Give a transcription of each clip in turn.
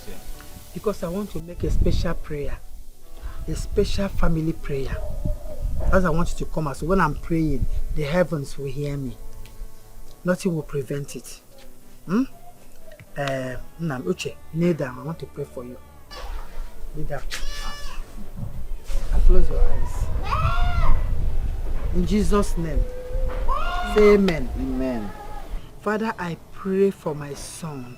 here? Because I want to make a special prayer. A special family prayer. As I want you to come out. So when I'm praying, the heavens will hear me. Nothing will prevent it. Uche, kneel down. I want to pray for you. Kneel down. And close your eyes. In Jesus' name. Say amen. Amen. Father, I pray for my son.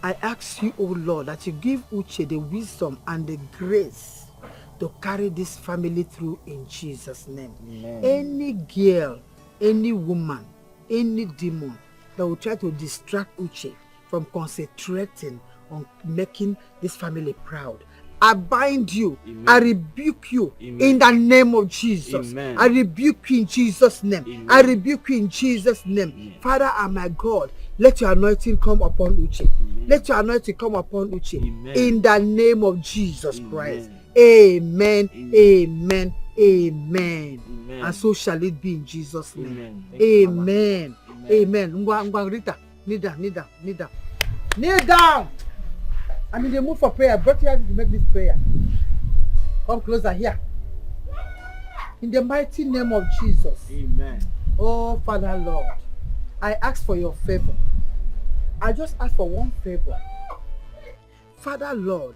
I ask you, oh Lord, that you give Uche the wisdom and the grace to carry this family through in Jesus' name. Amen. Any girl, any woman, any demon that will try to distract Uche from concentrating on making this family proud, I bind you. Amen. I rebuke you. Amen. In the name of Jesus. Amen. I rebuke you in Jesus' name. Amen. I rebuke you in Jesus' name. Amen. Father and my God, let your anointing come upon Uche. Amen. Let your anointing come upon Uche. Amen. In the name of Jesus Christ. Amen. Amen. Amen. Amen. And so shall it be in Jesus' name. Amen. Amen. Rita, kneel down, kneel down, kneel down. Kneel down. I'm in the mood for prayer. I brought you here to make this prayer. Come closer here. In the mighty name of Jesus. Amen. Oh, Father Lord, I ask for your favor. I just ask for one favor. Father Lord,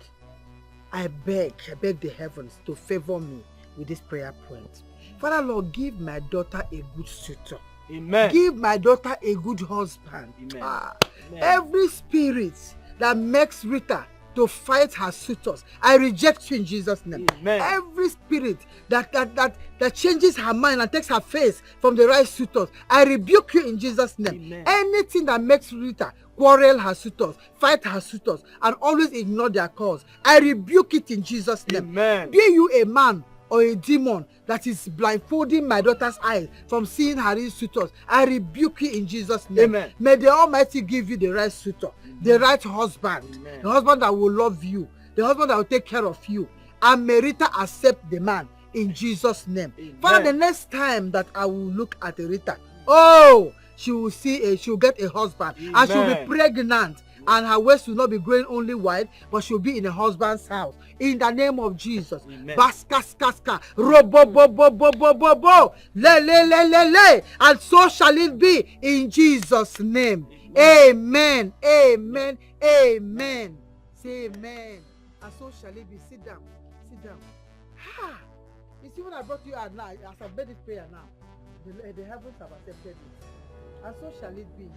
I beg the heavens to favor me with this prayer point. Father Lord, give my daughter a good suitor. Amen. Give my daughter a good husband. Amen. Amen. Every spirit that makes Rita to fight her suitors, I reject you in Jesus' name. Amen. Every spirit that changes her mind and takes her face from the right suitors, I rebuke you in Jesus' name. Amen. Anything that makes Rita quarrel her suitors, fight her suitors, and always ignore their cause, I rebuke it in Jesus' name. Amen. Be you a man or a demon that is blindfolding my daughter's eyes from seeing her real suitors, I rebuke you in Jesus' name. Amen. May the Almighty give you the right suitor, the right husband, Amen. The husband that will love you, the husband that will take care of you, and may Rita accept the man in Jesus' name. Amen. Father, the next time that I will look at Rita, she will get a husband. Amen. And she will be pregnant. And her waist will not be growing only wide, but she'll be in a husband's house. In the name of Jesus. Baskaskaska, robo, le. And so shall it be in Jesus' name. Amen. Amen. Amen. Say amen. And so shall it be. Sit down. Sit down. You see what I brought you at now? As I made this prayer now, the heavens have accepted it. And so shall it be.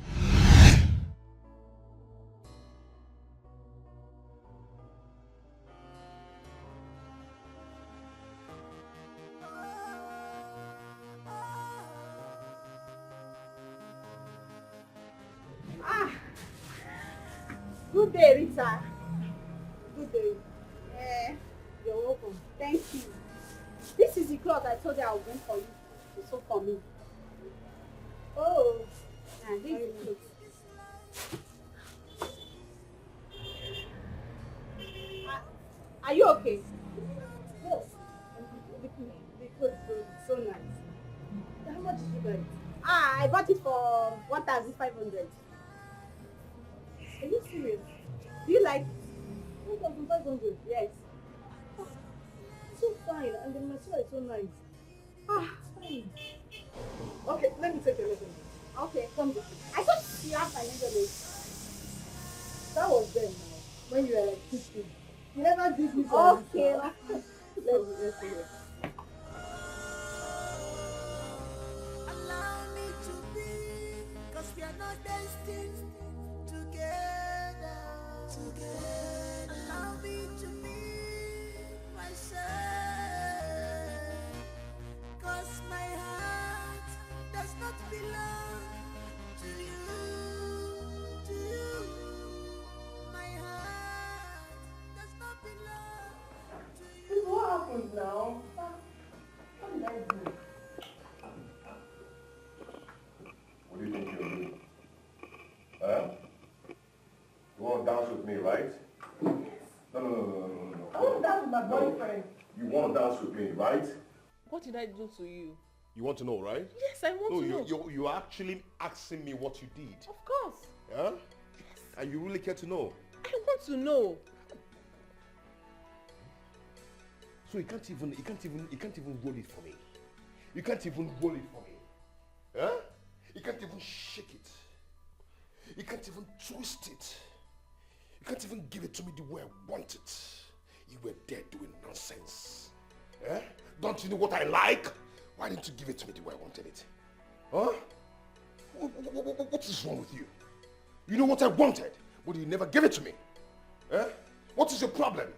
Good day, Rita. Good day. You're welcome. Thank you. This is the cloth I told you I would bring for you. It's so for me. Oh, and this is the cloth. Are you okay? Yes. The clothes is so nice. How much did you buy it? I bought it for 1,500. Are you serious? Do you like 1,500? Yes. So fine, and the material is so nice. Fine. Okay, let me take a look at it. Okay, come with me. I thought you had financial aid. That was then now, when you were like 15. You never did this. Okay. Let's see it. Allow me to be, 'cause we are not destined together. Allow me to be myself, 'cause my heart does not belong to you. My heart does not belong to you. What happened now? What did I do? What do you think you're doing? Huh? You want to dance with me, right? Yes. No. I want to dance with my boyfriend. You want to dance with me, right? What did I do to you? You want to know, right? Yes, I want to know. You're actually asking me what you did. Of course. Yeah? And you really care to know? I want to know. So you can't even roll it for me. You can't even roll it for me. Huh? You can't even shake it. You can't even twist it. You can't even give it to me the way I want it. You were there doing nonsense. Eh? Don't you know what I like? Why didn't you give it to me the way I wanted it? Huh? What is wrong with you? You know what I wanted, but you never gave it to me. Eh? What is your problem?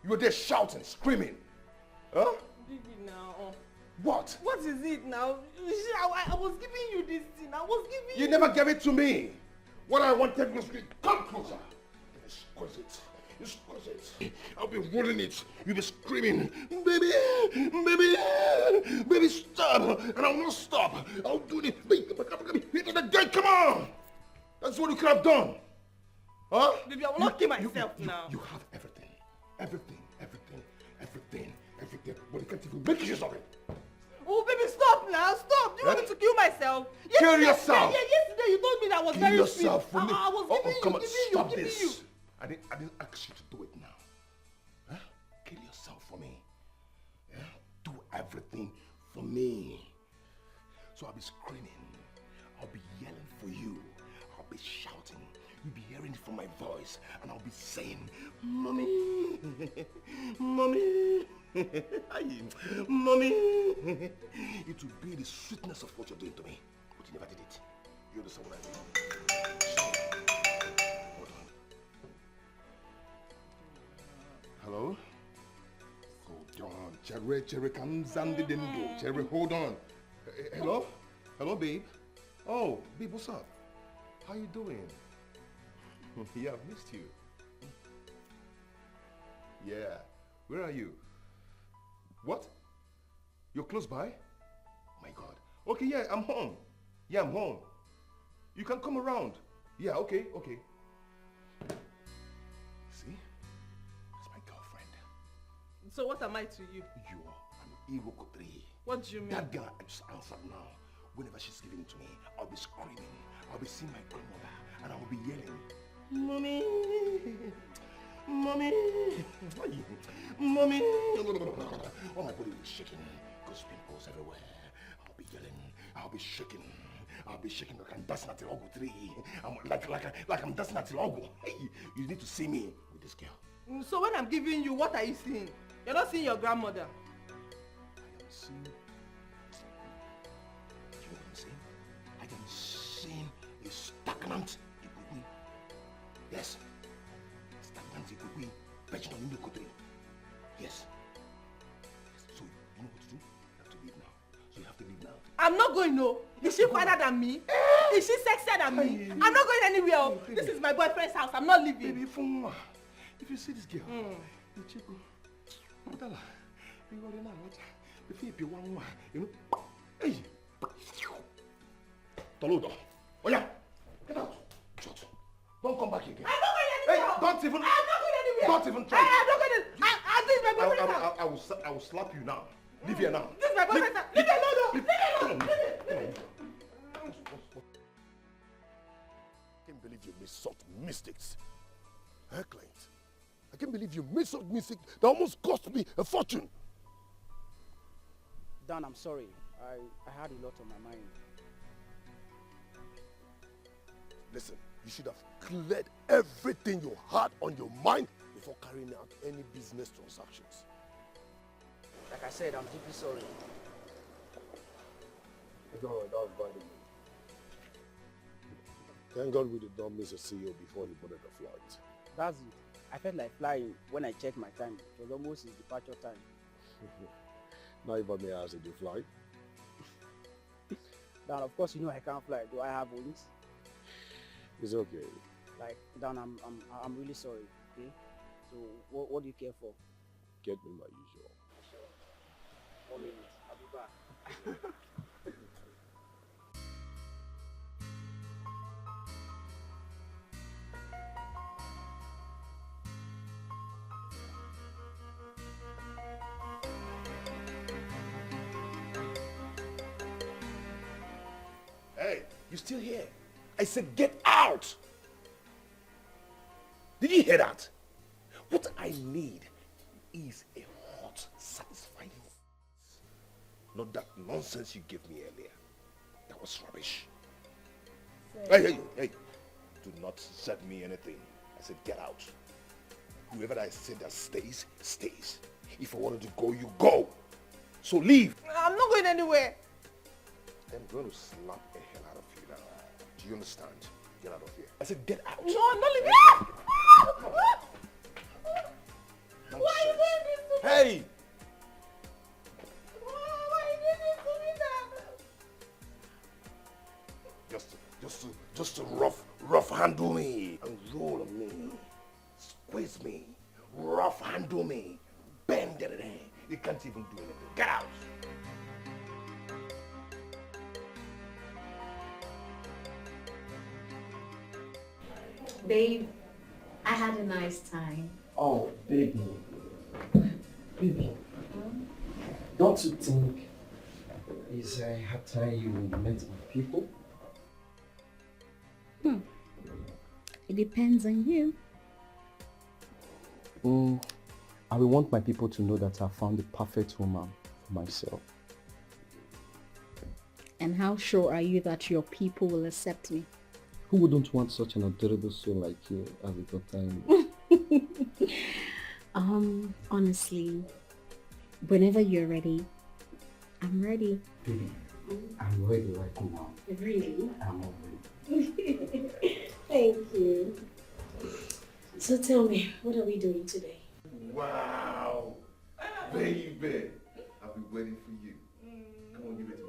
You were there shouting, screaming. Huh? Baby now. What? What is it now? You see, I was giving you this thing. I was giving you... You never gave it to me. What I wanted was... Come closer. You squeeze it. You squeeze it. I'll be rolling it. You'll be screaming, baby, baby, baby, stop. And I will not stop. I'll do it. Hit it again. Come on. That's what you could have done. Huh? Baby, I will not kill myself now. You have everything. Everything. But you can't even make use of it. Oh, baby, stop now. Stop. Do you want me to kill myself? Kill yourself. Yesterday you told me that I was Kill very yourself sweet. for me. I was giving you, come on, giving stop you, this. giving you. I didn't ask you to do it now. Huh? Kill yourself for me. Yeah? Do everything for me. So I'll be screaming. I'll be yelling for you. I'll be shouting. You'll be hearing it from my voice. And I'll be saying, Mommy, Mommy, Mommy. It will be the sweetness of what you're doing to me. But you never did it. You understand what I mean? Hold on. Hello? Hold on. Cherry comes and the window. Cherry, hold on. Hello? Hello, babe? Oh, babe, what's up? How you doing? Yeah, I've missed you. Yeah. Where are you? What? You're close by? Oh my God. Okay, yeah, I'm home. Yeah, I'm home. You can come around. Yeah, okay. See? That's my girlfriend. So what am I to you? You're an Okoli. What do you mean? That girl I just answered now. Whenever she's giving it to me, I'll be screaming. I'll be seeing my grandmother and I'll be yelling, Mommy! Mommy! Mommy! Oh, my body will be shaking. Because pimples everywhere. I'll be yelling. I'll be shaking. Like I'm dancing at the Ogu tree. I'm like I'm dancing at the Ogu. Hey, you need to see me with this girl. So when I'm giving you, what are you seeing? You're not seeing your grandmother. I am seeing... Do you know what I'm saying? I am seeing a stagnant Ikukui. Yes. Stagnant Ikukui. Perched on the Kotori. Yes. So, you know what to do? You have to leave now. So you have to leave now. I'm not going, no. Is she finer than me? Is she sexier than me? I'm not going anywhere. This is my boyfriend's house. I'm not leaving. Baby, if you see this girl, you check her. You go there now, if you want one, you know. Hey! Toludo. Oh yeah! Get out! Shut. Don't come back again. I'm not going anywhere. Hey, don't even. I'm not going anywhere. Don't even try. I'm not going to. This is my boyfriend's house. I will slap you now. Leave here now. This is my boyfriend's house. Leave it alone. Leave it alone. I can't believe you made such mistakes. Huh, client? I can't believe you made such mistakes that almost cost me a fortune. Dan, I'm sorry. I had a lot on my mind. Listen, you should have cleared everything you had on your mind before carrying out any business transactions. Like I said, I'm deeply sorry. No, that was bad of me. Thank God we did not miss a CEO before he boarded the flight. That's it. I felt like flying when I checked my time. It was almost his departure time. Now if I may ask, did you fly? Dan, of course you know I can't fly. Do I have wings? It's okay. Like, Dan, I'm really sorry. Okay. So what do you care for? Get me my usual. Sure. 1 minute. I'll be back. Hey, you still here? I said get out! Did you hear that? What I need is a hot, satisfying sex. Not that nonsense you gave me earlier. That was rubbish. Hey. Do not set me anything. I said get out. Whoever I said that stays, stays. If I wanted to go, you go. So leave. I'm not going anywhere. I'm going to slap the hell out of you now. Do you understand? Get out of here. I said get out. No, I'm not leaving. Why are you doing this to me? Hey! Why are you doing this to me now? Just to rough handle me and roll on me, squeeze me, rough handle me, bend it. You can't even do anything. Get out! Babe, I had a nice time. Oh, baby. Baby, don't you think it's a hard time you met my people? It depends on you. I will want my people to know that I found the perfect woman for myself. And how sure are you that your people will accept me? Who wouldn't want such an adorable soul like you as a daughter? Honestly, whenever you're ready, I'm ready. Baby, I'm ready right now. Really? I'm ready. Thank you. So tell me, what are we doing today? Wow! Baby! I've been waiting for you. Come on, give it to me.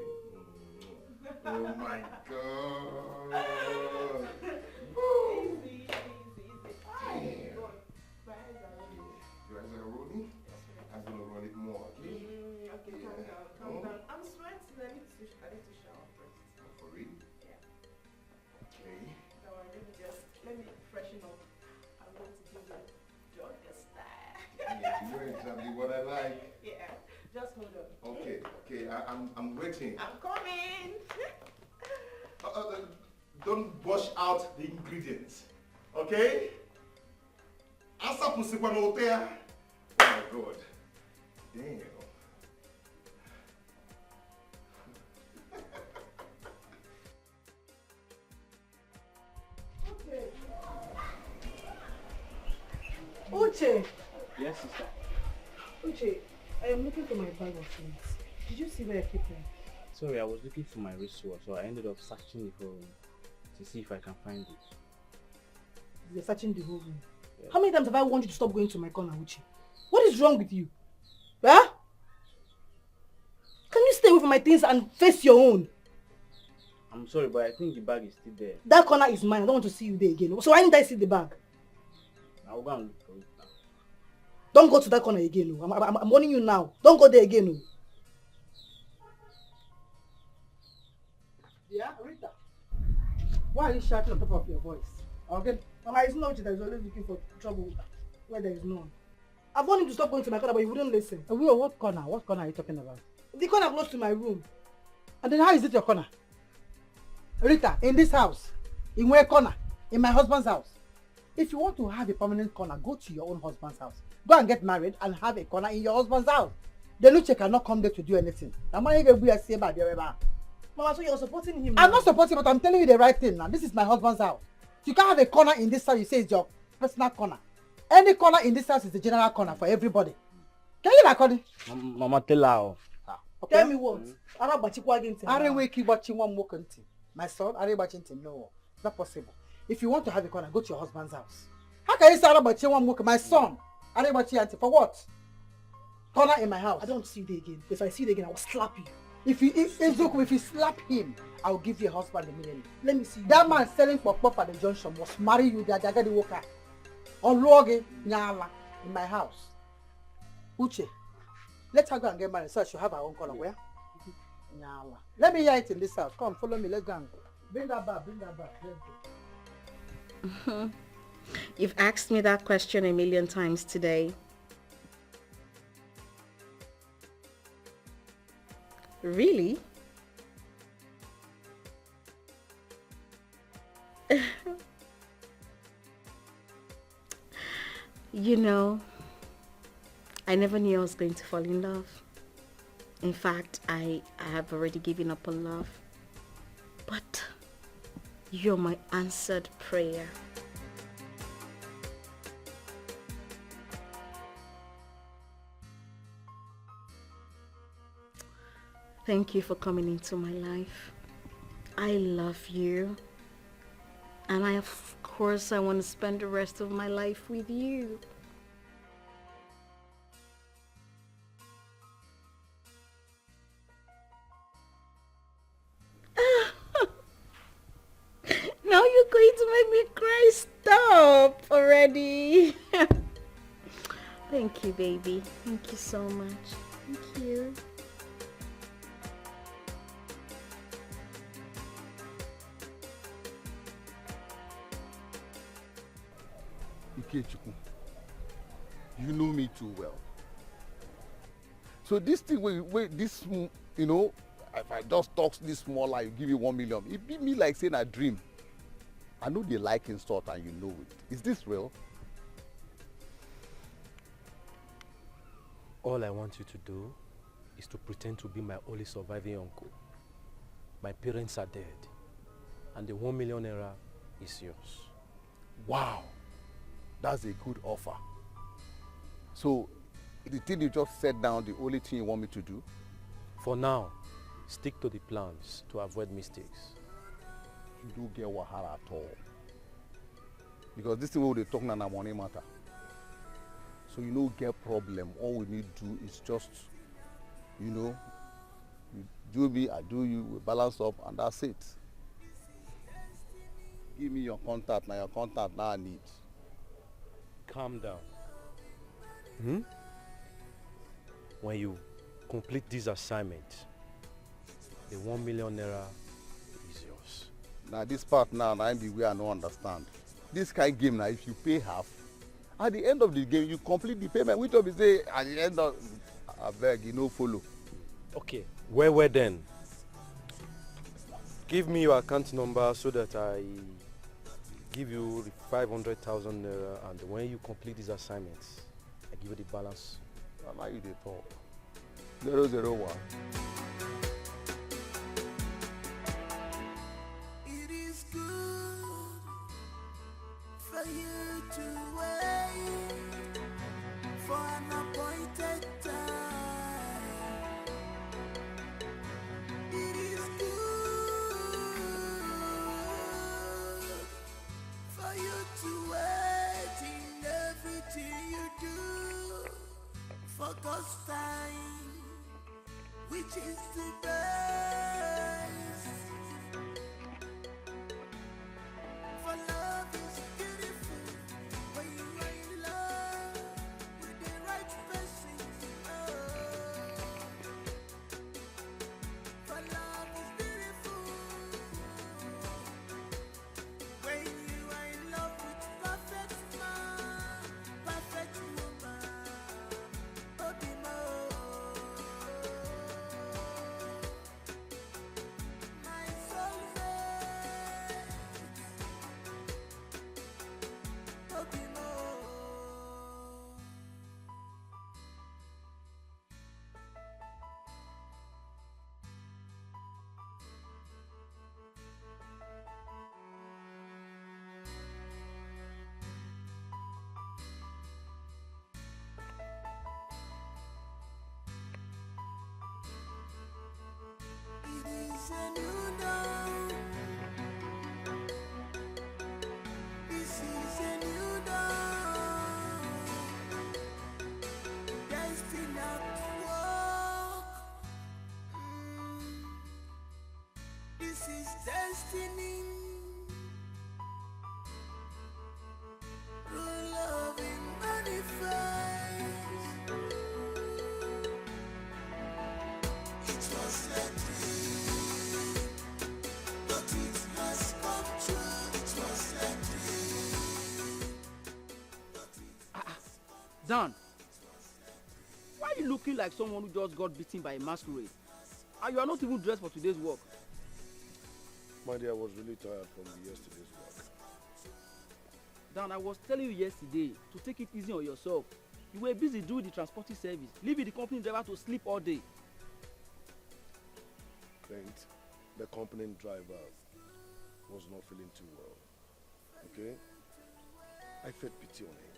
Oh my God! Easy. Damn. Your eyes are rolling? I'm gonna roll it more, okay? Okay, calm down. I'm sweating. I need to shower first. For real? Yeah. Okay. So let me freshen up. I'm going to do the Georgia style. Yeah, you know exactly what I like. Yeah, just hold on. Okay, I'm waiting. I'm coming. Don't wash out the ingredients, okay? Asa pusikwanotea. Oh my God. Damn. Uche, Yes, sister. Uche, I am looking for my bag of things. Did you see where I keep them? Sorry, I was looking for my wristwatch, so I ended up searching the whole room to see if I can find it. You're searching the whole room. Yeah. How many times have I warned you to stop going to my corner, Uche? What is wrong with you? Huh? Can you stay away from my things and face your own? I'm sorry, but I think the bag is still there. That corner is mine. I don't want to see you there again. So why didn't I see the bag? I'll go and look for it now. Don't go to that corner again. Oh. I'm warning you now. Don't go there again. Oh. Yeah, Rita. Why are you shouting on top of your voice? Okay. Mama, it's not that is always looking for trouble where there is none. I've warned him to stop going to my corner, but you wouldn't listen. What corner? What corner are you talking about? The corner close to my room. And then how is it your corner? Rita, in this house, in where corner? In my husband's house. If you want to have a permanent corner, go to your own husband's house. Go and get married and have a corner in your husband's house. The Luche cannot come there to do anything. Mama, so you're supporting him? I'm not supporting, but I'm telling you the right thing now. This is my husband's house. You can't have a corner in this house. You say it's your personal corner. Any corner in this house is the general corner for everybody. Can you like it? Mama, tell her. Okay. Tell me what? My son, no, it's not possible. If you want to have a corner, go to your husband's house. How can you say my son? For what? Corner in my house. I don't see you there again. If I see you there again, I will slap you. If you slap him, I will give you a husband immediately. Let me see you. That man selling pop at the junction must marry you. They are the worker. Or Loge Nyala in my house. Uche, let her go and get married so she have her own corner. Where? Nyala. Let me hear it in this house. Come, follow me. Let's go. Bring that back. Let's go. You've asked me that question a million times today. Really? You know, I never knew I was going to fall in love. In fact, I have already given up on love. But you're my answered prayer. Thank you for coming into my life. I love you. And of course, I want to spend the rest of my life with you. Now you're going to make me cry. Stop already. Thank you, baby. Thank you so much. Thank you. Ikechukwu, you know me too well. So this thing, this, you know, if I just talk this small, I give you 1 million. It be me like saying a dream. I know they like insult and you know it. Is this real? All I want you to do is to pretend to be my only surviving uncle. My parents are dead, and the 1 million naira is yours. Wow, that's a good offer. So, the thing you just said down, the only thing you want me to do? For now, stick to the plans to avoid mistakes. You don't get wahala at all. Because this thing what they talk now money matter. So you don't get problem. All we need to do is just, you know, you do me, I do you, we balance up, and that's it. Give me your contact, now your contact now I need. Calm down. When you complete this assignment, the 1 million naira is yours. Now this part now, I be where I don't understand. This kind of game now, if you pay half, at the end of the game, you complete the payment. Which of say at the end of, I beg you no follow. Okay, where then? Give me your account number so that I give you the 500,000 naira, and when you complete these assignments, I give you the balance. Now you dey talk. 001. It is good for you to wait for an appointed time. It is good for you to wait in everything you do for God's time, which is the best. For love is beautiful when you are in love with the right person. For love is beautiful when you are in love with perfect man, perfect woman. My soulmate, Obimo. It is a new dawn. This is a new dawn. Destiny at work. This is destiny. True love in manifest. It was a dream, but it has come true. It was a dream. Dan, why are you looking like someone who just got beaten by a masquerade? And you are not even dressed for today's work. My dear, I was really tired from yesterday's work. Dan, I was telling you yesterday to take it easy on yourself. You were busy doing the transporting service, leaving the company driver to sleep all day. Clint, the company driver was not feeling too well. Okay? I felt pity on him.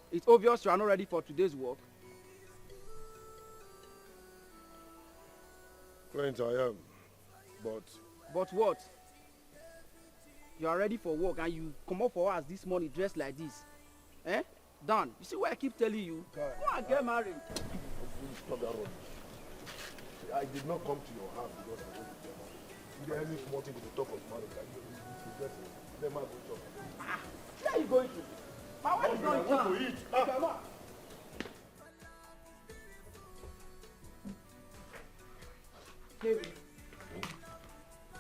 It's obvious you are not ready for today's work. Clint, I am. But what? You are ready for work and you come up for us this morning dressed like this. Eh? Dan, you see what I keep telling you? Go and get married. Stop that rubbish. I did not come to your house because I want to get married. If there any small thing to talk of marriage, I get it. Let my go talk. Where are you going to? My wife is not in town. To eat. Come on. Baby,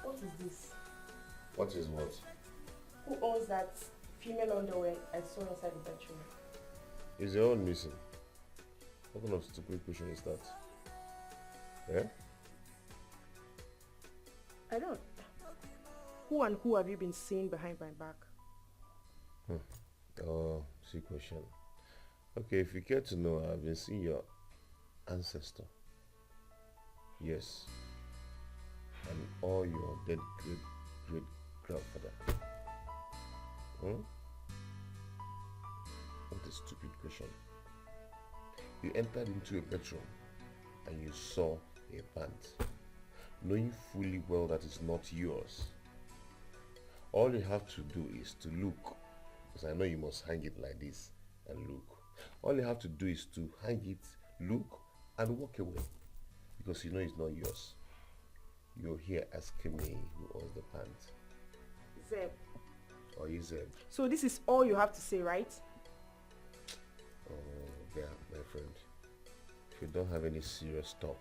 what is this? What is what? Who owns that female underwear I saw inside the bedroom? Is your own missing? What kind of stupid question is that? Yeah? I don't. Who and who have you been seeing behind my back? Oh, see question. Okay, if you care to know, I've been seeing your ancestor. Yes. And all your dead great grandfather. What a stupid question. You entered into a bedroom and you saw a pant, knowing fully well that it's not yours. All you have to do is to look, because I know you must hang it like this and look. All you have to do is to hang it, look, and walk away, because you know it's not yours. You're here asking me who owns the pant. Zeb. Or is Zeb? So this is all you have to say, right? Oh, yeah, my friend. If you don't have any serious talk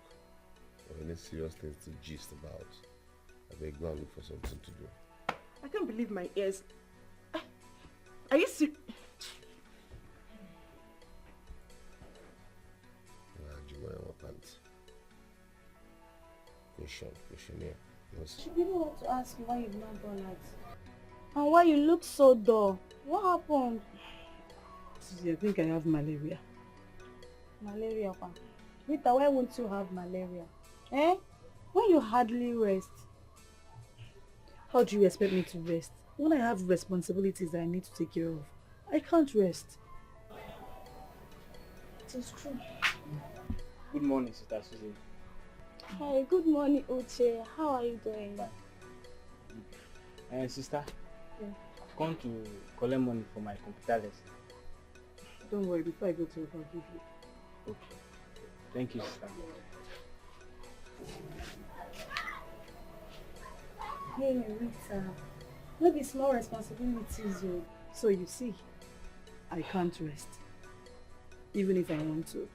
or any serious things to gist about, I beg go and look for something to do. I can't believe my ears. Are you serious? Question. She didn't want to ask you why you've not done that. And why you look so dull. What happened? Susie, I think I have malaria. Malaria, pa. Rita, why won't you have malaria? Eh? When you hardly rest. How do you expect me to rest? When I have responsibilities that I need to take care of, I can't rest. It is true. Good morning, Sister Susie. Hi, good morning, Uche. How are you doing? Sister, Yeah. I've come to collect money for my computer lesson. Don't worry, before I go to work, I'll give you. Okay. Thank you, sister. Hey, Rita. Maybe small responsibilities, you. So you see, I can't rest. Even if I want to,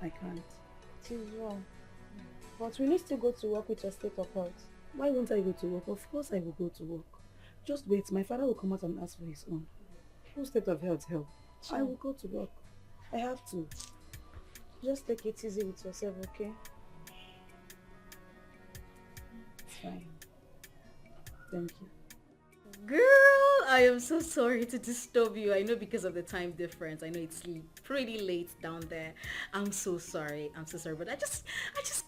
I can't. It is wrong. But we need to go to work with your state of health. Why won't I go to work? Of course I will go to work. Just wait, my father will come out and ask for his own. Full state of health help. Sure. I will go to work. I have to. Just take it easy with yourself, okay? It's fine. Thank you. Girl, I am so sorry to disturb you. I know because of the time difference. I know it's pretty late down there. I'm so sorry. But I just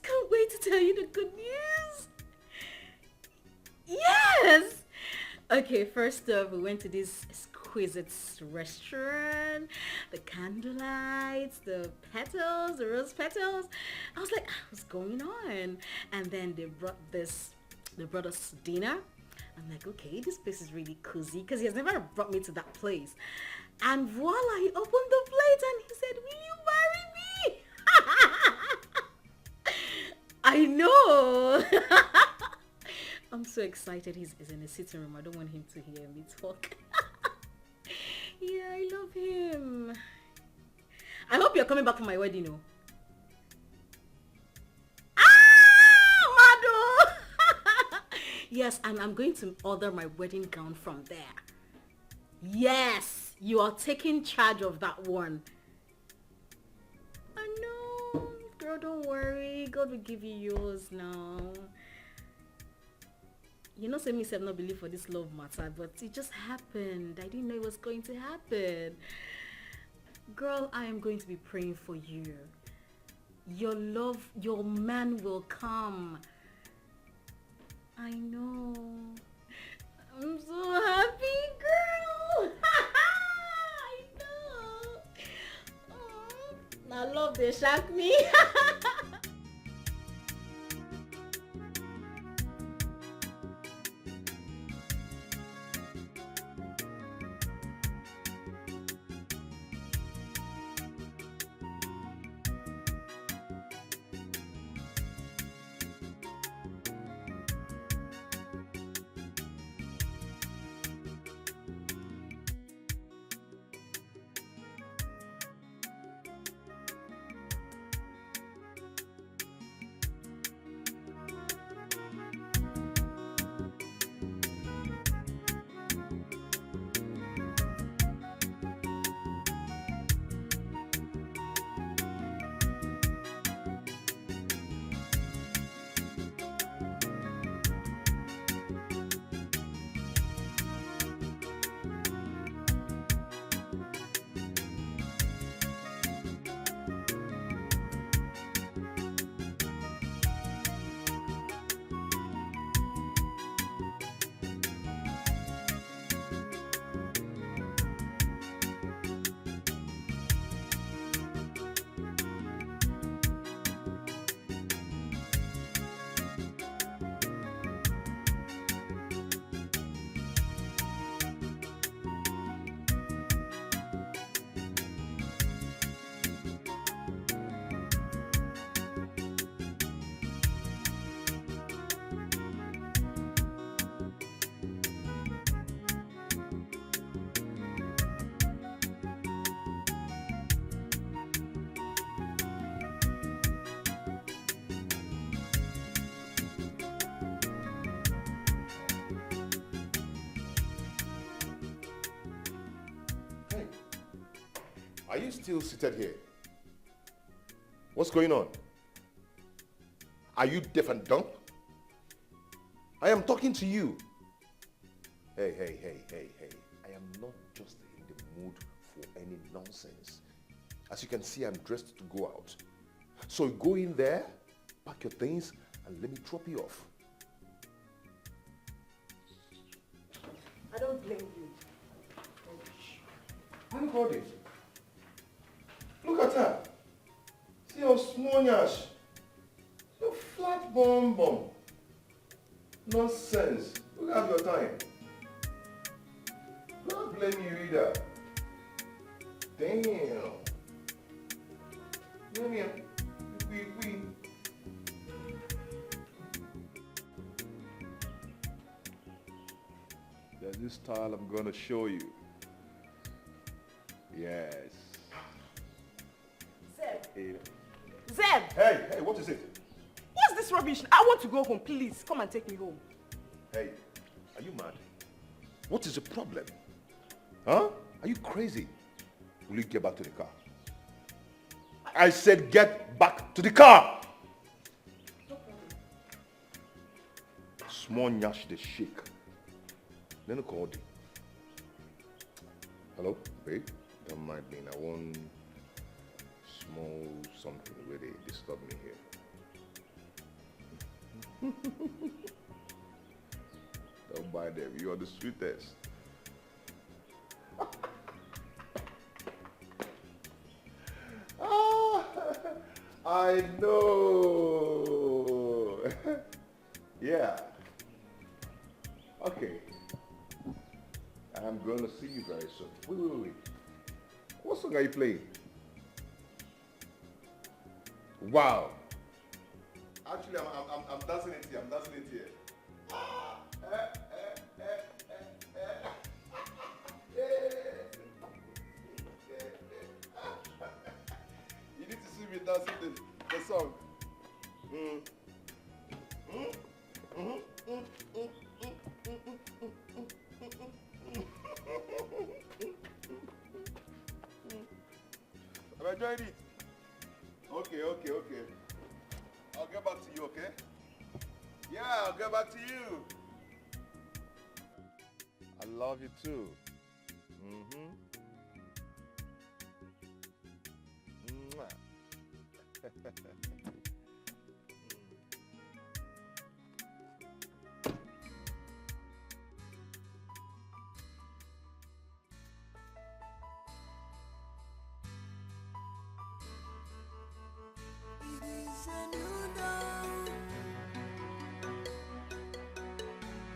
can't wait to tell you the good news. Yes! Okay, first up, we went to this exquisite restaurant. The candlelights, the petals, the rose petals. I was like, what's going on? And then they brought us dinner. I'm like, okay, this place is really cozy because he has never brought me to that place. And voila, he opened the plate and he said, will you marry me? I know. I'm so excited. He's in the sitting room. I don't want him to hear me talk. Yeah, I love him. I hope you're coming back for my wedding, no? Yes, and I'm going to order my wedding gown from there. Yes, you are taking charge of that one. I know. Girl, don't worry. God will give you yours now. You know, say me self not believe for this love matter, but it just happened. I didn't know it was going to happen. Girl, I am going to be praying for you. Your love, your man will come. I know. I'm so happy, girl. I know. Oh, now love they shock me. Are you still seated here? What's going on? Are you deaf and dumb? I am talking to you. Hey. I am not just in the mood for any nonsense. As you can see, I'm dressed to go out. So go in there, pack your things, and let me drop you off. I don't blame you. Anybody? Look at her. See your small nyash. Your flat bum. Nonsense. Look at your time. Don't blame you either. Damn. Come here. We. There's this style I'm gonna show you. Yes. Zeb! Hey, what is it? What's this rubbish? I want to go home. Please, come and take me home. Hey, are you mad? What is the problem? Huh? Are you crazy? Will you get back to the car? I said get back to the car! Small nyash the shake. Then call you. Hello, babe? Don't mind me. I want small something where they disturb me here. Don't buy them. You are the sweetest. I know. Yeah. Okay. I'm going to see you very soon. Wait. What song are you playing? Wow. Actually, I'm dancing it here. You need to see me dancing the song. Have I enjoyed it? Okay. I'll get back to you, okay? Yeah, I'll get back to you. love you too. Mm-hmm. Mwah. It is a new dawn.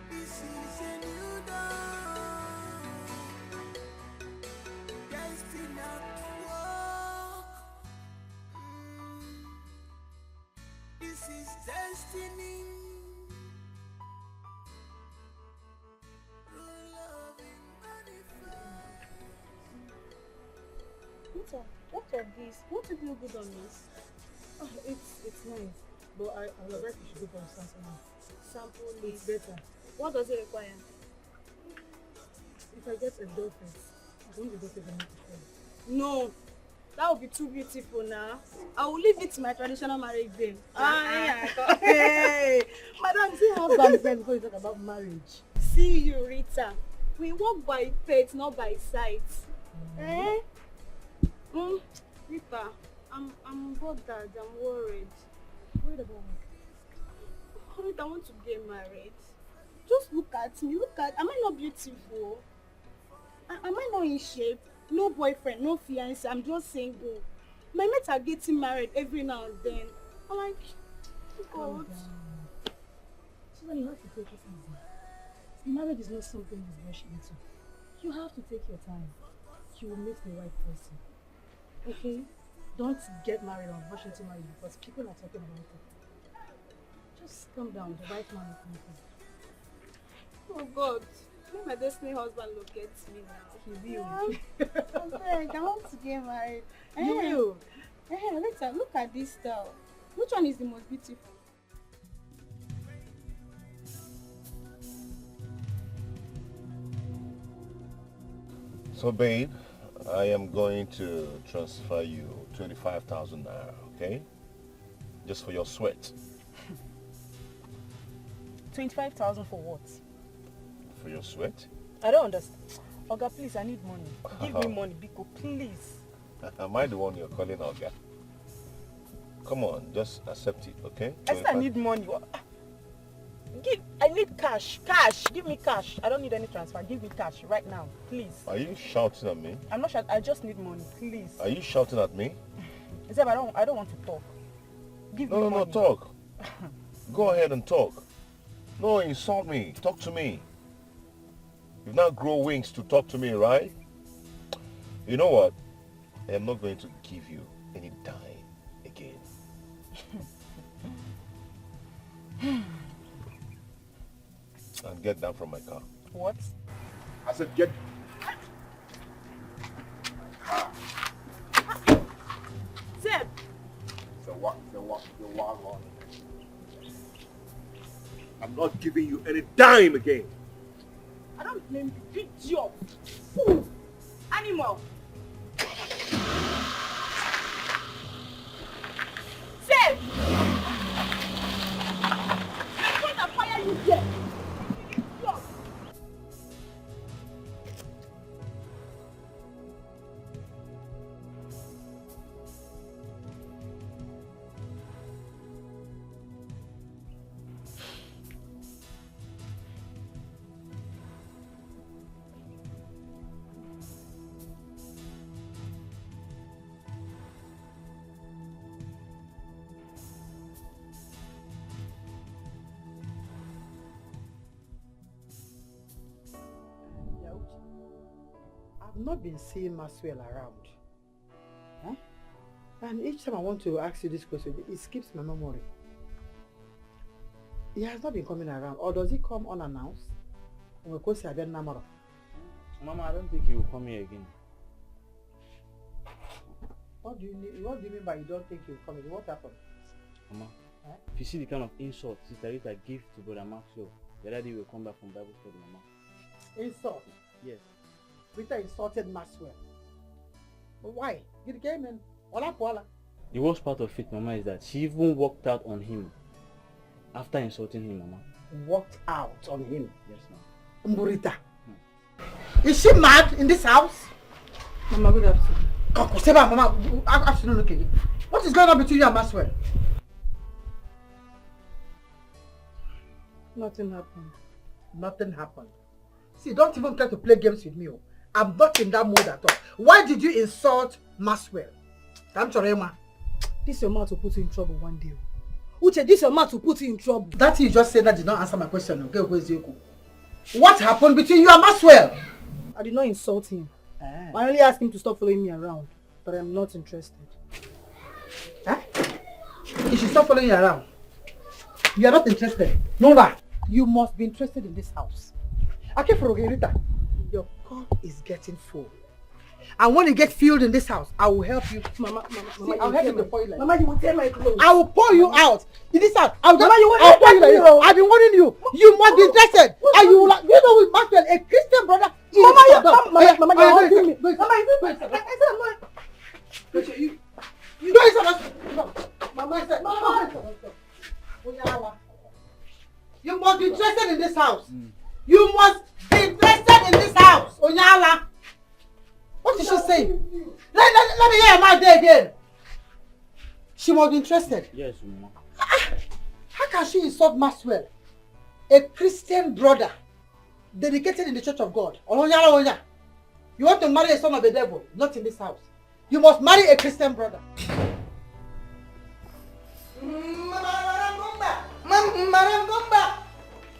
This is a new dawn. Destined to walk. This is destiny. True love in manifest. What of this? What if you good on this? Oh, it's nice. But I would like you should go for a sample now. Sample It's list. better. What does it require? If I get a dolphin, I don't need to take a microphone. No, that would be too beautiful now. I will leave it to my traditional marriage then. Hey! Madam, see husband first before you talk about marriage. See you, Rita. We walk by faith, not by sight. Eh? Rita, I'm bothered. I'm worried. Worried about what? Rita, I want to get married. Just look at me. Look at. Am I not beautiful? Am I not in shape? No boyfriend, no fiancé. I'm just single. My mates are getting married every now and then. I'm like, God. So you have to take it easy. Marriage is not something you rush into. You have to take your time. You will meet the right person. Okay? Don't get married or rush into marriage because people are talking about it. Just calm down. The right man will come. Oh God. Let my destiny husband locate me now. He will. I want to get married. You will. Rita, look at this style. Which one is the most beautiful? So, babe, I am going to transfer you 25,000 naira, okay? Just for your sweat. 25,000 for what? For your sweat? I don't understand. Oga, please, I need money. Give me money, Biko, please. Am I the one you're calling Oga? Come on, just accept it, okay? I said I need money. I need cash. Cash. Give me cash. I don't need any transfer. Give me cash right now, please. Are you shouting at me? I'm not shouting. I just need money, please. Are you shouting at me? Zeb, I don't want to talk. Give me money. No, talk. Go ahead and talk. No, insult me. Talk to me. You've now grown wings to talk to me, right? You know what? I am not going to give you any dime again. And get down from my car. What? I said get... Zeb! The what? I'm not giving you any dime again. I don't blame you. Idiot. Fool. Animal. Zeb! I'm going to fire you here. Idiot. I've not been seeing Maxwell around. Huh? And each time I want to ask you this question, it skips my memory. He has not been coming around, or does he come unannounced? Mama, I don't think he will come here again. What do you mean by you don't think he'll come again? What happened? Mama, Huh? if you see the kind of insults Sister Rita gave to Brother Maxwell, the other day we'll come back from Bible study, Mama. Insult. Yes. Rita insulted Maxwell. But why? Get the game in. Wala. The worst part of it, Mama, is that she even walked out on him after insulting him, Mama. Walked out on him. Yes, ma'am. Mburita. Is she mad in this house? Mama, good afternoon. Seba, Mama, afternoon, okay. What is going on between you and Maxwell? Nothing happened. Nothing happened. See, don't even try to play games with me. I'm not in that mood at all. Why did you insult Maxwell? I'm sorry, Ma. This your mouth will put you in trouble one day. Uche, this your mouth will put you in trouble. That you just said that did not answer my question. Okay, what happened between you and Maxwell? I did not insult him. I only asked him to stop following me around, but I'm not interested. Huh? You should stop following you around. You are not interested. No, you must be interested in this house. Okay, Rita, your cup is getting full. And when you get filled in this house, I will help you. Mama, see, I'll help you to pour you like Mama, you will tear my clothes. I will pour you out. In this house, I'll pour you like I've been warning you. You must be interested. And you will like, you know, with Maxwell, a Christian brother. Mama, you're holding me. Mama, I said I'm not. You don't Mama, I said, Mama. You must be interested in this house. You must be interested in this house. Onyala. What did she say? Let me hear her mouth there again. She must be interested. Yes, Mama. How can she insult Maxwell? A Christian brother dedicated in the church of God. Onyala. You want to marry a son of the devil? Not in this house. You must marry a Christian brother.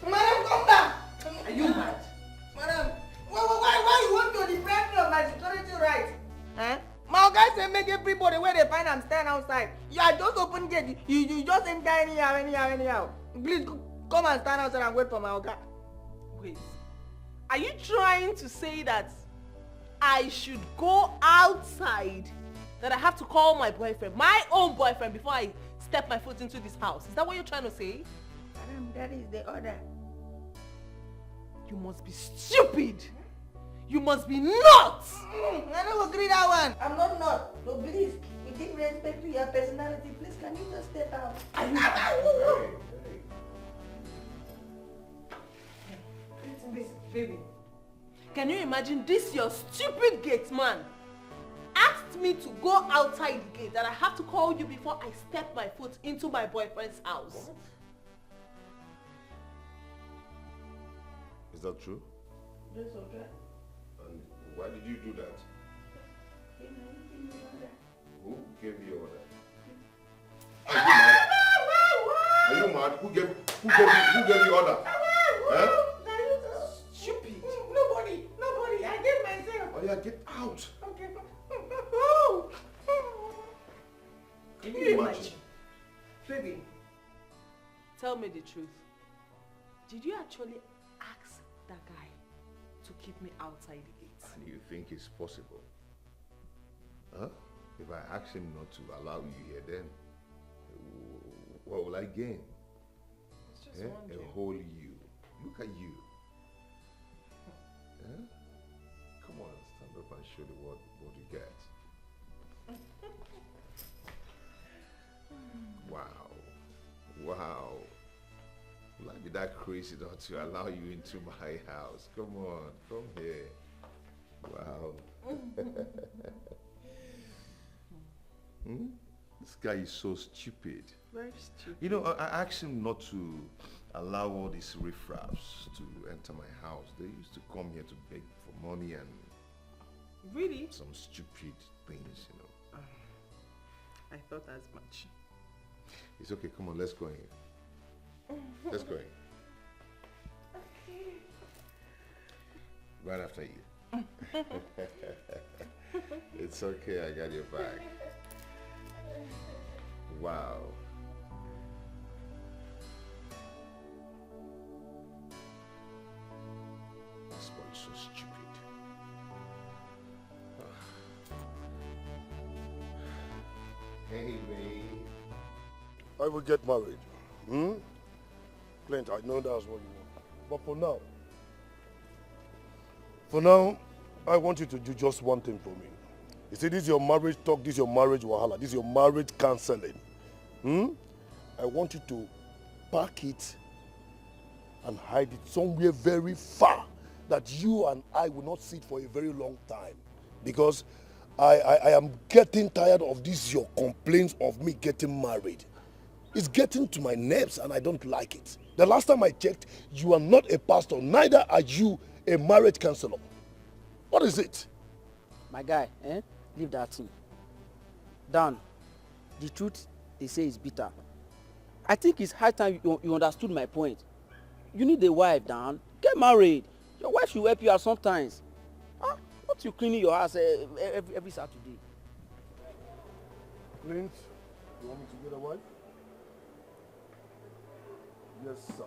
Madam, come back. Are you mad? Madam, why you want to deprive me of my security rights? My guys say make everybody where they find I'm standing outside. You are just open gate. You just enter anyhow. Please come and stand outside and wait for my Oga. Wait. Are you trying to say that I should go outside? That I have to call my boyfriend, my own boyfriend, before I step my foot into this house? Is that what you're trying to say? Madam, that is the order. You must be stupid. You must be nuts. I don't agree that one. I'm not nuts. No, please, with due respect to your personality, please, can you just step out? Baby, can you imagine this your stupid gate man asked me to go outside the gate, that I have to call you before I step my foot into my boyfriend's house? Is that true? That's okay. And why did you do that? Who gave you order? Are you mad? Who gave you order? Huh? Stupid. Nobody. I gave myself. Oh yeah, get out. Okay. Can you imagine? Baby, tell me the truth. Did you actually ask that guy to keep me outside the gate? And you think it's possible? Huh? If I ask him not to allow you here, then what will I gain? It's just A whole you. Look at you. Huh? Come on, stand up and show the world what you get. Wow. Will I be that crazy not to allow you into my house? Come on, come here. Wow. This guy is so stupid. Very stupid. You know, I asked him not to allow all these riffraffs to enter my house. They used to come here to beg for money and really some stupid things, you know. I thought as much. It's okay, come on, let's go in here. Let's go in. Okay. Right after you. It's okay, I got your back. Wow. This boy is so stupid. Hey, babe. I will get married. Clint, I know that's what you want. But for now, I want you to do just one thing for me. You see, this is your marriage talk, this is your marriage wahala, this is your marriage counseling. I want you to pack it and hide it somewhere very far that you and I will not sit for a very long time, because I am getting tired of this your complaints of me getting married. It's getting to my nerves and I don't like it. The last time I checked, you are not a pastor, neither are you a marriage counselor. What is it? My guy, leave that thing. Dan, the truth they say is bitter. I think it's high time you understood my point. You need a wife, Dan. Get married. Your wife should help you out sometimes. Huh? Not you cleaning your house every Saturday. Clint, you want me to get a wife? Yes, sir.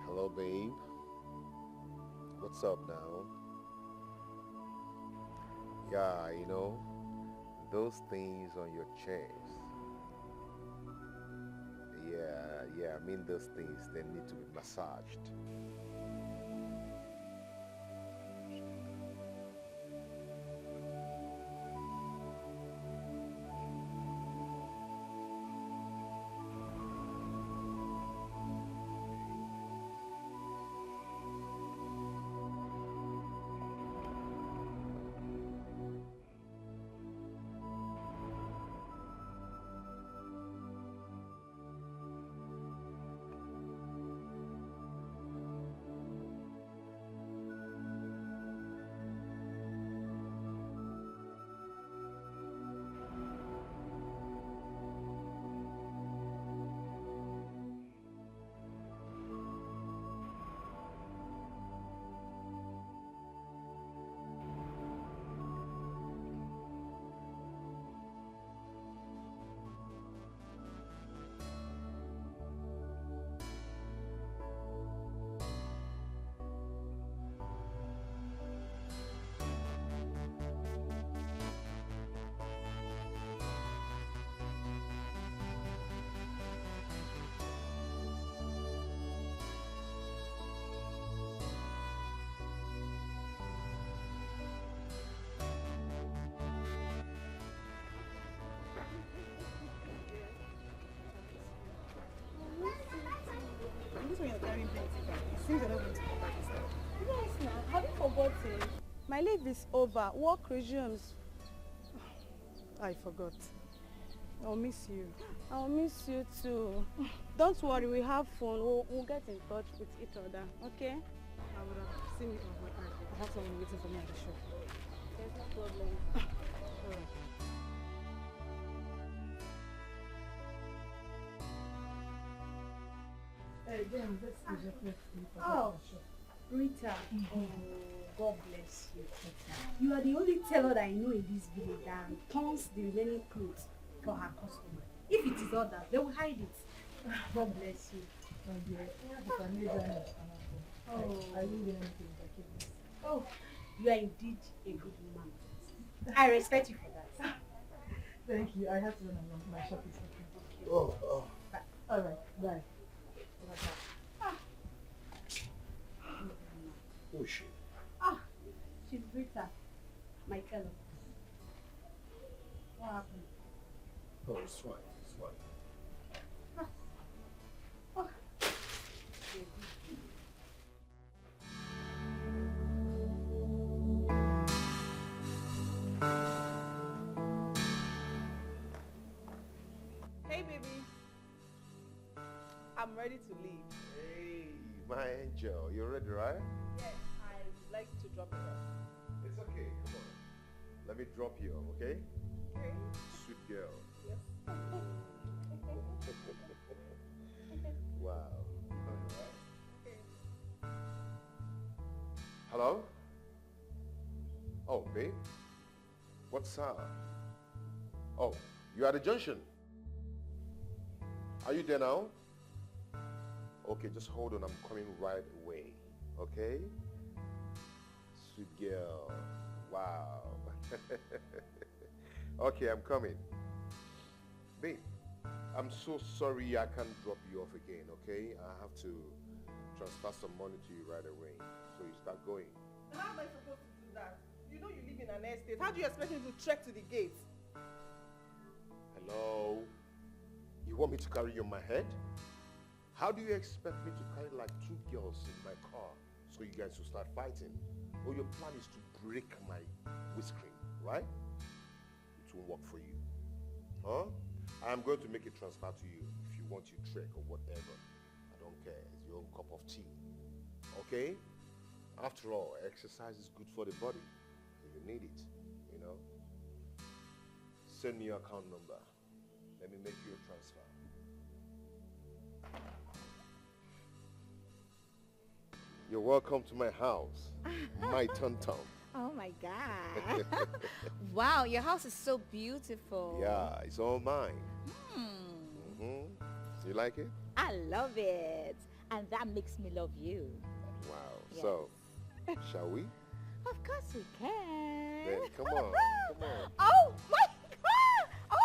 Hello, babe. What's up now? Yeah, you know, those things on your chest. Yeah, I mean those things, they need to be massaged. Yes, now. Have you forgotten? My leave is over. Work resumes. I forgot. I'll miss you. I'll miss you too. Don't worry, we have fun. We'll get in touch with each other, okay? I would have seen you, but I have someone waiting for me at the shop. There's no problem. All right. Oh, Rita. Oh, God bless you. You are the only tailor that I know in this village that turns the remaining clothes for her customer. If it is others, they will hide it. God bless you. Oh, you are indeed a good woman. I respect you for that. Thank you. I have to run along. My shop is open. Oh. All right. Bye. Who is she? She's Rita, my fellow. What happened? Oh, it's fine. It's fine. Hey, baby. I'm ready to leave. Hey, my angel, you ready, right? Yes, I would like to drop it off. It's okay, come on. Let me drop you off, okay? Okay. Sweet girl. Yes. Wow. Hello? Oh, babe? What's up? Oh, you at the junction? Are you there now? Okay, just hold on. I'm coming right away. Okay? Sweet girl. Wow. Okay, I'm coming. Babe, I'm so sorry I can't drop you off again, okay? I have to transfer some money to you right away. So you start going. How am I supposed to do that? You know you live in an estate. How do you expect me to trek to the gate? Hello? You want me to carry you on my head? How do you expect me to carry like 2 girls in my car so you guys will start fighting? Or your plan is to break my windscreen, right? It won't work for you. Huh? I'm going to make a transfer to you if you want your trick or whatever. I don't care. It's your own cup of tea. Okay? After all, exercise is good for the body. You need it, you know? Send me your account number. Let me make you a transfer. You're welcome to my house. My tonto. Oh my God. Wow, your house is so beautiful. Yeah, it's all mine. You like it? I love it. And that makes me love you. Wow. Yes. So, shall we? Of course we can. Then come on. Come on. Oh my God. Oh.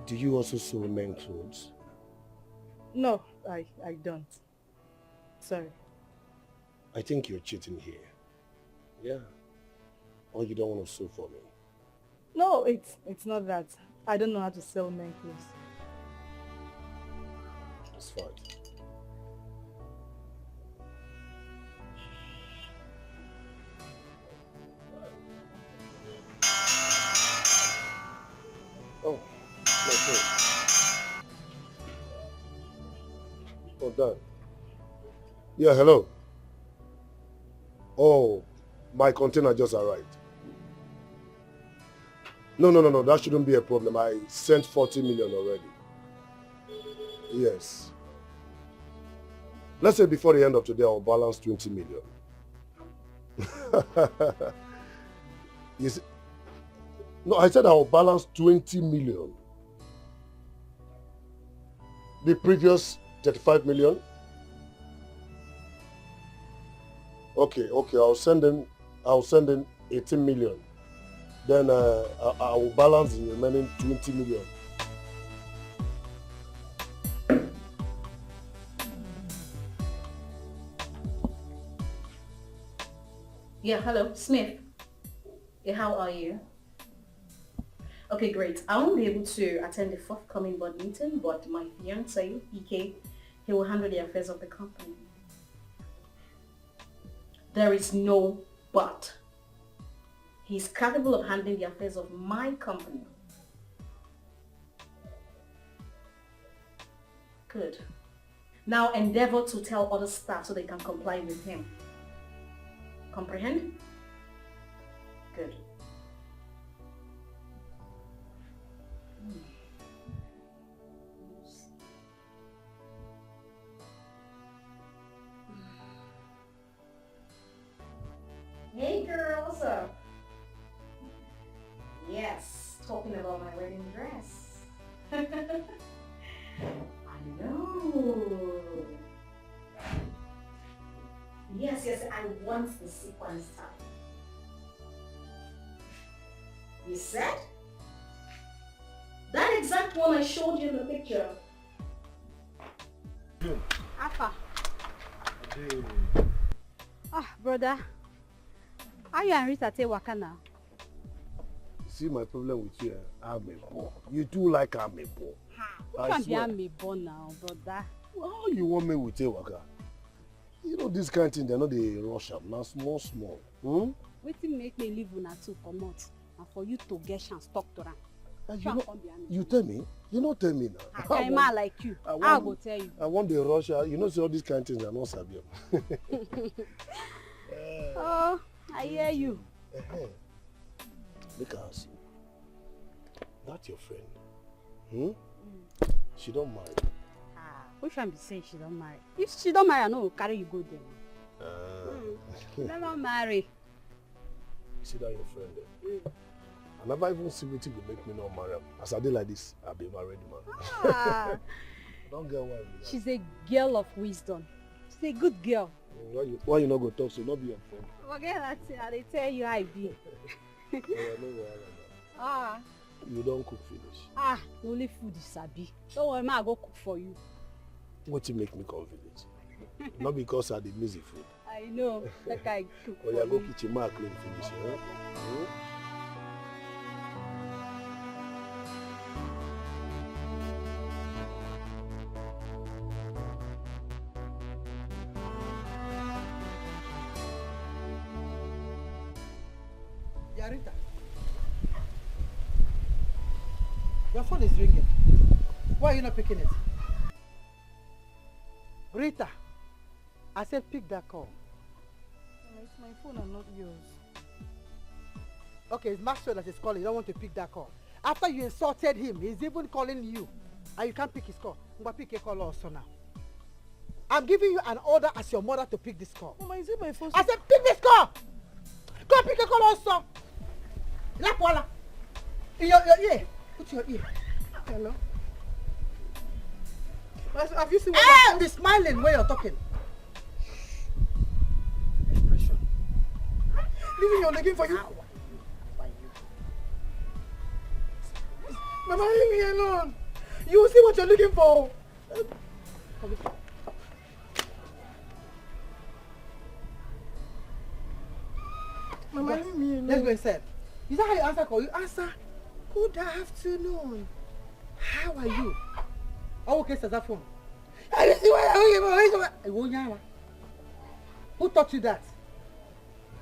Do you also sew men clothes? No, I don't. Sorry. I think you're cheating here. Yeah. Or you don't want to sew for me. No, it's not that. I don't know how to sell men clothes. It's fine. Oh, my phone. Oh, done. Yeah, hello. Oh, my container just arrived. No, that shouldn't be a problem. I sent 40 million already. Yes. Let's say before the end of today, I'll balance 20 million. You see? No, I said I'll balance 20 million. The previous 35 million? Okay, I'll send in 18 million. Then I will balance the remaining 20 million. Yeah, hello, Smith. Yeah, how are you? Okay, great. I won't be able to attend the forthcoming board meeting, but my fiancé, Dikeh, he will handle the affairs of the company. There is no but. He's capable of handling the affairs of my company. Good. Now endeavor to tell other staff so they can comply with him. Comprehend? Good. Hey girl, what's up? Yes, talking about my wedding dress. I know. Yes, I want the sequence type. You said? That exact one I showed you in the picture. Alpha. Brother. How you and Rita take waka now? See my problem with you, amebo. You too like amebo. You can't be amebo now, brother. How you want me with waka? You know this kind of thing, they're not the rush up. Now small. Wetin make me leave una two comot and for you to get chance talk to am. You tell me? You not tell me now. I'm man like you. I go tell you. I want the rush. You know, see all these kind of things are not sabi. Oh, I hear you. Look at us. That's your friend. She don't marry. Which one be say she don't marry? If she don't marry, I know carry you go there. Never marry. See that your friend there? I never even see what will make me not marry. As I did like this, I'll be married man. Ah. Don't get worried. She's a girl of wisdom. a good girl. Why you not go talk so not be your friend? Forget that thing, I dey tell you how I be. No wahala. Ah. You don't cook finish. Ah, the only food is sabi. Don't worry, ma, I go cook for you. What you make me come village? Not because I did miss the food. I know, like I cook Or for you go you. kitchen ma clean finish. Yarita. Your phone is ringing. Why are you not picking it? Rita, I said pick that call. It's my phone and not yours. Okay, it's Maxwell that is calling. You don't want to pick that call. After you insulted him, he's even calling you. And you can't pick his call. I'm going to pick a call also now. I'm giving you an order as your mother to pick this call. Mama, is it my phone? I said pick this call! Go pick a call also! Lapwala! In your ear. Put your ear. Hello? Have you seen what Hey! Be smiling when you're talking. Expression. Leaving you're looking for you? Mama, leave me alone. You will see what you're looking for. Mama, leave me alone. Let's go inside. Is that how you answer call? You answer, good afternoon. How are you? Oh, okay, says that phone. I didn't see what who taught you that?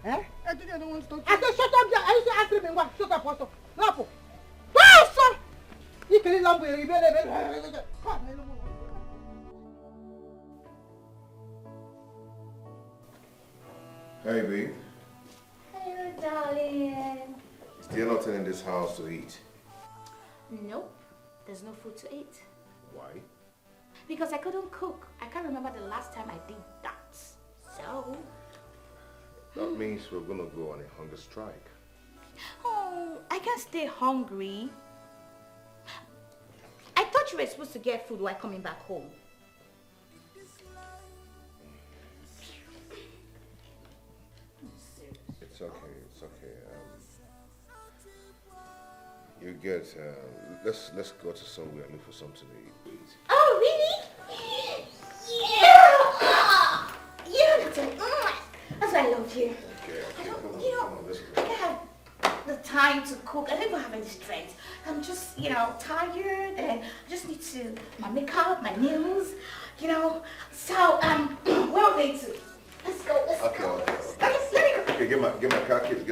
Eh? I think I don't want to talk to I said, shut up, I used to ask him, what? Shut up, also. Lapo. Wow, son! You can't lamb with Hey, babe. Hello, darling. Still not in this house to eat. Nope, there's no food to eat. Why? Because I couldn't cook. I can't remember the last time I did that. So... That means we're gonna go on a hunger strike. Oh, I can't stay hungry. I thought you were supposed to get food while coming back home. It's okay, it's okay. You get, let's go to somewhere and look for something to eat. Oh, really? Yeah! Yeah, that's why I love you. Okay, come on, let's I go. don't have the time to cook. I don't even have any strength. I'm just, tired and I just need to, my makeup, my nails, So, where are we going to? Let's go, let's go. Okay. Let me go. Okay, get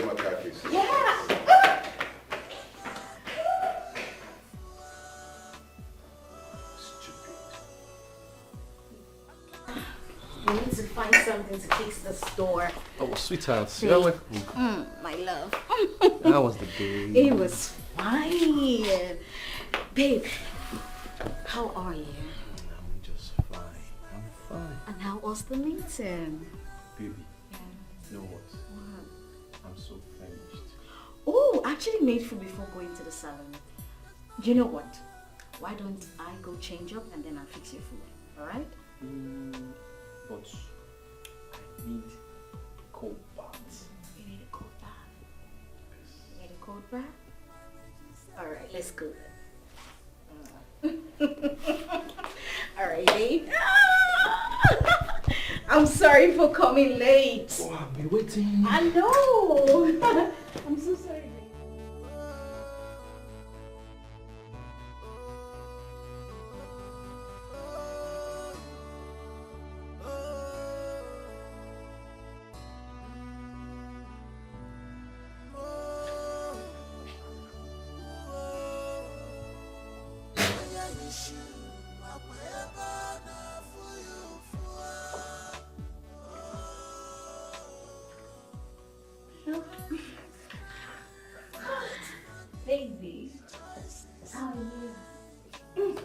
my car keys, Yeah. I need to find something to fix the store. Oh, sweetheart, Babe. you're welcome. My love. How was the day? It was fine. Babe, how are you? I'm just fine. I'm fine. And how was the meeting? Baby, you know what? I'm so famished. Oh, I actually made food before going to the salon. You know what? Why don't I go change up and then I'll fix your food, alright? But I need cold bath. You need a cold bath? You need a cold bath? Alright, let's go then. Alright, babe. I'm sorry for coming late. Oh, I've been waiting. I know. I'm so sorry, babe. Baby, how are you?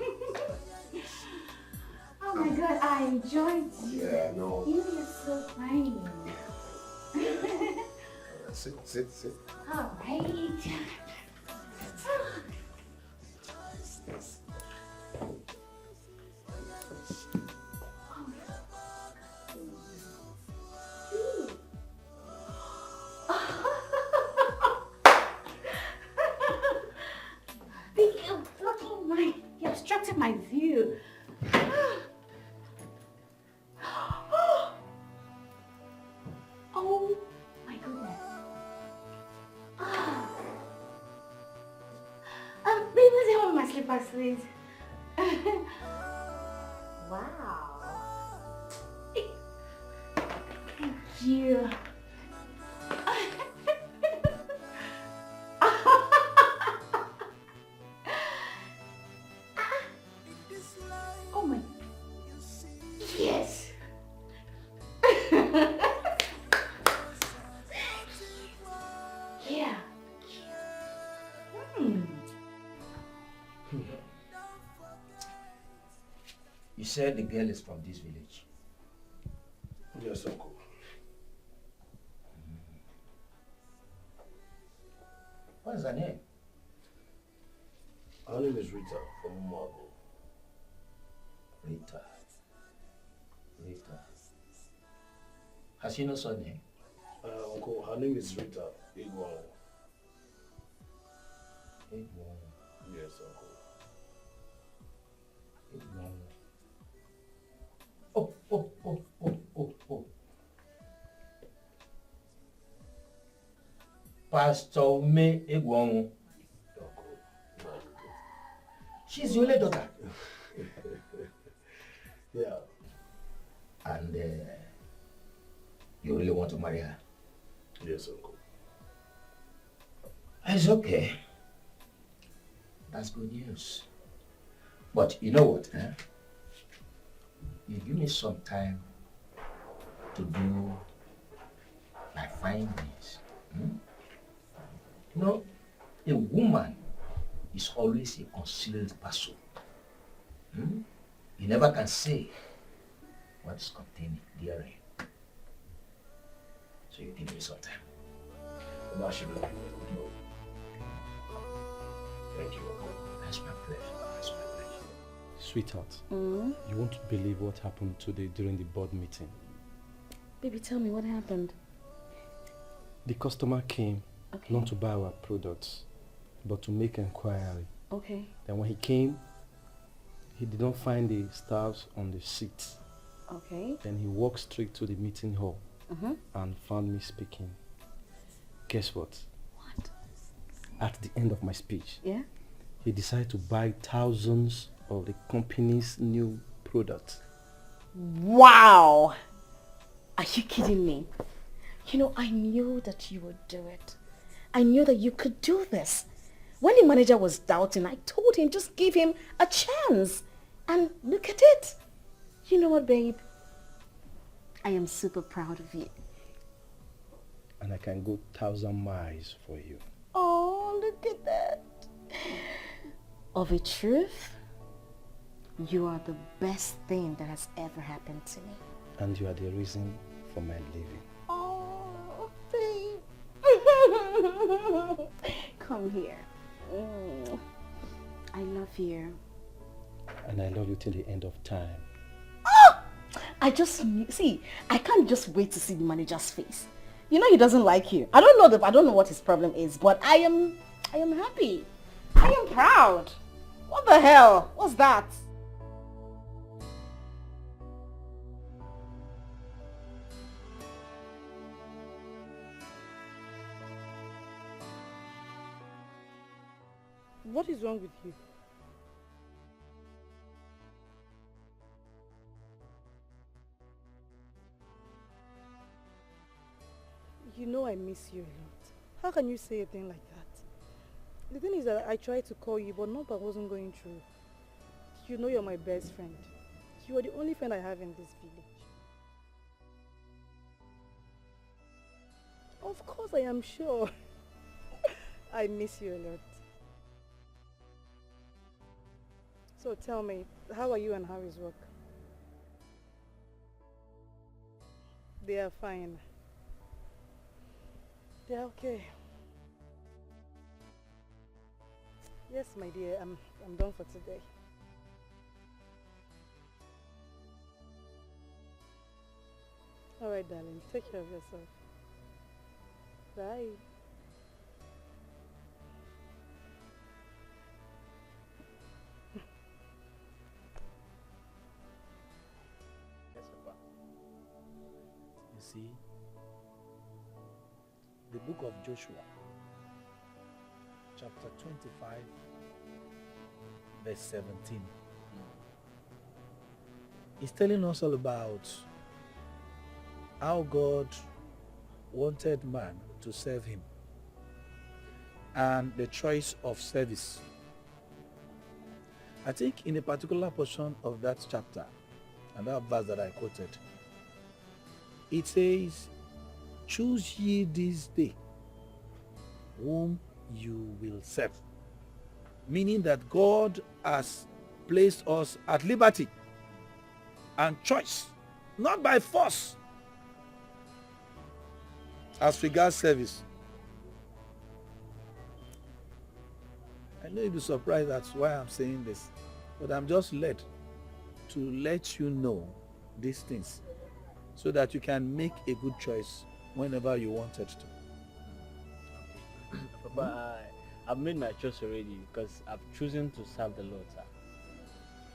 Oh my God, I enjoyed you. Yeah, I know. You're so fine. Sit. All right. You obstructed my view. Oh my goodness. Baby, what's the my slippers, please? Wow. Thank you. Oh my. Yes. Yeah. You said the girl is from this village. Yes, uncle. What is her name? Her name is Rita from Marble. Rita. Rita. Has she no surname? Uncle, her name is Rita Edochie. Yes, uncle. Pastor Me Egwonwu. She's your only daughter. Yeah. And you really want to marry her? Yes, uncle. It's okay. That's good news. But you know what? You give me some time to do my findings. You know, a woman is always a concealed person. You never can say what's contained therein. So you give me some time. That should be good. Thank you, uncle. That's my pleasure. That's my pleasure. Sweetheart, you won't believe what happened today during the board meeting. Baby, tell me what happened. The customer came not to buy our products, but to make inquiry. Okay. Then when he came, he did not find the staffs on the seats. Okay. Then he walked straight to the meeting hall and found me speaking. Guess what? What? At the end of my speech, he decided to buy thousands of the company's new products. Wow! Are you kidding me? You know, I knew that you would do it. I knew that you could do this. When the manager was doubting, I told him just give him a chance. And look at it. You know what, babe? I am super proud of you. And I can go 1,000 miles for you. Oh, look at that. Of a truth, you are the best thing that has ever happened to me. And you are the reason for my living. Oh, babe. Come here. I love you. And I love you till the end of time. Oh! I can't just wait to see the manager's face. You know he doesn't like you. I don't know what his problem is, but I am happy. I am proud. What the hell? What's that? What is wrong with you? You know I miss you a lot. How can you say a thing like that? The thing is that I tried to call you, but number wasn't going through. You know you're my best friend. You are the only friend I have in this village. Of course I am sure. I miss you a lot. So tell me, how are you and how is work? They are fine. They're okay. Yes, my dear, I'm done for today. Alright, darling, take care of yourself. Bye. see, the book of Joshua, chapter 25, verse 17. It's telling us all about how God wanted man to serve him and the choice of service. I think in a particular portion of that chapter and that verse that I quoted, it says, choose ye this day whom you will serve. Meaning that God has placed us at liberty and choice, not by force, as regards service. I know you'll be surprised that's why I'm saying this, but I'm just led to let you know these things so that you can make a good choice whenever you wanted to. Papa, I've made my choice already because I've chosen to serve the Lord, sir.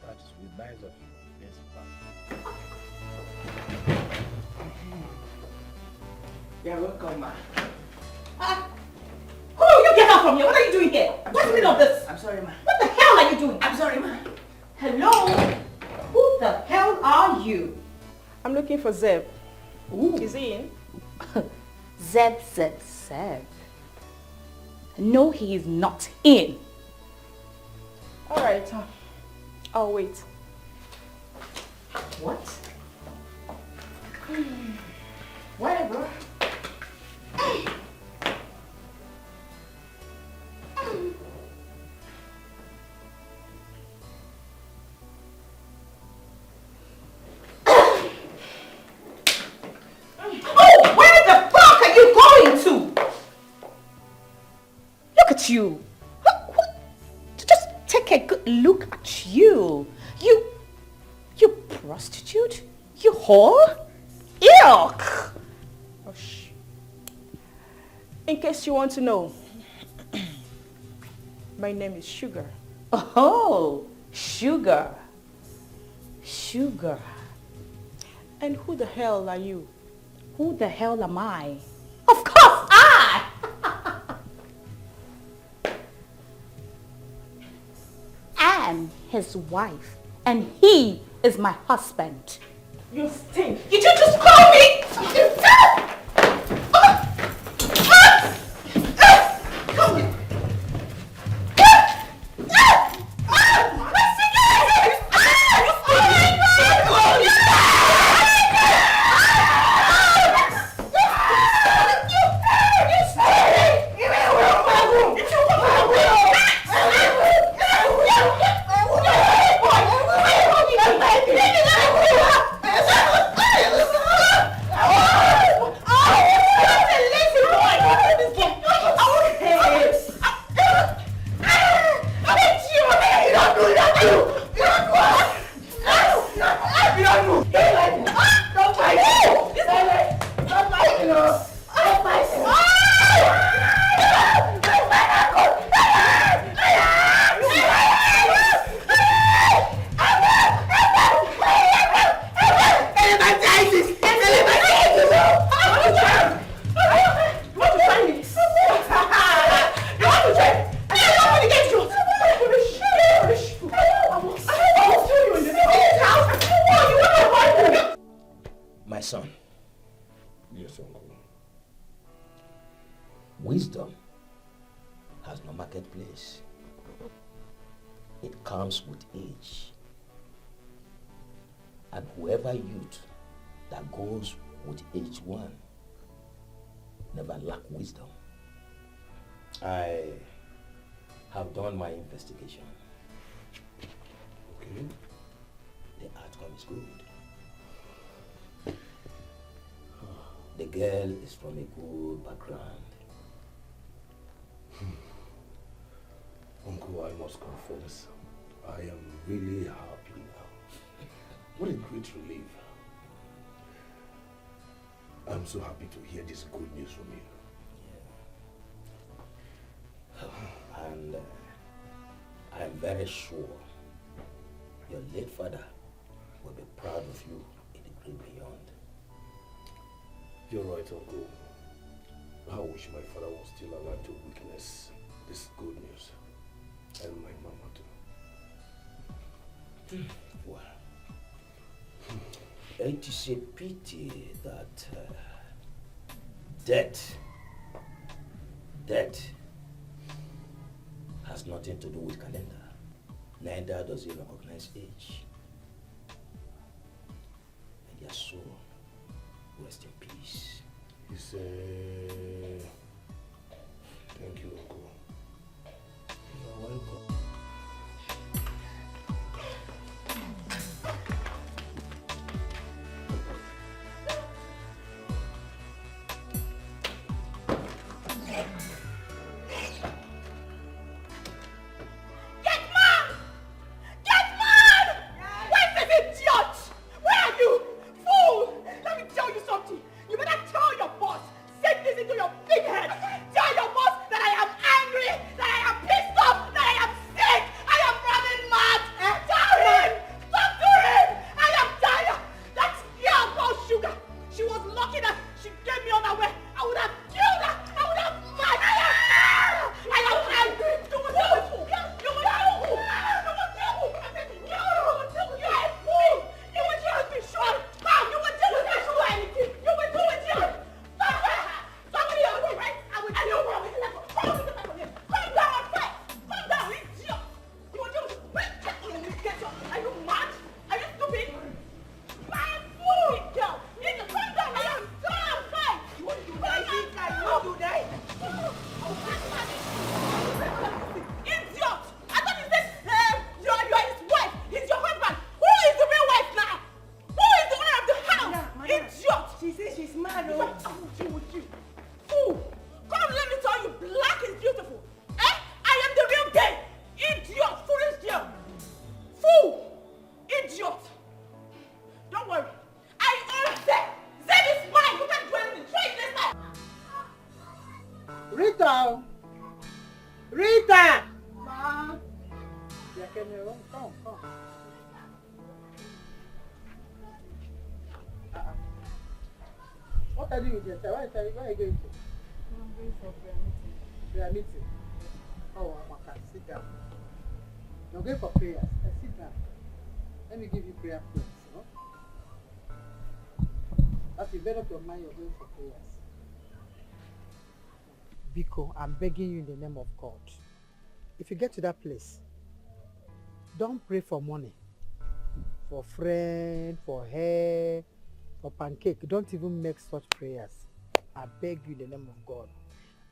That is nice of you. Yes, Papa. You're welcome, ma. Who you get out from here? What are you doing here? What's the meaning of this? I'm sorry, ma. What the hell are you doing? I'm sorry, ma. Hello? Who the hell are you? I'm looking for Zeb. Ooh. Is he in? Zeb. No, he is not in. All right. I'll wait. What? Whatever. Oh, where the fuck are you going to? Look at you. Just take a good look at you. You prostitute? You whore? Yuck! Oh, shh. In case you want to know, my name is Sugar. Oh, Sugar. Sugar. And who the hell are you? Who the hell am I? Of course I! I'm his wife and he is my husband. You stink. Did you just call me? Come here. Wisdom has no marketplace. It comes with age. And whoever youth that goes with age one never lack wisdom. I have done my investigation. Okay. The outcome is good. The girl is from a good background. Uncle, I must confess, I am really happy now. What a great relief. I'm so happy to hear this good news from you. Yeah. And I am very sure your late father will be proud of you in the great beyond. You're right, Uncle. I wish my father was still alive to witness this good news. And my mama too. Well, it is a pity that death has nothing to do with calendar. Neither does it recognize age. And your soul, rest in peace. Thank you, Uncle. You're welcome. What are you doing? Where are you going to? I'm going for prayer meeting. Prayer meeting? Oh, okay. Sit down. You're going for prayers. Sit down. Let me give you prayer points. No? As you made up your mind, you're going for prayers. Biko, I'm begging you in the name of God. If you get to that place, don't pray for money, for friend, for hair, for pancake. Don't even make such prayers. I beg you in the name of God.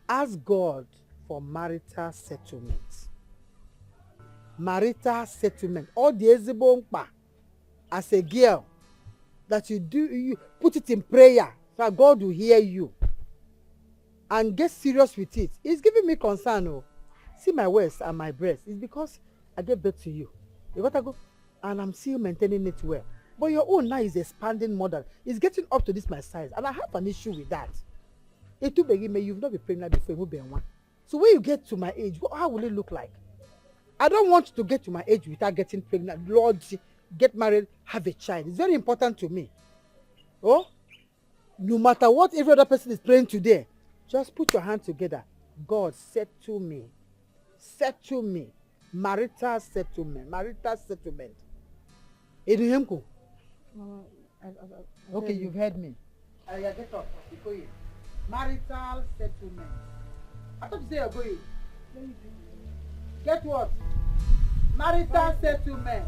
Ask God for marital settlement. Marital settlement. All the ezibompa as a girl that you put it in prayer so that God will hear you and get serious with it. It's giving me concern. Oh. See my waist and my breast. It's because I gave birth to you. You got to go and I'm still maintaining it well. But your own now is expanding more than it's getting up to this my size, and I have an issue with that. You've not been pregnant before. So when you get to my age, how will it look like? I don't want to get to my age without getting pregnant. Lord, get married, have a child. It's very important to me. Oh, no matter what every other person is praying today, just put your hand together. God, settle me. Settle me. Marital settlement. Marital settlement. Eduhemko. Okay, you've heard me. Yeah, get up before you. Marital settlement. I thought you said you're going. Get what? Marital settlement.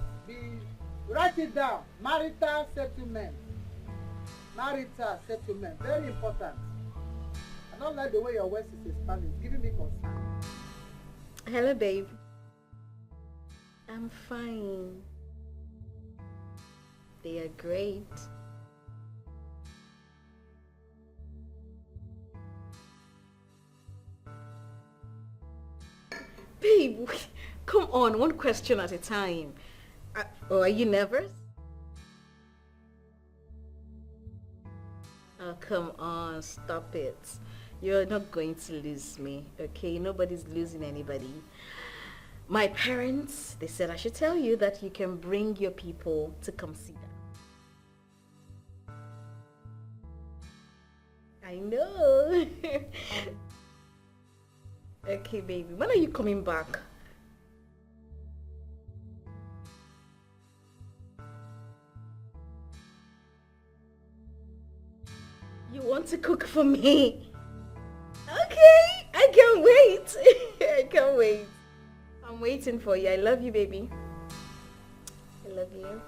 Write it down. Marital settlement. Marital settlement. Very important. I don't like the way your waist is expanding. It's giving me concern. Hello, babe. I'm fine. They are great. Babe, come on, one question at a time. Are you nervous? Oh, come on, stop it. You're not going to lose me, okay? Nobody's losing anybody. My parents, they said I should tell you that you can bring your people to come see them. I know. Okay, baby. When are you coming back? You want to cook for me? Okay, I can't wait. I can't wait. I'm waiting for you. I love you, baby. I love you.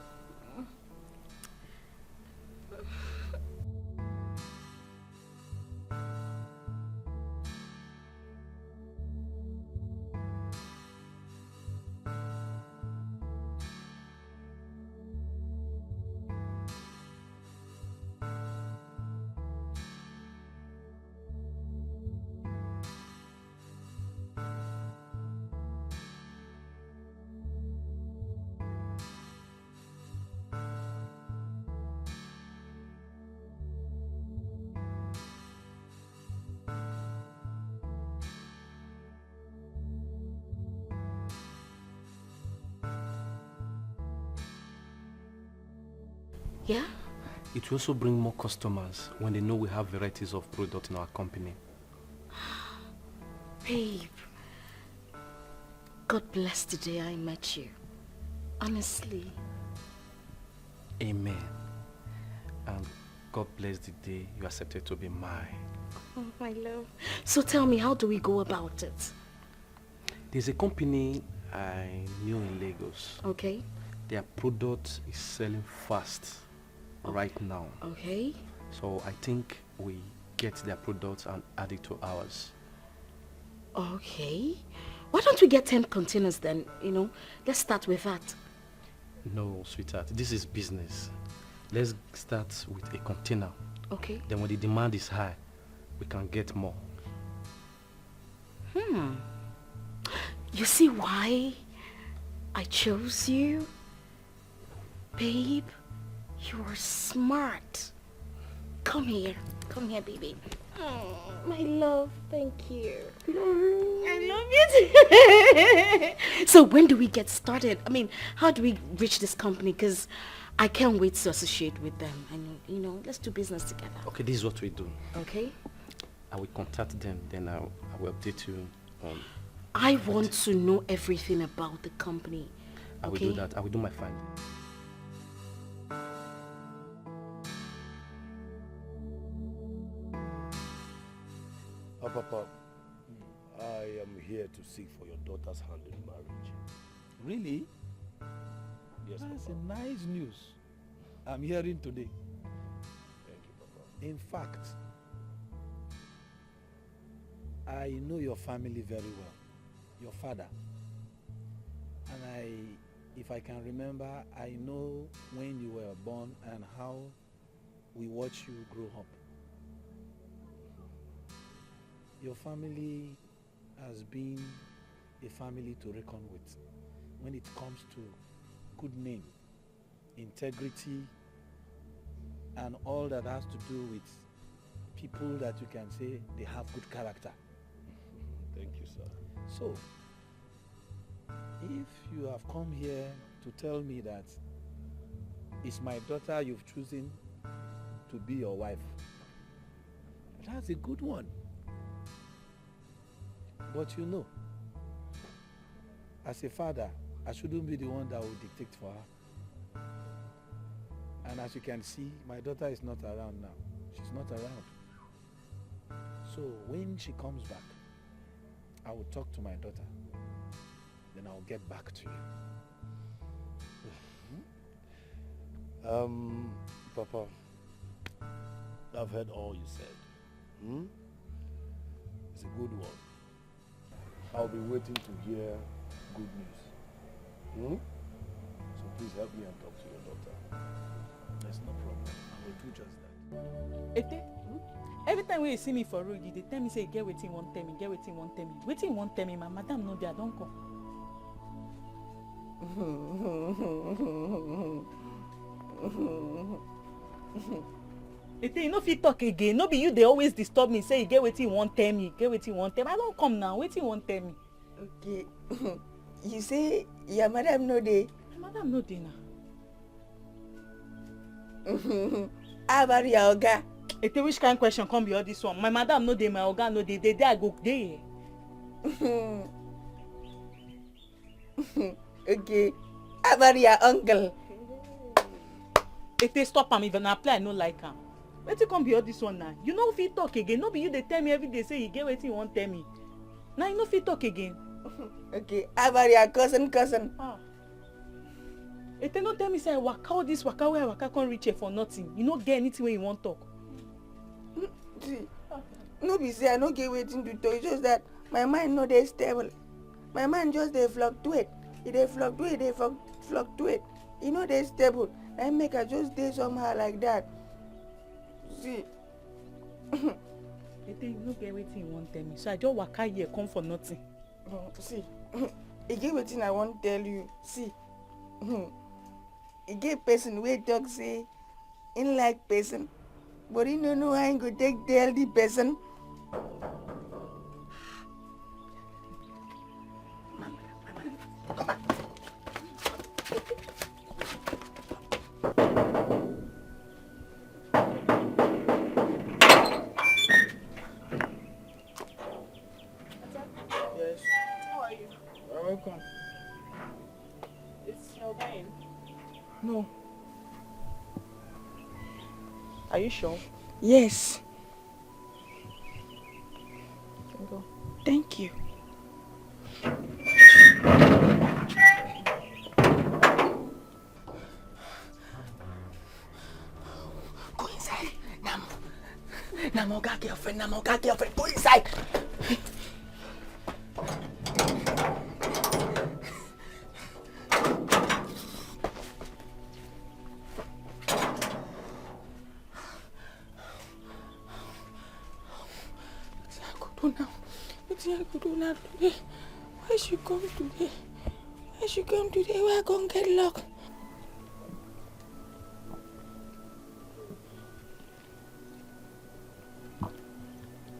Yeah? It will also bring more customers when they know we have varieties of products in our company. Babe, God bless the day I met you. Honestly. Amen. And God bless the day you accepted to be mine. Oh, my love. So tell me, how do we go about it? There's a company I knew in Lagos. Okay. Their product is selling fast right now. Okay. So I think we get their products and add it to ours. Okay. Why don't we get 10 containers then? Let's start with that. No, sweetheart. This is business. Let's start with a container. Okay. Then when the demand is high, we can get more. You see why I chose you? Babe, you are smart. Come here, baby. Oh, my love, thank you. I love you too. So when do we get started? I mean, how do we reach this company? Because I can't wait to associate with them. And, let's do business together. Okay, this is what we do. Okay. I will contact them, then I will update you. I want to know everything about the company. I will do that. I will do my finding. Papa, I am here to seek for your daughter's hand in marriage. Really? Yes, That's Papa. a nice news I'm hearing today. Thank you, Papa. In fact, I know your family very well, your father. And if I can remember, I know when you were born and how we watched you grow up. Your family has been a family to reckon with when it comes to good name, integrity, and all that has to do with people that you can say they have good character. Thank you, sir. So, if you have come here to tell me that it's my daughter you've chosen to be your wife, that's a good one. But as a father, I shouldn't be the one that will dictate for her. And as you can see, my daughter is not around now. She's not around. So when she comes back, I will talk to my daughter. Then I'll get back to you. Papa, I've heard all you said. It's a good one. I'll be waiting to hear good news. So please help me and talk to your daughter. There's no problem. I will do just that. Ete, every time when you see me for road, they tell me say get wetin won't tell me, get wetin won't tell me. Wetin won't tell me, my madam no dey, I don't come. Ete, you no fit talk again. No be you they always disturb me. Say you get wetin won't tell me, get wetin won't tell me. I don't come now. Wetin won't tell me. Okay. You say your madam no dey. My madam no dey now. How about your oga? Ete, which kind of question come be all this one? My madam no dey, my oga no dey. Dey I go dey. Okay. How about your uncle? Ete, stop am. If an apply, I no like am. Wetin come be all this one now? You know if he talk again, no be you dey tell me every day say you get wetin you wan tell me. Now you know if he talk again. Okay. How about your cousin? Ah. Ete, no tell me say I waka all this waka where I waka can't reach here for nothing. You no get anything when you want talk. See, no be say I no get wetin to talk. It's just that my mind no dey stable. My mind just dey fluctuate. It dey fluctuate. E no dey stable. I make I just dey somehow like that. See. Ete, you no get wetin you want tell me. So I just waka here come for nothing. See, e get wetin I wan tell you. See, e get person wey talk say him like person, but he no know how he go take tell the person. Yes. How are you? You're welcome. Is your guy in? No. Are you sure? Yes. Go. Thank you. Go inside. Namoga girlfriend. Go inside. What I go do now today? Why she come today? Why I gon' get locked?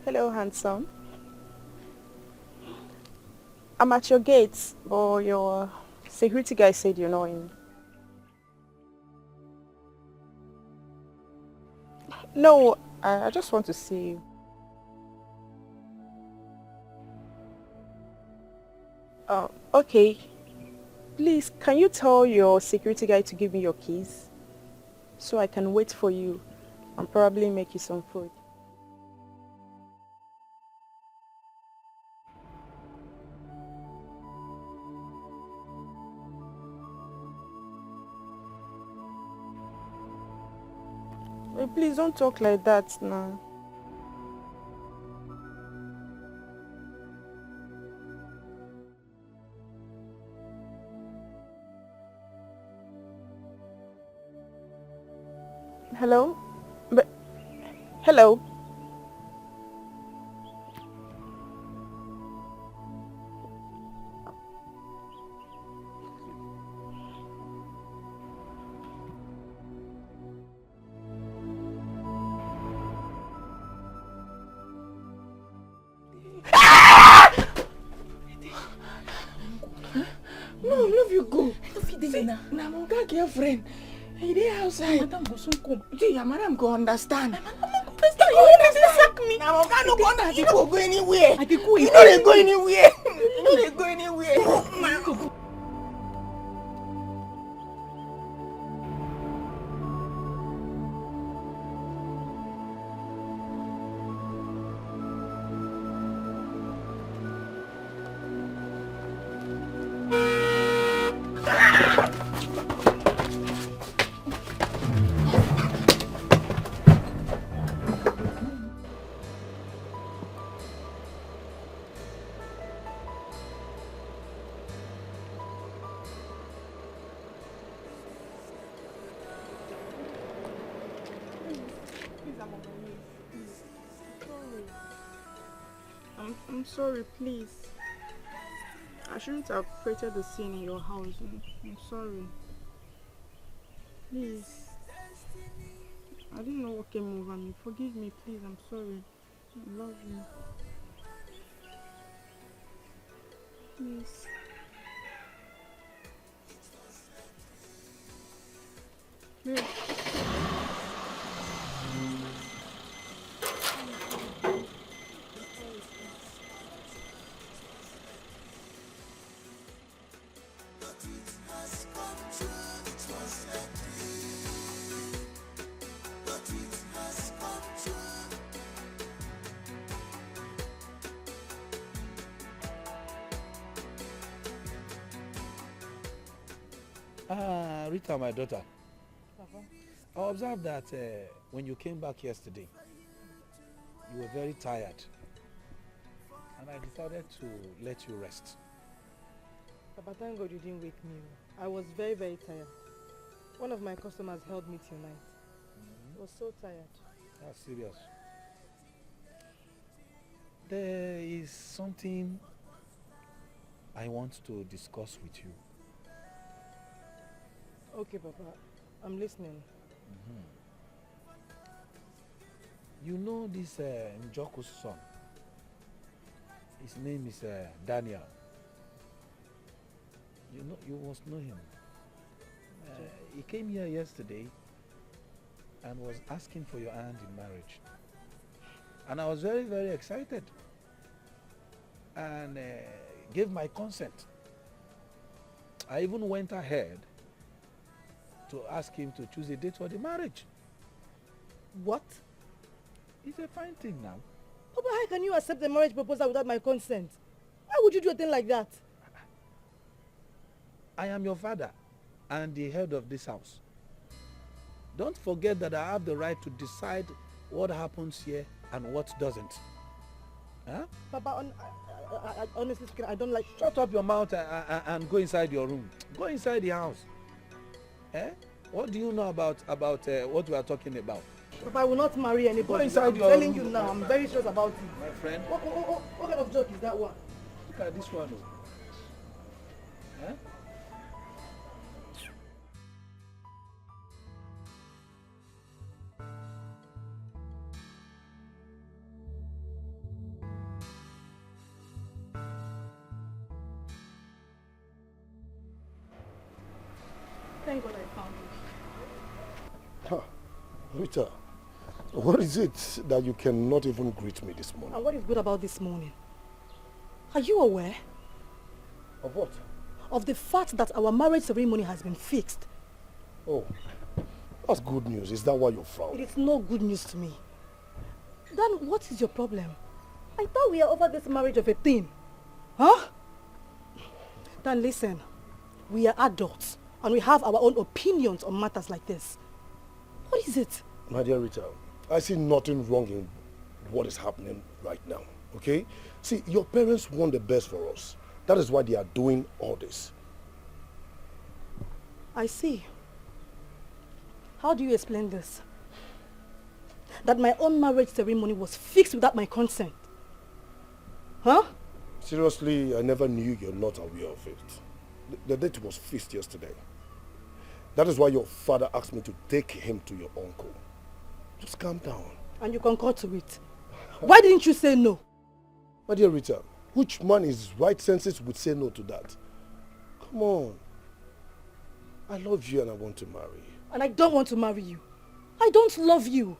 Hello, handsome. I'm at your gates, but your security guy said you're not in. No, I just want to see you. Oh, okay. Please, can you tell your security guy to give me your keys so I can wait for you and probably make you some food? Hey, please don't talk like that now. Hello? Hello? No, love you go. See, na my girlfriend. He dey outside. Madam go soon come. Your madam go understand. You understand? Sack me. Now oga no go understand. You go anywhere. I dey go. You no dey go anywhere. You no dey go anywhere. I'm sorry, please. I shouldn't have created the scene in your house. I'm sorry. Please. I didn't know what came over me. Forgive me, please. I'm sorry. I love you. Please. Please. Rita, my daughter. Papa. I observed that when you came back yesterday, you were very tired. And I decided to let you rest. Papa, thank God you didn't wake me. I was very, very tired. One of my customers held me till night. I was so tired. That's serious. There is something I want to discuss with you. Okay, Papa. I'm listening. You know this Njoku's son? His name is Daniel. You must know him. He came here yesterday and was asking for your hand in marriage. And I was very, very excited and gave my consent. I even went ahead to ask him to choose a date for the marriage. What? It's a fine thing now. Papa, how can you accept the marriage proposal without my consent? Why would you do a thing like that? I am your father and the head of this house. Don't forget that I have the right to decide what happens here and what doesn't. Huh? Papa, honestly speaking, I don't like... Shut up your mouth and go inside your room. Go inside the house. Eh? What do you know about what we are talking about? Papa, I will not marry anybody. Go inside I'm your telling room. you now, I'm very serious about it. My friend. What kind of joke is that one? Look at this one. Eh? Thank God I found you. Rita, what is it that you cannot even greet me this morning? And what is good about this morning? Are you aware? Of what? Of the fact that our marriage ceremony has been fixed. Oh, that's good news. Is that why you're frowning? It is no good news to me. Then what is your problem? I thought we are over this marriage of a thing. Huh? Then listen, we are adults and we have our own opinions on matters like this. What is it? My dear Rita, I see nothing wrong in what is happening right now, okay? See, your parents want the best for us. That is why they are doing all this. I see. How do you explain this? That my own marriage ceremony was fixed without my consent. Huh? Seriously, I never knew you're not aware of it. The date was fixed yesterday. That is why your father asked me to take him to your uncle. Just calm down. And you concur to it. Why didn't you say no? My dear Rita, which man in his right senses would say no to that? Come on. I love you and I want to marry you. And I don't want to marry you. I don't love you.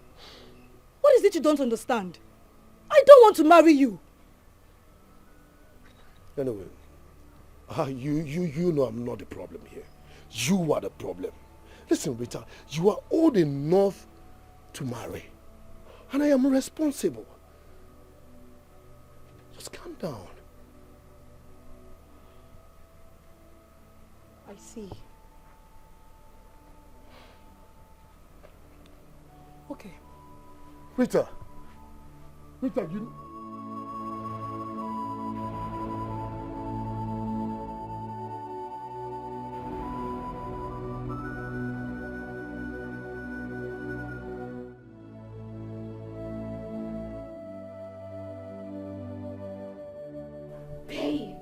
What is it you don't understand? I don't want to marry you. Anyway, you know I'm not the problem here. You are the problem. Listen, Rita, you are old enough to marry. And I am responsible. Just calm down. I see. Okay. Rita, you... Babe,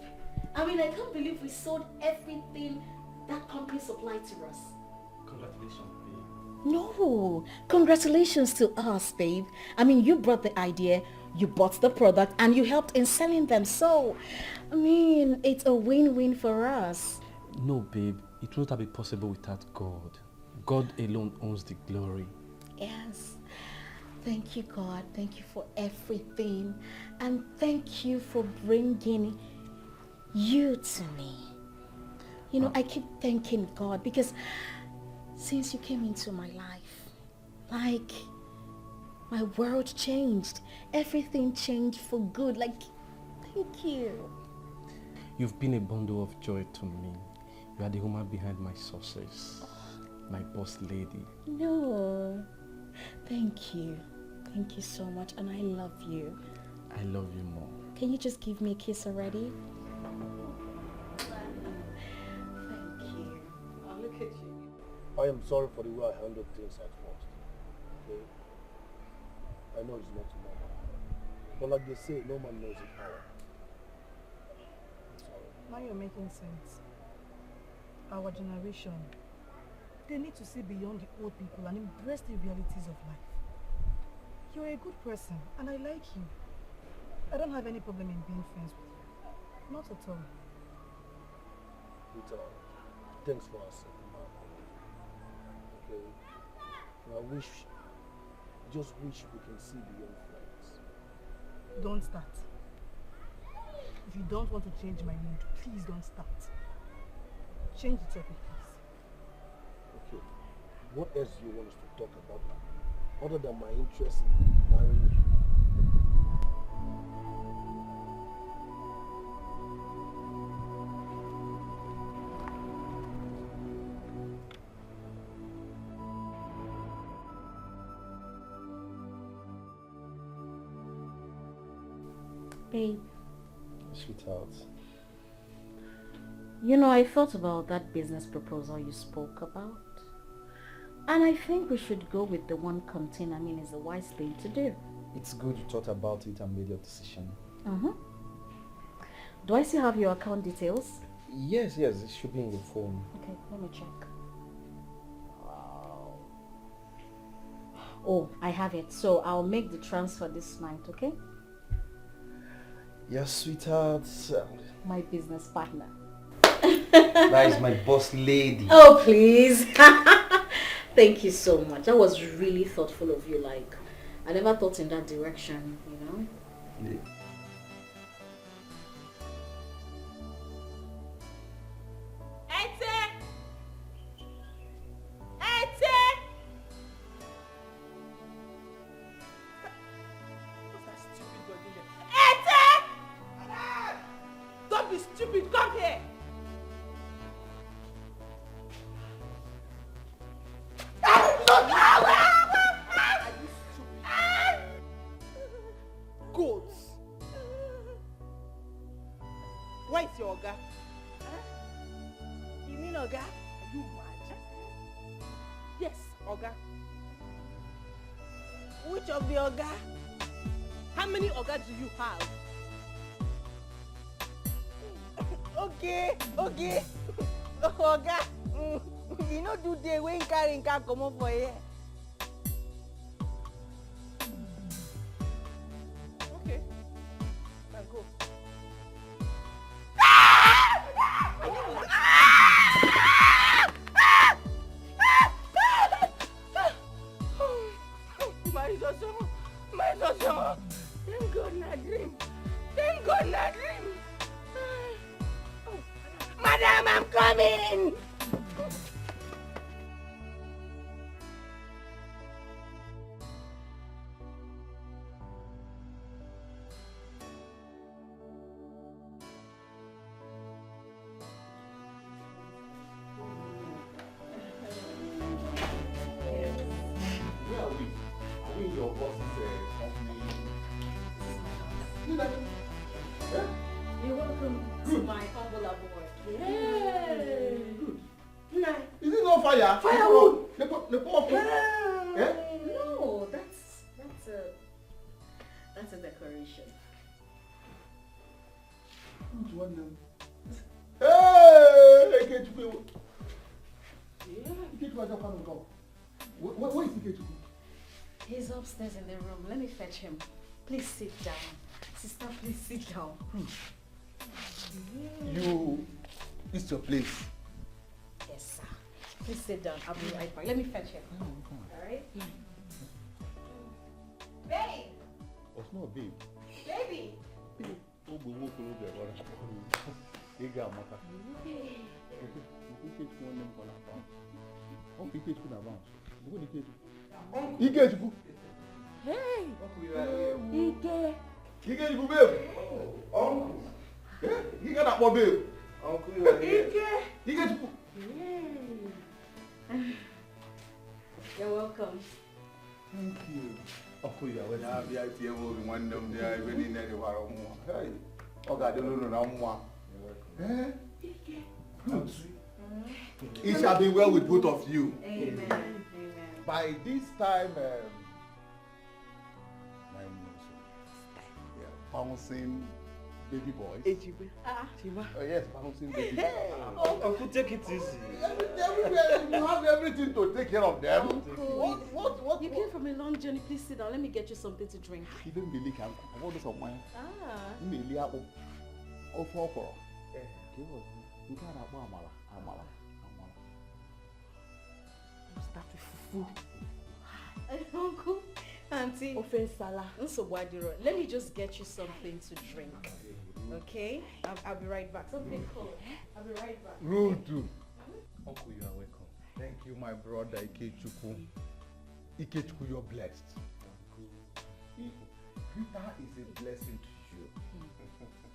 I mean, I can't believe we sold everything that company supplied to us. Congratulations, babe. No, congratulations to us, babe. I mean, you brought the idea, you bought the product, and you helped in selling them. So, I mean, it's a win-win for us. No, babe, it won't have been possible without God. God alone owns the glory. Yes. Thank you, God. Thank you for everything. And thank you for bringing you to me. You know, I keep thanking God because since you came into my life, like, my world changed. Everything changed for good. Like, thank you. You've been a bundle of joy to me. You are the woman behind my success. My boss lady. No. Thank you. Thank you so much. And I love you. I love you more. Can you just give me a kiss already? Thank you. Oh, look at you. I am sorry for the way I handled things at first. Okay? I know it's not normal. But like they say, no man knows it all. I'm sorry. Now you're making sense. Our generation, they need to see beyond the old people and embrace the realities of life. You're a good person and I like you. I don't have any problem in being friends with you. Not at all. Rita, thanks for accepting my apology. Okay? And just wish we can see beyond friends. Don't start. If you don't want to change my mood, please don't start. Change the topic, please. Okay. What else do you want us to talk about other than my interest in marrying you? Babe. Sweetheart. You know, I thought about that business proposal you spoke about. And I think we should go with the one container. I mean, it's the wise thing to do. It's good you thought about it and made your decision. Do I still have your account details? Yes, it should be in your phone. Okay, let me check. Wow. Oh, I have it. So I'll make the transfer this night, okay? Yes, sweetheart. My business partner. That is my boss lady. Oh, please. Thank you so much. That was really thoughtful of you. Like, I never thought in that direction, you know? Yeah. Don't be stupid, come here! Goats! Where's your Oga? You mean Oga? Are you mad? Yes, Oga. Which of the Oga? How many Oga do you have? Okay. Oga, you know do the way carrying car come up for here. Okay, now go. My daughter, thank God not dream. Thank God not dream. Madam, I'm coming! Where are we? Are we in your boss's company? Yeah? You're welcome to my humble abode. Hey! Good. Is it no fire? Firewood! The poor food. Yeah? No, that's a decoration. Hey! Ikechukwu. Ikechukwu has come. Where is Ikechukwu? He's upstairs in the room. Let me fetch him. Please sit down. Sister, please sit down. It's your place. Yes, sir. Please sit down. I'll be right back. Let me fetch him. Alright? Babe! Oh, no, babe. Baby! Oh, we won't go there. You got my car. Ikechukwu. Hey! Ike! Ikechukwu, babe. Uncle. Yeah? You got that one, babe. Uncle, you are here. Ike! Ikechukwu. You're welcome. Thank you. Okuya, when I have the idea of one of them, they are even in any war. Hey, Oga, the Lulu, now one. Eh? Good. It shall be well with both of you. Amen. Amen. By this time, bouncing baby boys. Oh yes, bouncing baby boys. Uncle, take it easy. Everywhere you have everything to take care of them. Uncle, what? You came from a long journey. Please sit down. Let me get you something to drink. Even Billy can. I want some wine. Billy, oh, for. You can't have amala. Start with fufu. Uncle, Auntie. Let me just get you something to drink. Okay? I'll be right back. Something cold. I'll be right back. Rude. Uncle, you are welcome. Thank you, my brother Ikechukwu. Ikechukwu, you're blessed. Rita is a blessing to you.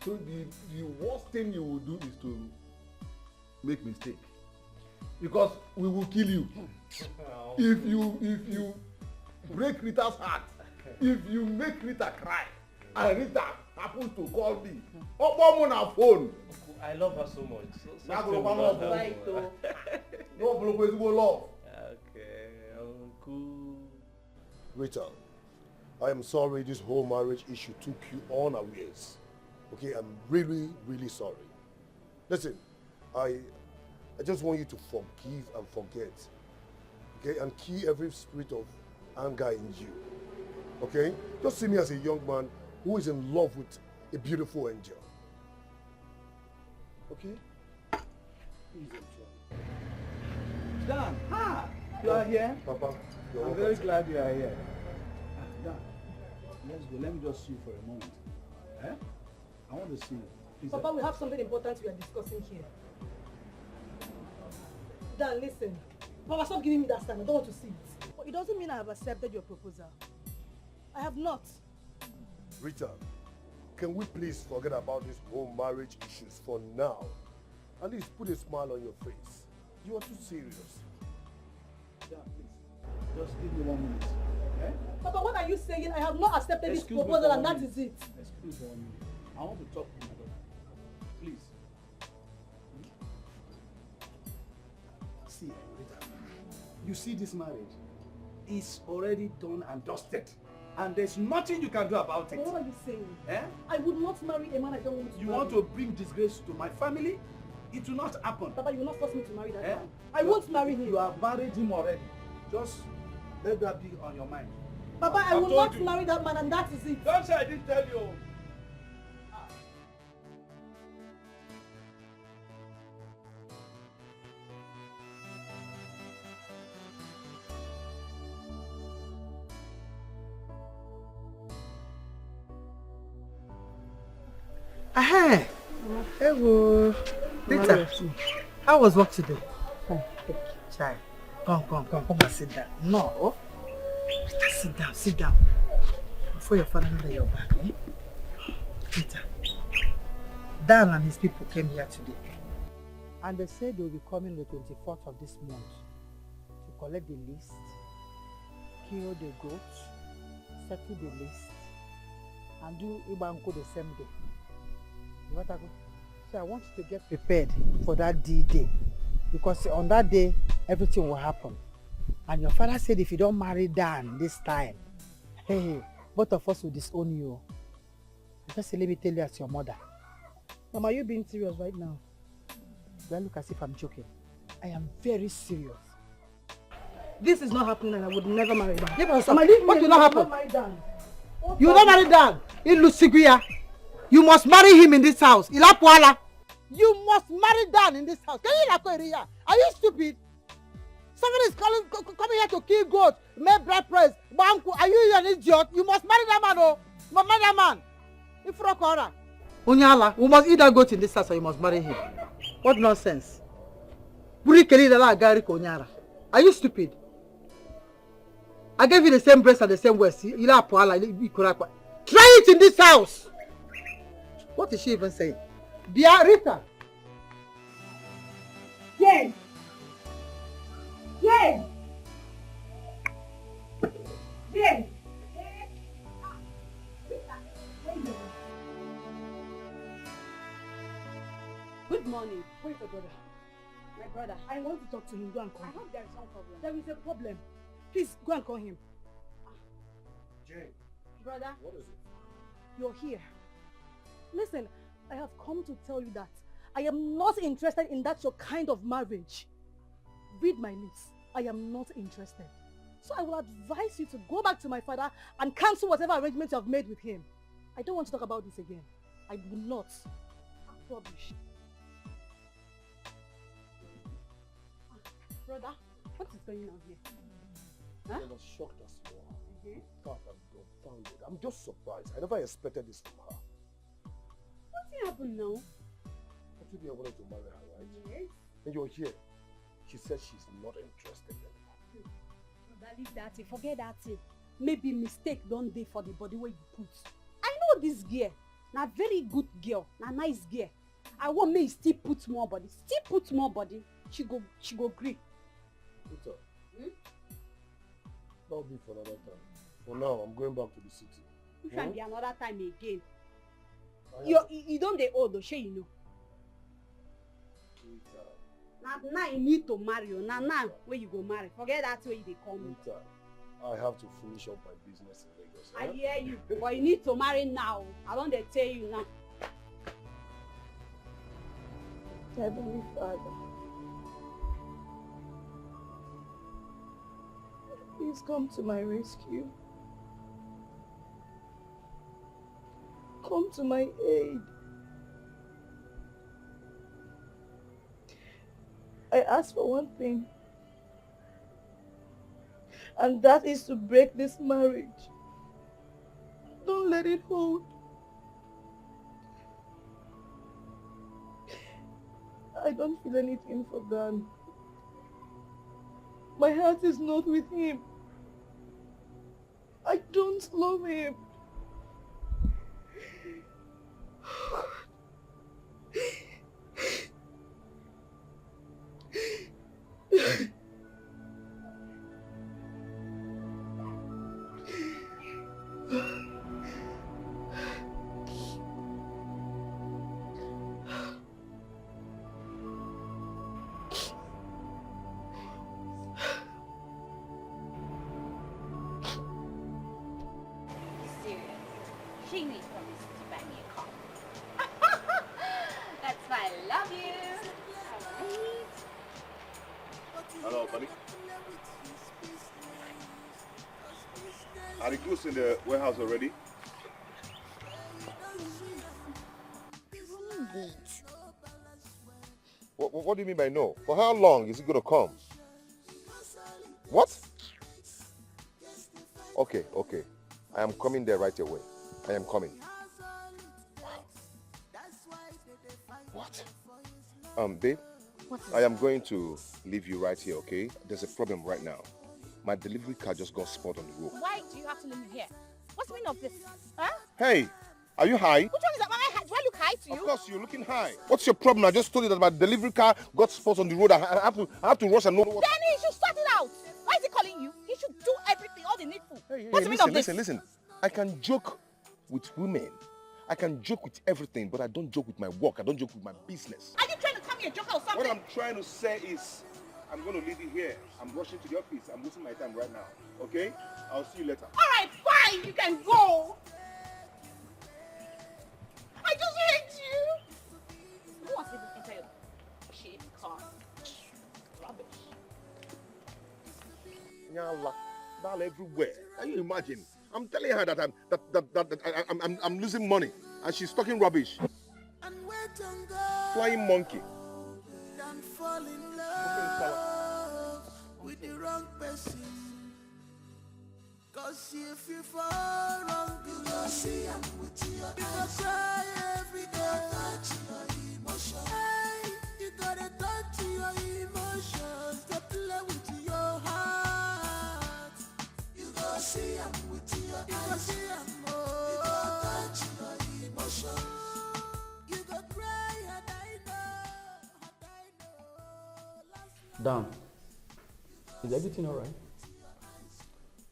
So the worst thing you will do is to make mistake. Because we will kill you. If you break Rita's heart, if you make Rita cry, and Rita happens to call me, on her phone. I love her so much. No love. Okay, Uncle. Rita, I am sorry this whole marriage issue took you unawares. Okay, I'm really, really sorry. Listen, I just want you to forgive and forget. Okay, and kill every spirit of anger in you. Okay? Just see me as a young man who is in love with a beautiful angel. Okay? Dan, you are here? Papa, I'm very glad you are here. Dan, let's go. Let me just see you for a moment. Eh? I want to see you. Please, Papa, we have something important we are discussing here. Dan, listen. Papa, stop giving me that stand. I don't want to see it. But it doesn't mean I have accepted your proposal. I have not. Rita, can we please forget about these whole marriage issues for now? At least put a smile on your face. You are too serious. Dan, please. Just give me 1 minute. Eh? Papa, what are you saying? I have not accepted this proposal and that is it. Excuse me 1 minute. I want to talk to my daughter. Please. See, Rita, you see this marriage is already done and dusted. And there's nothing you can do about it. But what are you saying? Eh? I would not marry a man I don't want to You marry. want to bring disgrace to my family? It will not happen. Papa, you will not force me to marry that Eh? man. I won't marry him. You have married him already. Just let that be on your mind. Papa, I will not marry that man and that is it. Don't say I didn't tell you. Hey, hello. Rita, how was work today? Oh, child. Come and sit down. No. Sit down. Before your father knows your back. Eh? Rita, Dan and his people came here today. And they said they will be coming the 24th of this month to collect the list, kill the goats, settle the list, and do Ibanko the same day. So I want you to get prepared for that D-Day, because on that day everything will happen. And your father said if you don't marry Dan this time, hey, both of us will disown you. Just let me tell you as your mother. Mama, are you being serious right now? Do I look as if I'm joking? I am very serious. This is not happening and I would never marry Dan. What will not happen? Marry Dan. You will not marry Dan. You must marry him in this house. Ilapuala. You must marry Dan in this house. Are you stupid? Somebody is coming here to kill goats, make bread price. Are you an idiot? You must marry that man, oh. You must marry that man. Ifrokora. Unyala, we must either goat in this house or you must marry him. What nonsense. Are you stupid? I gave you the same breast and the same waist. Try it in this house. What is she even saying? Dear Rita. Jane! Jane! Jane! Good morning. Where's your brother? My brother. I want to talk to him. Go and call him. I hope there is some problem. There is a problem. Please, go and call him. Jane. Brother. What is it? You're here. Listen, I have come to tell you that I am not interested in that your kind of marriage. Read my lips. I am not interested. So I will advise you to go back to my father and cancel whatever arrangement you have made with him. I don't want to talk about this again. I will not. Rubbish. Brother, what is going on here? Huh? I'm as shocked as you are. In fact, I'm dumbfounded. I'm just surprised. I never expected this from her. What happened now? I told you I wanted to marry her, right? Yes. And you're here. She said she's not interested anymore. Brother, leave that thing. Forget that thing. Maybe mistake don't dey for the body where you put. I know this girl. Na very good girl. Na nice girl. I want me still put more body. Still put more body. She go gree. Peter. That'll be for another time. For now, I'm going back to the city. If I be another time again. You don't dey old, shey you know. Now you need to marry you. Now where you go marry. Forget that way they call me. Peter, I have to finish up my business in Lagos. I hear you, but you need to marry now. I don't dey tell you now. Heavenly Father, please come to my rescue. Come to my aid. I ask for one thing, and that is to break this marriage. Don't let it hold. I don't feel anything for Dan. My heart is not with him. I don't love him. She needs promises to buy me a car. That's why I love you. Alright. Hello, buddy. Are the goods in the warehouse already? What do you mean by no? For how long is it going to come? What? Okay. I am coming there right away. I am coming. Wow. What? Babe, I am going to leave you right here, okay? There's a problem right now. My delivery car just got spot on the road. Why do you have to leave me here? What's the meaning of this? Huh? Hey, are you high? Which one is that? Do I look high to you? Of course, you're looking high. What's your problem? I just told you that my delivery car got spot on the road. I have to rush and know what... Then he should sort it out. Why is he calling you? He should do everything, all the needful. What's the meaning of this? Listen. I can joke with women. I can joke with everything, but I don't joke with my work. I don't joke with my business. Are you trying to tell me a joke or something? What I'm trying to say is, I'm going to leave you here. I'm rushing to the office. I'm wasting my time right now. Okay? I'll see you later. All right, fine. You can go. I just hate you. Who wants to enter your shit car? Rubbish. Nyala, ball everywhere. Can you imagine? I'm telling her that I'm losing money, and she's talking rubbish. Flying monkey. Don't fall in love with the wrong person. Cause if you fall wrong, you go see I'm with you. You go cry every day. Hey, you gotta touch your emotions. Go play with your heart. You go see I'm with you. You go see I'm more. You go touch your emotions. You go cry and I know. Dan, is everything alright?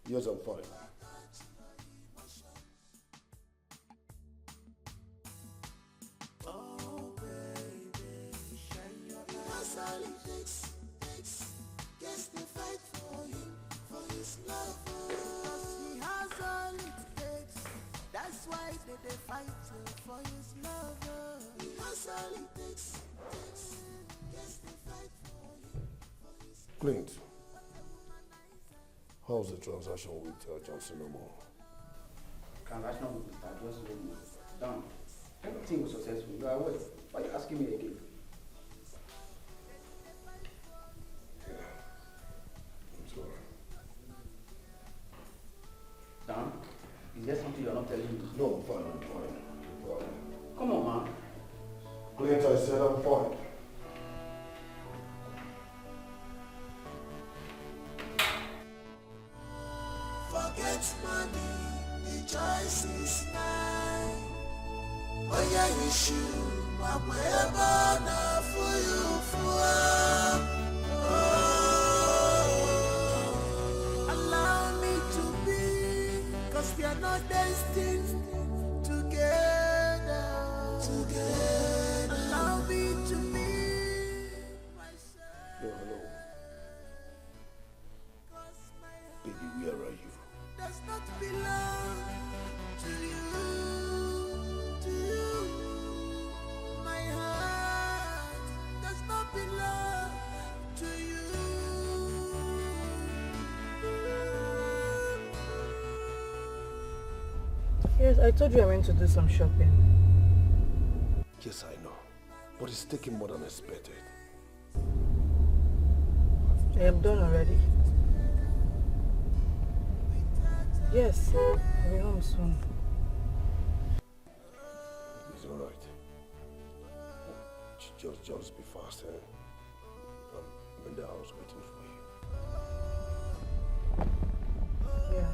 Yes, I'm fine. That's why they fight for his love. He has all it takes. Yes, they fight for his Clint, how's the transaction with Johnson no more? Transaction with Mr. Johnson done. Everything was successful. You are aware. Why are you asking me again? It's alright. Dan, is there something you're not telling me? No, I'm fine, I'm fine. Come on, man. Clint, I said I'm fine. Forget money, the choice is mine. Oh yeah, you should, but wherever now for you allow me to be, cause we are not destined together. Allow me to be myself. No, hello. Baby, where are you? Does not belong to you, my heart does not belong to you. Yes, I told you I went to do some shopping. Yes, I know. But it's taking more than expected. I am done already. Yes, I'll be home soon. It's alright. Just be fast, eh? I'm in the house waiting for you. Yeah.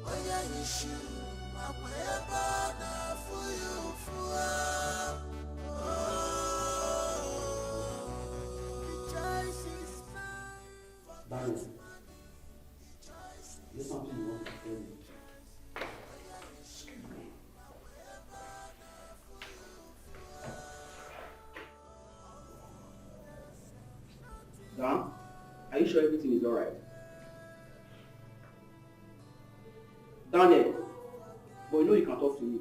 Oh yeah, you should, but wherever now for you Barry, there's something you want to tell me. Excuse me. Dan, are you sure everything is alright? Daniel, but you know you can talk to me.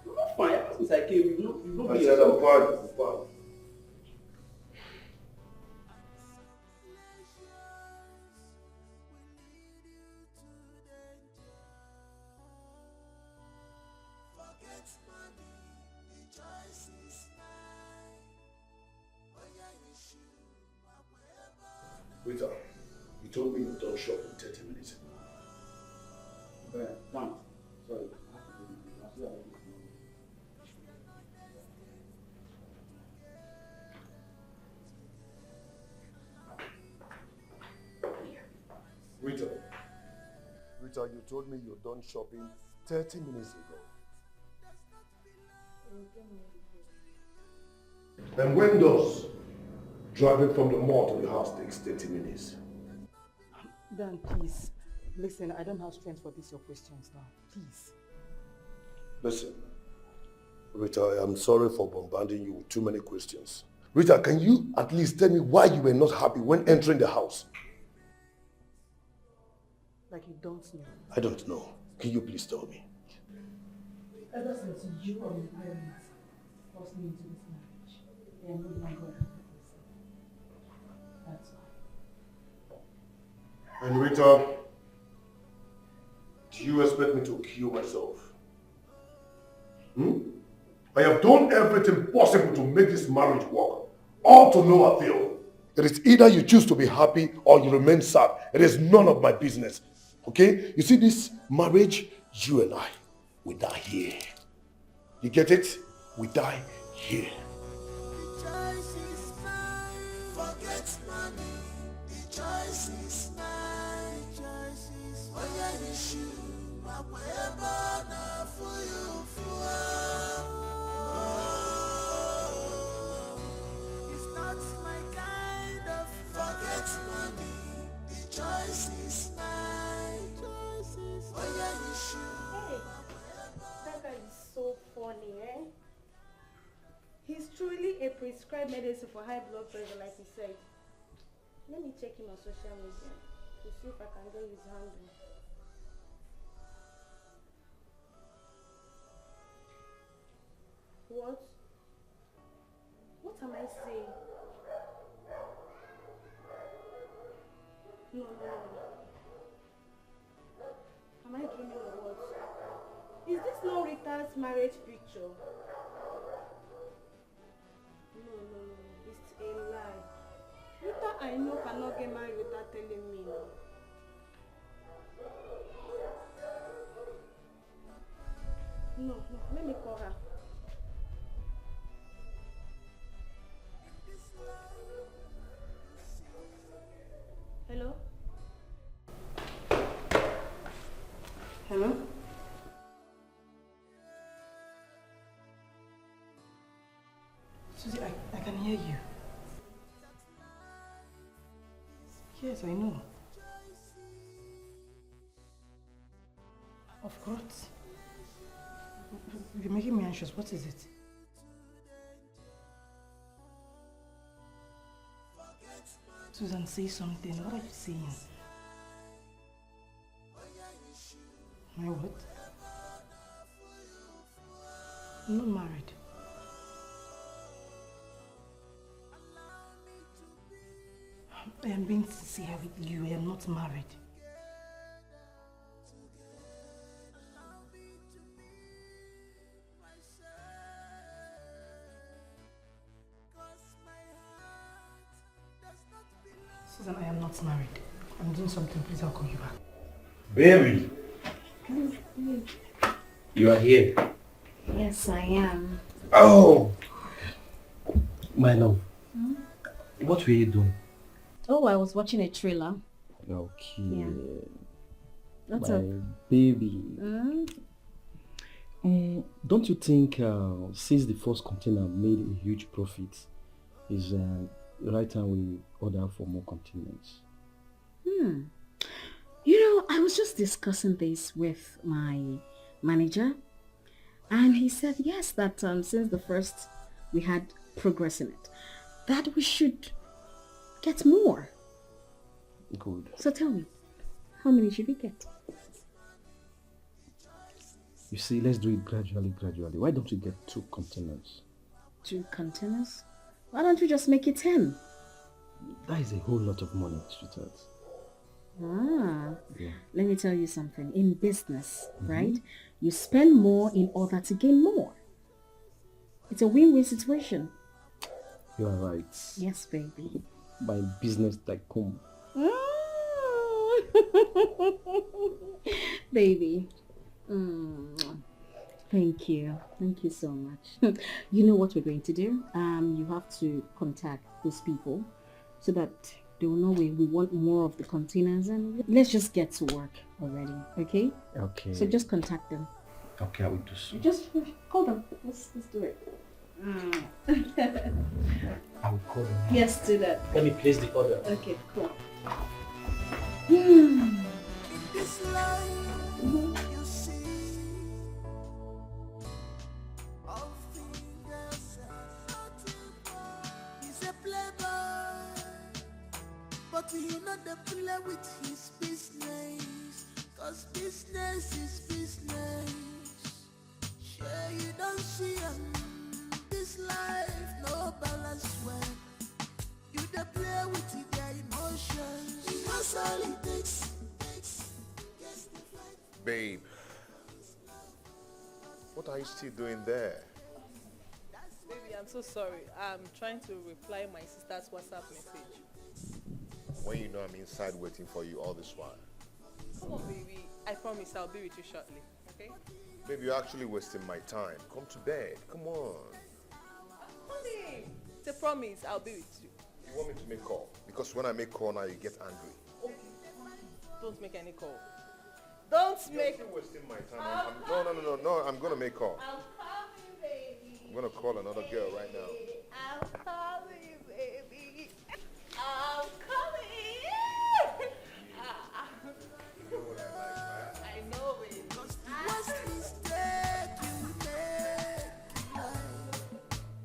I'm not fine. Ever since I came, you know I said I'm fine. I'm fine. Rita, you told me you're done shopping 30 minutes ago. Dan, sorry. Rita, you told me you're done shopping 30 minutes ago. And when does driving from the mall to the house takes 30 minutes? Dan, please. Listen, I don't have strength for these your questions now. Please. Listen, Rita, I'm sorry for bombarding you with too many questions. Rita, can you at least tell me why you were not happy when entering the house? Like you don't know. I don't know. Can you please tell me? Ever since you or your parents forced me into this marriage, I am no longer happy with myself. That's why. And Rita, do you expect me to kill myself? I have done everything possible to make this marriage work, all to no avail. It is either you choose to be happy or you remain sad. It is none of my business. Okay? You see this marriage, you and I, we die here. You get it? We die here. The choice is mine. Forget money. The choice is mine. Oh yeah, you should. It's not my kind of forget money. The choice is mine. Oh yeah, you should. Hey, that guy is so funny, eh? He's truly a prescribed medicine for high blood pressure, like he said. Let me check him on social media to see if I can get his handle. What? What am I saying? No. Am I dreaming or what? Is this not Rita's marriage picture? No. It's a lie. Rita, I know, cannot get married without telling me. No. Let me call her. Hello? Hello? Susie, I can hear you. Yes, I know. Of course. You're making me anxious. What is it? Susan, say something. What are you saying? My what? I'm not married. I am being sincere with you. I am not married. Susan, I am not married. I'm doing something. Please, I'll call you back. Baby, you are here. Yes, I am. Oh, my love. What were you doing? Oh, I was watching a trailer. Okay. Yeah. What's my up? baby. Don't you think since the first container made a huge profit, is right time we order for more containers? You know, I was just discussing this with my manager, and he said yes, that since the first we had progress in it, that we should get more. Good. So tell me, how many should we get? You see, let's do it gradually. Why don't we get 2 containers? 2 containers? Why don't you just make it 10? That is a whole lot of money, sweetheart. Yeah. Let me tell you something. In business, right, you spend more in order to gain more. It's a win-win situation. You are right. Yes, baby. My business tycoon. Baby. Thank you so much. You know what we're going to do? You have to contact those people so that they will know we want more of the containers, and let's just get to work already. Okay? Okay. So just contact them. Okay, I will do so. Just call them. Let's do it. I will call them. Yes, do that. Let me place the order. Okay, cool. This life, you see, all fingers he's a playboy, but he not the play with his business, cause business is business. Sure, you don't see him. This life, no balance when you the play with their emotions. That's all it takes. Babe, what are you still doing there? Baby, I'm so sorry. I'm trying to reply my sister's WhatsApp message. When you know I'm inside waiting for you all this while. Come on, baby. I promise I'll be with you shortly, okay? Babe, you're actually wasting my time. Come to bed. Come on. Honey, it's a promise. I'll be with you. You want me to make call? Because when I make call now, you get angry. Okay. Don't make any call. Don't make... You're wasting my time. No, I'm going to make call. I'm coming, baby. I'm going to call another girl right now. I'm coming, baby. I'm coming. You know what I like, right? I know it. What's mistake you make in life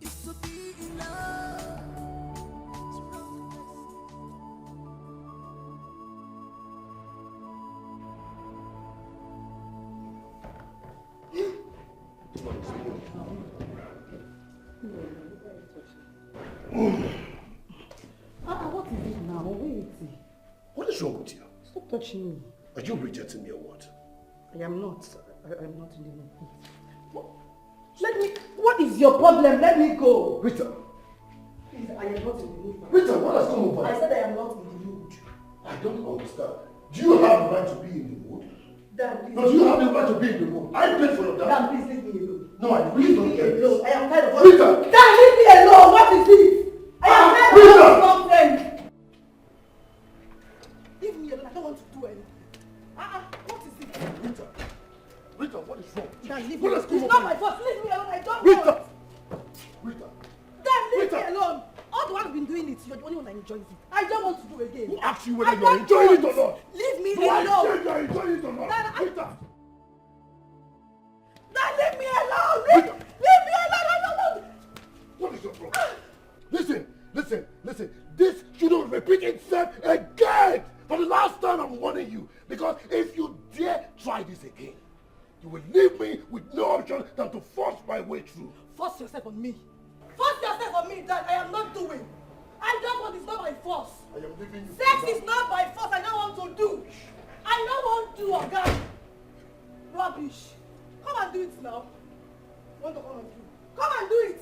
is to be in love. What is it now? Wait. What is wrong with you? Stop touching me. Are you rejecting me or what? I am not. I am not in the mood. Let me... What is your problem? Let me go. Rita. Please, I am not in the mood. Rita, what has come over? I said I am not in the mood. I don't understand. Do you have the right to be in the mood? Dan, please. No, do you have the right to be in the mood? I paid for your dad. Dan, please leave me alone. No, I really don't get Leave me alone. this. I am tired of... Rita! Dan, leave me alone. What is it? I am tired of Rita! this nonsense. Leave me alone. I don't want to do anything. What is it? Rita! Rita, what is wrong? Dan, leave me What alone. has come It's over not you? my fault. Leave me alone. I don't Rita! want. Rita! Dan, leave Rita! me alone. All the while I've been doing it, you're the only one that enjoys it. I don't want to do again. Who asked you whether you are enjoying it or not? Leave me Do I alone. say you are enjoying it or not? Dan, Rita! Dan, leave me alone. Leave me alone. I don't want. What is your problem? Listen. This shouldn't repeat itself again. For the last time, I'm warning you. Because if you dare try this again, you will leave me with no option than to force my way through. Force yourself on me. Force yourself on me that I am not doing. I don't want. It's not by force. I am leaving you. Sex is not by force. I don't want to do. I don't want to, Oga. Rubbish. Come and do it now. You want to come and do? Come and do it.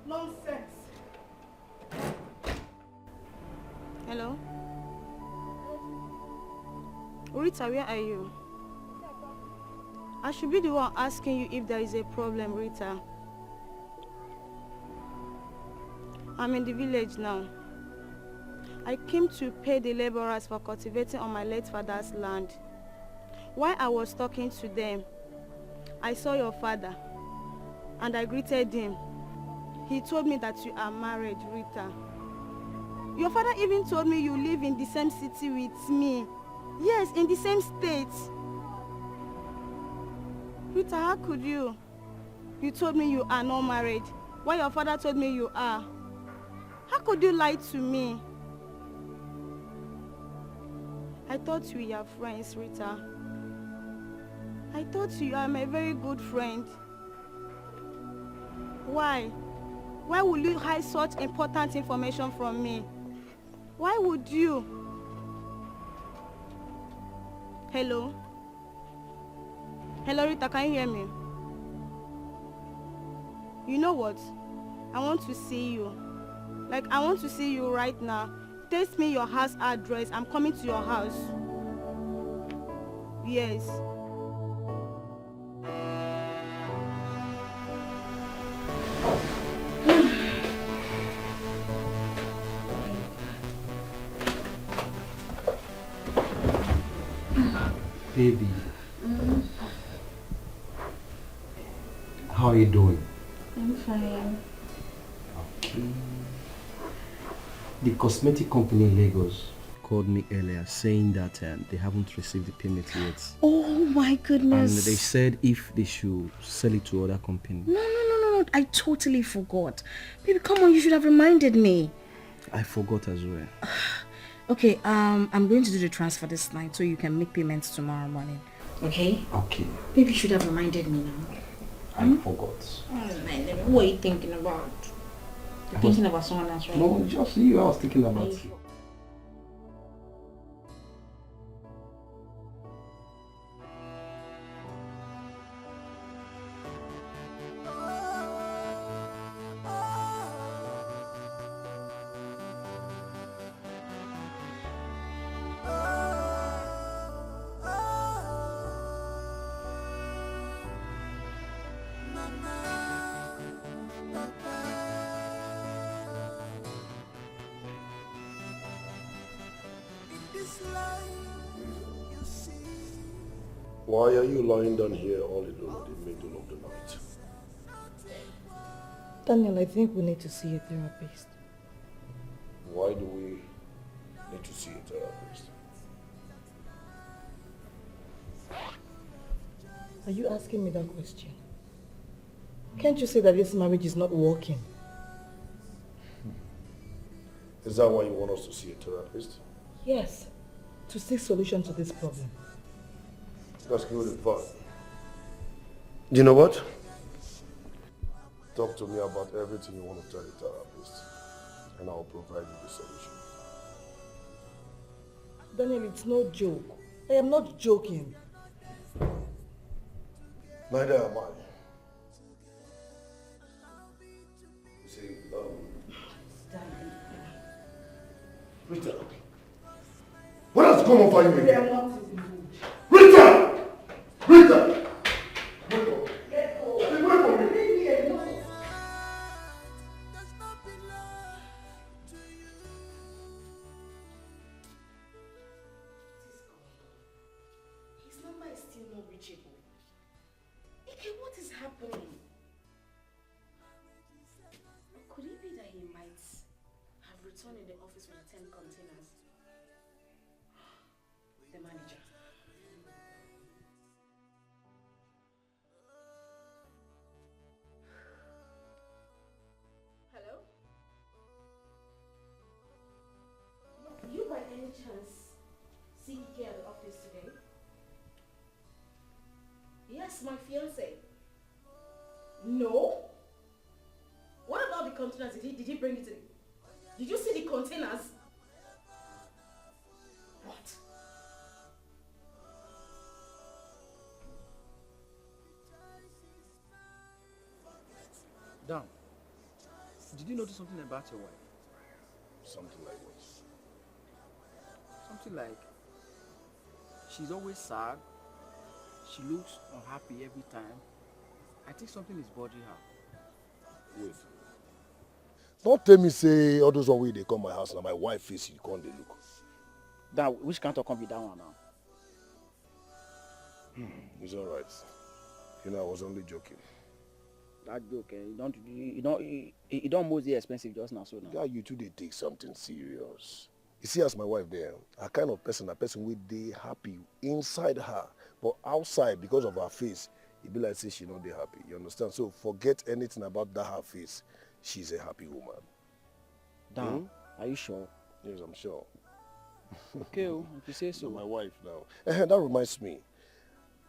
Nonsense. Hello? Rita, where are you? I should be the one asking you if there is a problem, Rita. I'm in the village now. I came to pay the laborers for cultivating on my late father's land. While I was talking to them, I saw your father and I greeted him. He told me that you are married, Rita. Your father even told me you live in the same city with me. Yes, in the same state. Rita, how could you? You told me you are not married, while your father told me you are. How could you lie to me? I thought we were friends, Rita. I thought you are my very good friend. Why? Why would you hide such important information from me? Why would you? Hello? Hello, Rita, can you hear me? You know what? I want to see you. Like, I want to see you right now. Text me your house address. I'm coming to your house. Yes. Baby, how are you doing? I'm fine. Okay. The cosmetic company in Lagos called me earlier saying that they haven't received the payment yet. Oh my goodness. And they said if they should sell it to other company. No. I totally forgot. Baby, come on, you should have reminded me. I forgot as well. Okay, I'm going to do the transfer this night so you can make payments tomorrow morning. Okay? Okay. Baby, you should have reminded me now. I forgot. Oh, man, what are you thinking about? You're thinking about someone else, right? No, just you. I was thinking about you. This life you see Why are you lying down here all alone in the middle of the night? Daniel, I think we need to see a therapist. Why do we need to see a therapist? Are you asking me that question? Can't you say that this marriage is not working? Is that why you want us to see a therapist? Yes, to seek solution to this problem. That's good advice. You know what? Talk to me about everything you want to tell the therapist, and I'll provide you the solution. Daniel, it's no joke. I am not joking. Neither am I. You see, Rita, what has come over you again? Rita! Rita! Wake up. Wait for me. Leave me alone. His number is still not reachable. Dikeh, what is happening? Could it be that he might have returned in the office with the 10 containers? The manager. Hello? Do you by any chance see Dikeh at the office today? Yes, my fiance. No? What about the containers? Did he bring it in? Did you see the containers? What? Dan, did you notice something about your wife? Something like what? Something like she's always sad. She looks unhappy every time. I think something is bothering her. Wait. Don't tell me say all those one way they come my house now my wife face you can't they look. Dan, which kind of come be that one now? It's alright. You know I was only joking. That joke, you don't mostly expensive just now, so now. Yeah, you two they take something serious. You see, as my wife there, a kind of person, with they happy inside her, but outside because of her face, it be like say she not they happy. You understand? So forget anything about that her face. She's a happy woman. Dan, are you sure? Yes, I'm sure. Okay, if you say so. My wife now. That reminds me.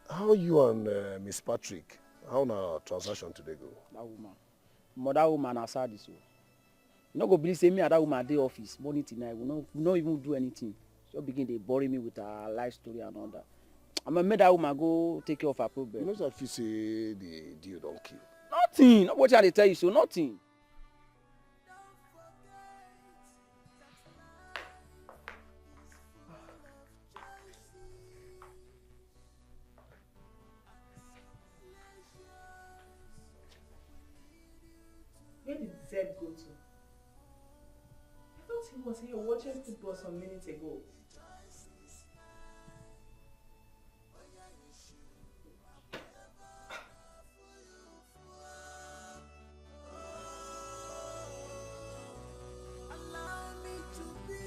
How you and Miss Patrick? How na transaction today go? That woman. That woman has sad this. You not go believe say me at that woman day office morning till night. We not even do anything. She begin they bury me with her life story and all that. I'm gonna make that woman go take care of her problem. You know if you say the deal don't kill. Nothing. Not what they tell you so. Nothing. Where did Zeb go to? I thought he was here watching football some minutes ago. Allow me to be,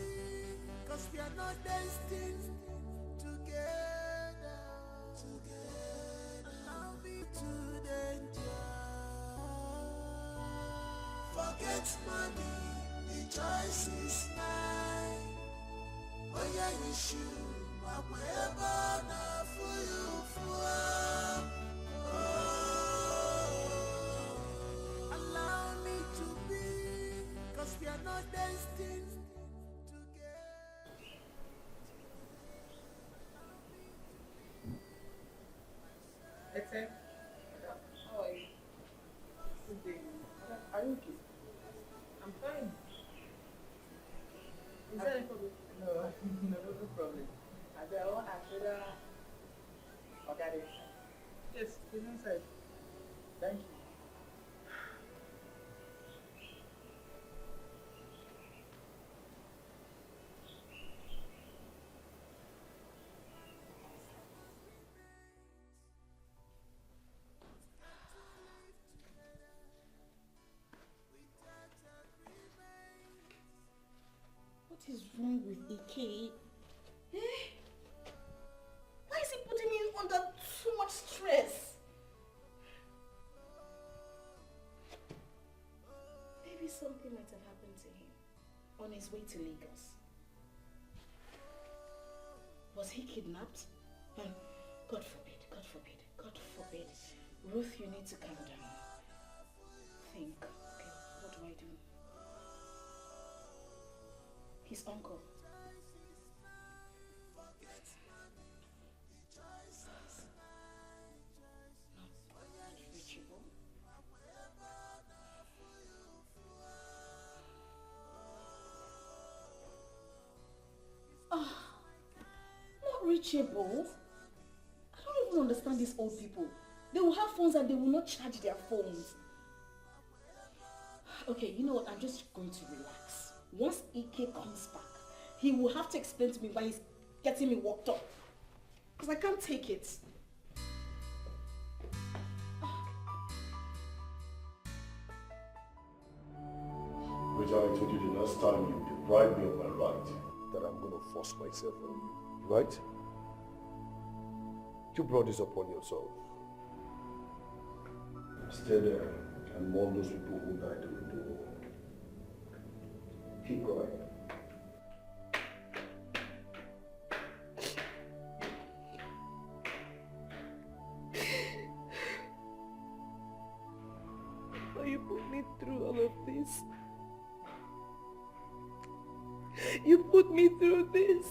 'cause we are not destined together. Allow me to danger. Forget money, the choice is mine. Oh yeah, you should. I'm ever now for you. Allow me to be, 'cause we are not destined together. Ete, how are you? Good day. Are you okay? I'm fine. Is there any problem? No, no problem. I want to okay. Yes, he's inside. Thank you. Dikeh. Why is he putting me under too much stress? Maybe something might have happened to him on his way to Lagos. Was he kidnapped? God forbid, God forbid, God forbid. Ruth, you need to calm down. Think, okay, what do I do? His uncle. Not reachable. I don't even understand these old people. They will have phones and they will not charge their phones. Okay, you know what? I'm just going to relax. Once Ike comes back, he will have to explain to me why he's getting me worked up. Because I can't take it. Rachel, I told you the last time you deprived me of my right that I'm going to force myself on you. Right? You brought this upon yourself. Stay there and mourn those people who died in the war. Keep going. Why you put me through all of this? You put me through this.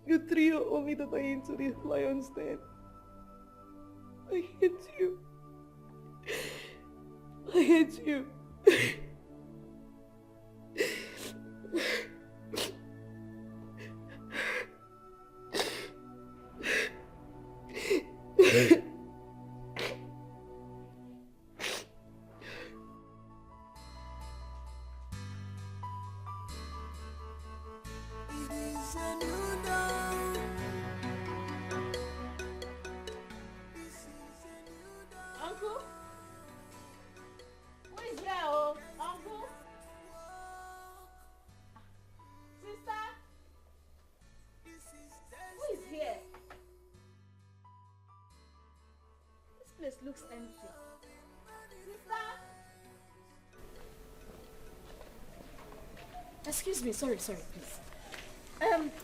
You threw your only daughter into the lion's den. I hate you. I hate you. Hey. Uncle? Who is there, oh? Uncle? Sister? Who is here? This place looks empty. Sister? Excuse me, sorry, please.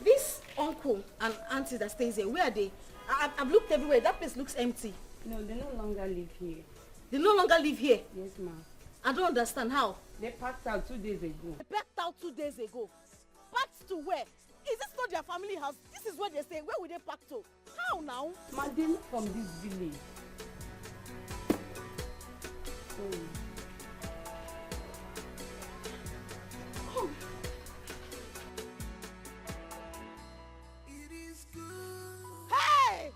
This uncle and auntie that stays here, where are they? I've looked everywhere. That place looks empty. No, they no longer live here. They no longer live here? Yes, ma'am. I don't understand how. They packed out 2 days ago. They packed out 2 days ago. Packed to where? Is this not their family house? This is where they stay. Where will they pack to? How now? Ma, they not from this village. Oh. Oh. Hey!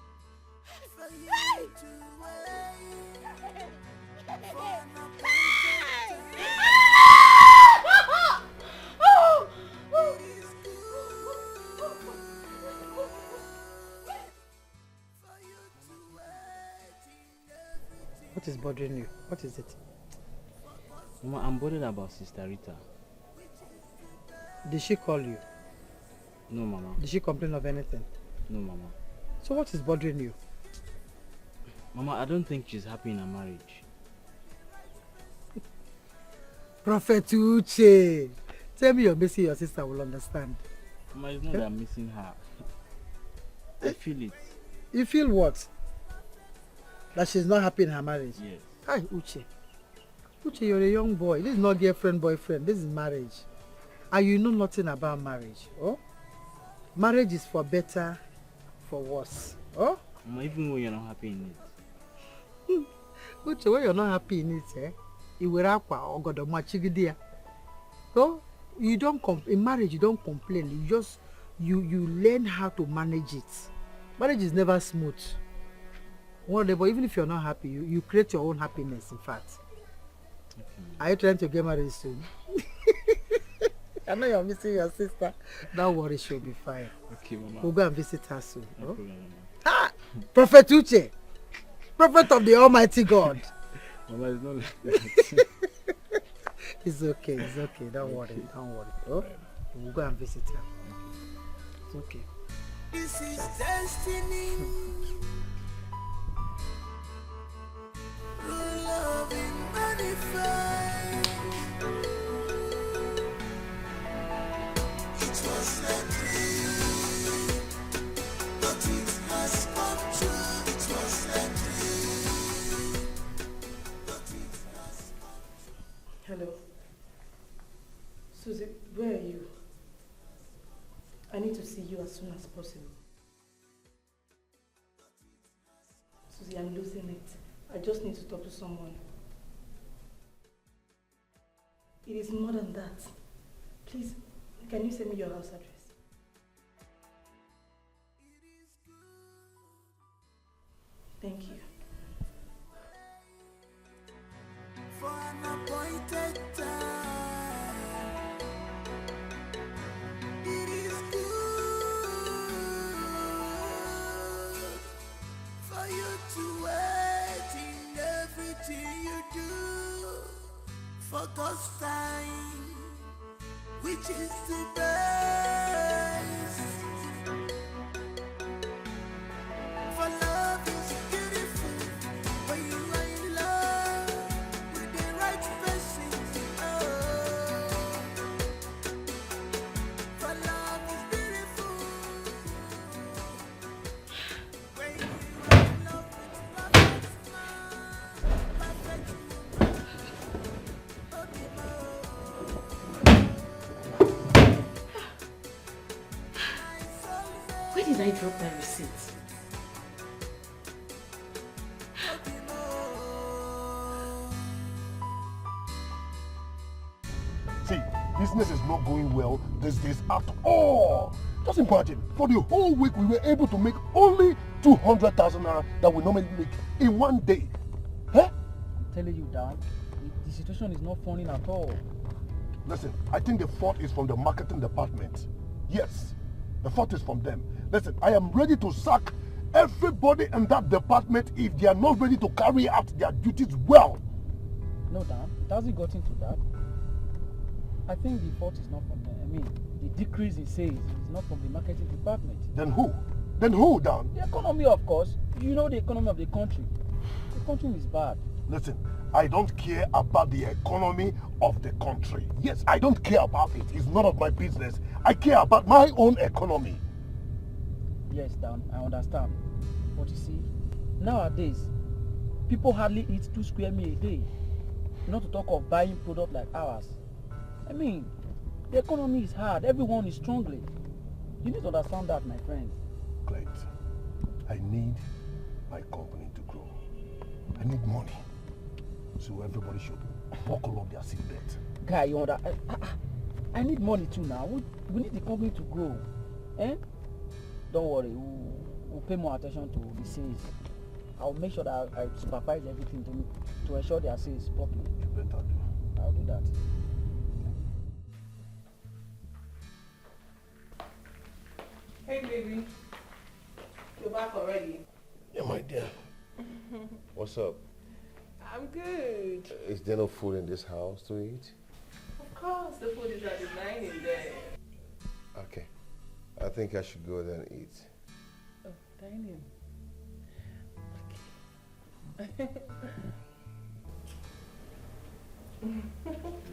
Hey! What is bothering you? What is it? Mama, I'm bothered about Sister Rita. Did she call you? No, Mama. Did she complain of anything? No, Mama. So what is bothering you? Mama, I don't think she's happy in her marriage. Prophet Uche, tell me you're missing your sister, will understand. Mama, it's not that I'm missing her. I feel it. You feel what? That she's not happy in her marriage? Yes. Hi, Uche. Uche, you're a young boy. This is not girlfriend, boyfriend. This is marriage. And you know nothing about marriage. Oh? Marriage is for better, for worse. Oh? Mama, even when you're not happy in it. Uche, when you're not happy in it, so you don't in marriage you don't complain. You learn how to manage it. Marriage is never smooth. One day, but even if you're not happy, you create your own happiness. In fact, okay. Are you trying to get married soon? I know you're missing your sister. Don't worry, she'll be fine. Okay, Mama. We'll go and visit her soon. No problem, Mama. Ah, Prophet Uche, prophet of the Almighty God. Mama, it's not like that. It's okay, it's okay. Don't worry, don't worry. Oh? We'll go and visit her. It's okay. This is destiny. Love in manifest. It was a dream, but it has come true. It was a dream, but it has come true. Hello. Susie, where are you? I need to see you as soon as possible. Susie, I'm losing it. I just need to talk to someone. It is more than that. Please, can you send me your house address? Thank you. For an appointed time, it is good for you to wait in everything you do for God's time, which is the best. For love is beautiful when you are in love with the right person. Oh, for love is beautiful when you are in love with perfect man, perfect woman. Where did I drop my receipt? See, business is not going well these days at all. Just imagine, for the whole week we were able to make only 200,000 naira that we normally make in one day. Huh? I'm telling you, Dan, the situation is not funny at all. Listen, I think the fault is from the marketing department. Yes, the fault is from them. Listen, I am ready to sack everybody in that department if they are not ready to carry out their duties well. No, Dan, it hasn't gotten to that. I think the fault is not from them. I mean, the decrease in sales is not from the marketing department. Then who? Then who, Dan? The economy, of course. You know the economy of the country. The country is bad. Listen, I don't care about the economy of the country. Yes, I don't care about it. It's none of my business. I care about my own economy. Yes, Dan, I understand. But you see, nowadays, people hardly eat 2 square meals a day. Not to talk of buying products like ours. I mean, the economy is hard. Everyone is struggling. You need to understand that, my friend. Clint, I need my company to grow. I need money. So everybody should buckle up their seatbelt. Guy, you understand? I need money too now. We need the company to grow. Eh? Don't worry, we'll pay more attention to the sales. I'll make sure that I supervise everything to ensure their sales properly. You better do. I'll do that. Hey baby, you're back already? Yeah, my dear. What's up? I'm good. Is there no food in this house to eat? Of course, the food is at the dining there. Okay. I think I should go there and eat. Oh, dining. Okay.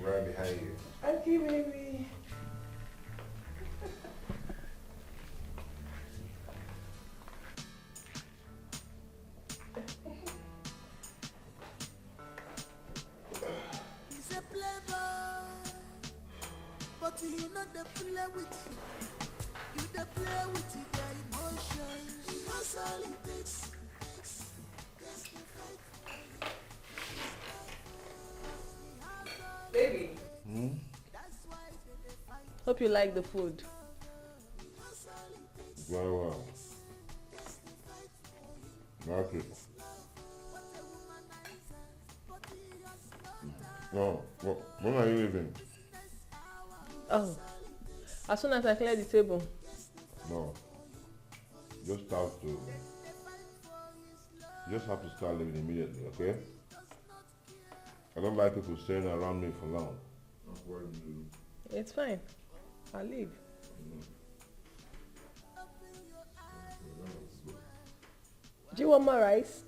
Right behind you. Okay, baby. He's a playboy, but you not the play with you. You the play with your emotions. That's all it takes. Baby. Hmm? Hope you like the food. Very well. Like it. No, when are you leaving? Oh, as soon as I clear the table. No. Just have to. You just have to start living immediately, okay? I don't like people staying around me for long. It's fine. I leave. Do you want more rice?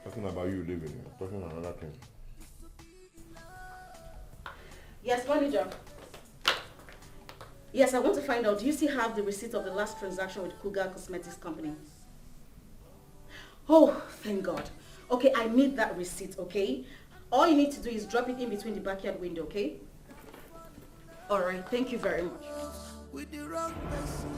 Talking about you leaving here, talking about another thing. Yes, manager. Yes, I want to find out, do you still have the receipt of the last transaction with Cougar Cosmetics Company? Oh, thank God. Okay, I need that receipt, okay? All you need to do is drop it in between the backyard window, okay? All right, thank you very much. With the wrong person.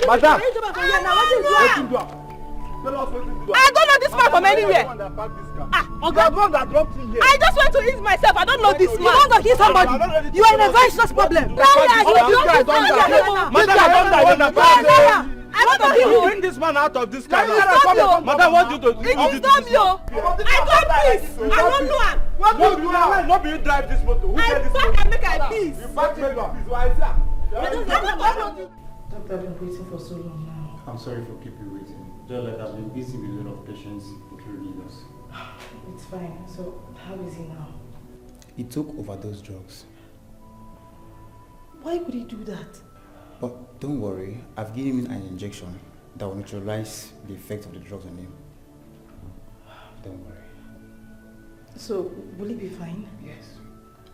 Madam! I don't know this man from anywhere. I just went to ease myself. I don't know this man. You want to kill somebody? You are in a very serious problem. I want to kill you. Bring this man out of this car. Madam, what do you do? Stop you. I got peace. I don't know him. What do you do now? Not be you drive this motor. I back and make a peace. You back make a peace. Why is that? Doctor, I've been waiting for so long now. I'm sorry for keeping you waiting. Just like I've been busy with a lot of patients, including yours. It's fine. So, how is he now? He took overdose drugs. Why would he do that? But don't worry, I've given him an injection that will neutralize the effect of the drugs on him. Don't worry. So, will he be fine? Yes.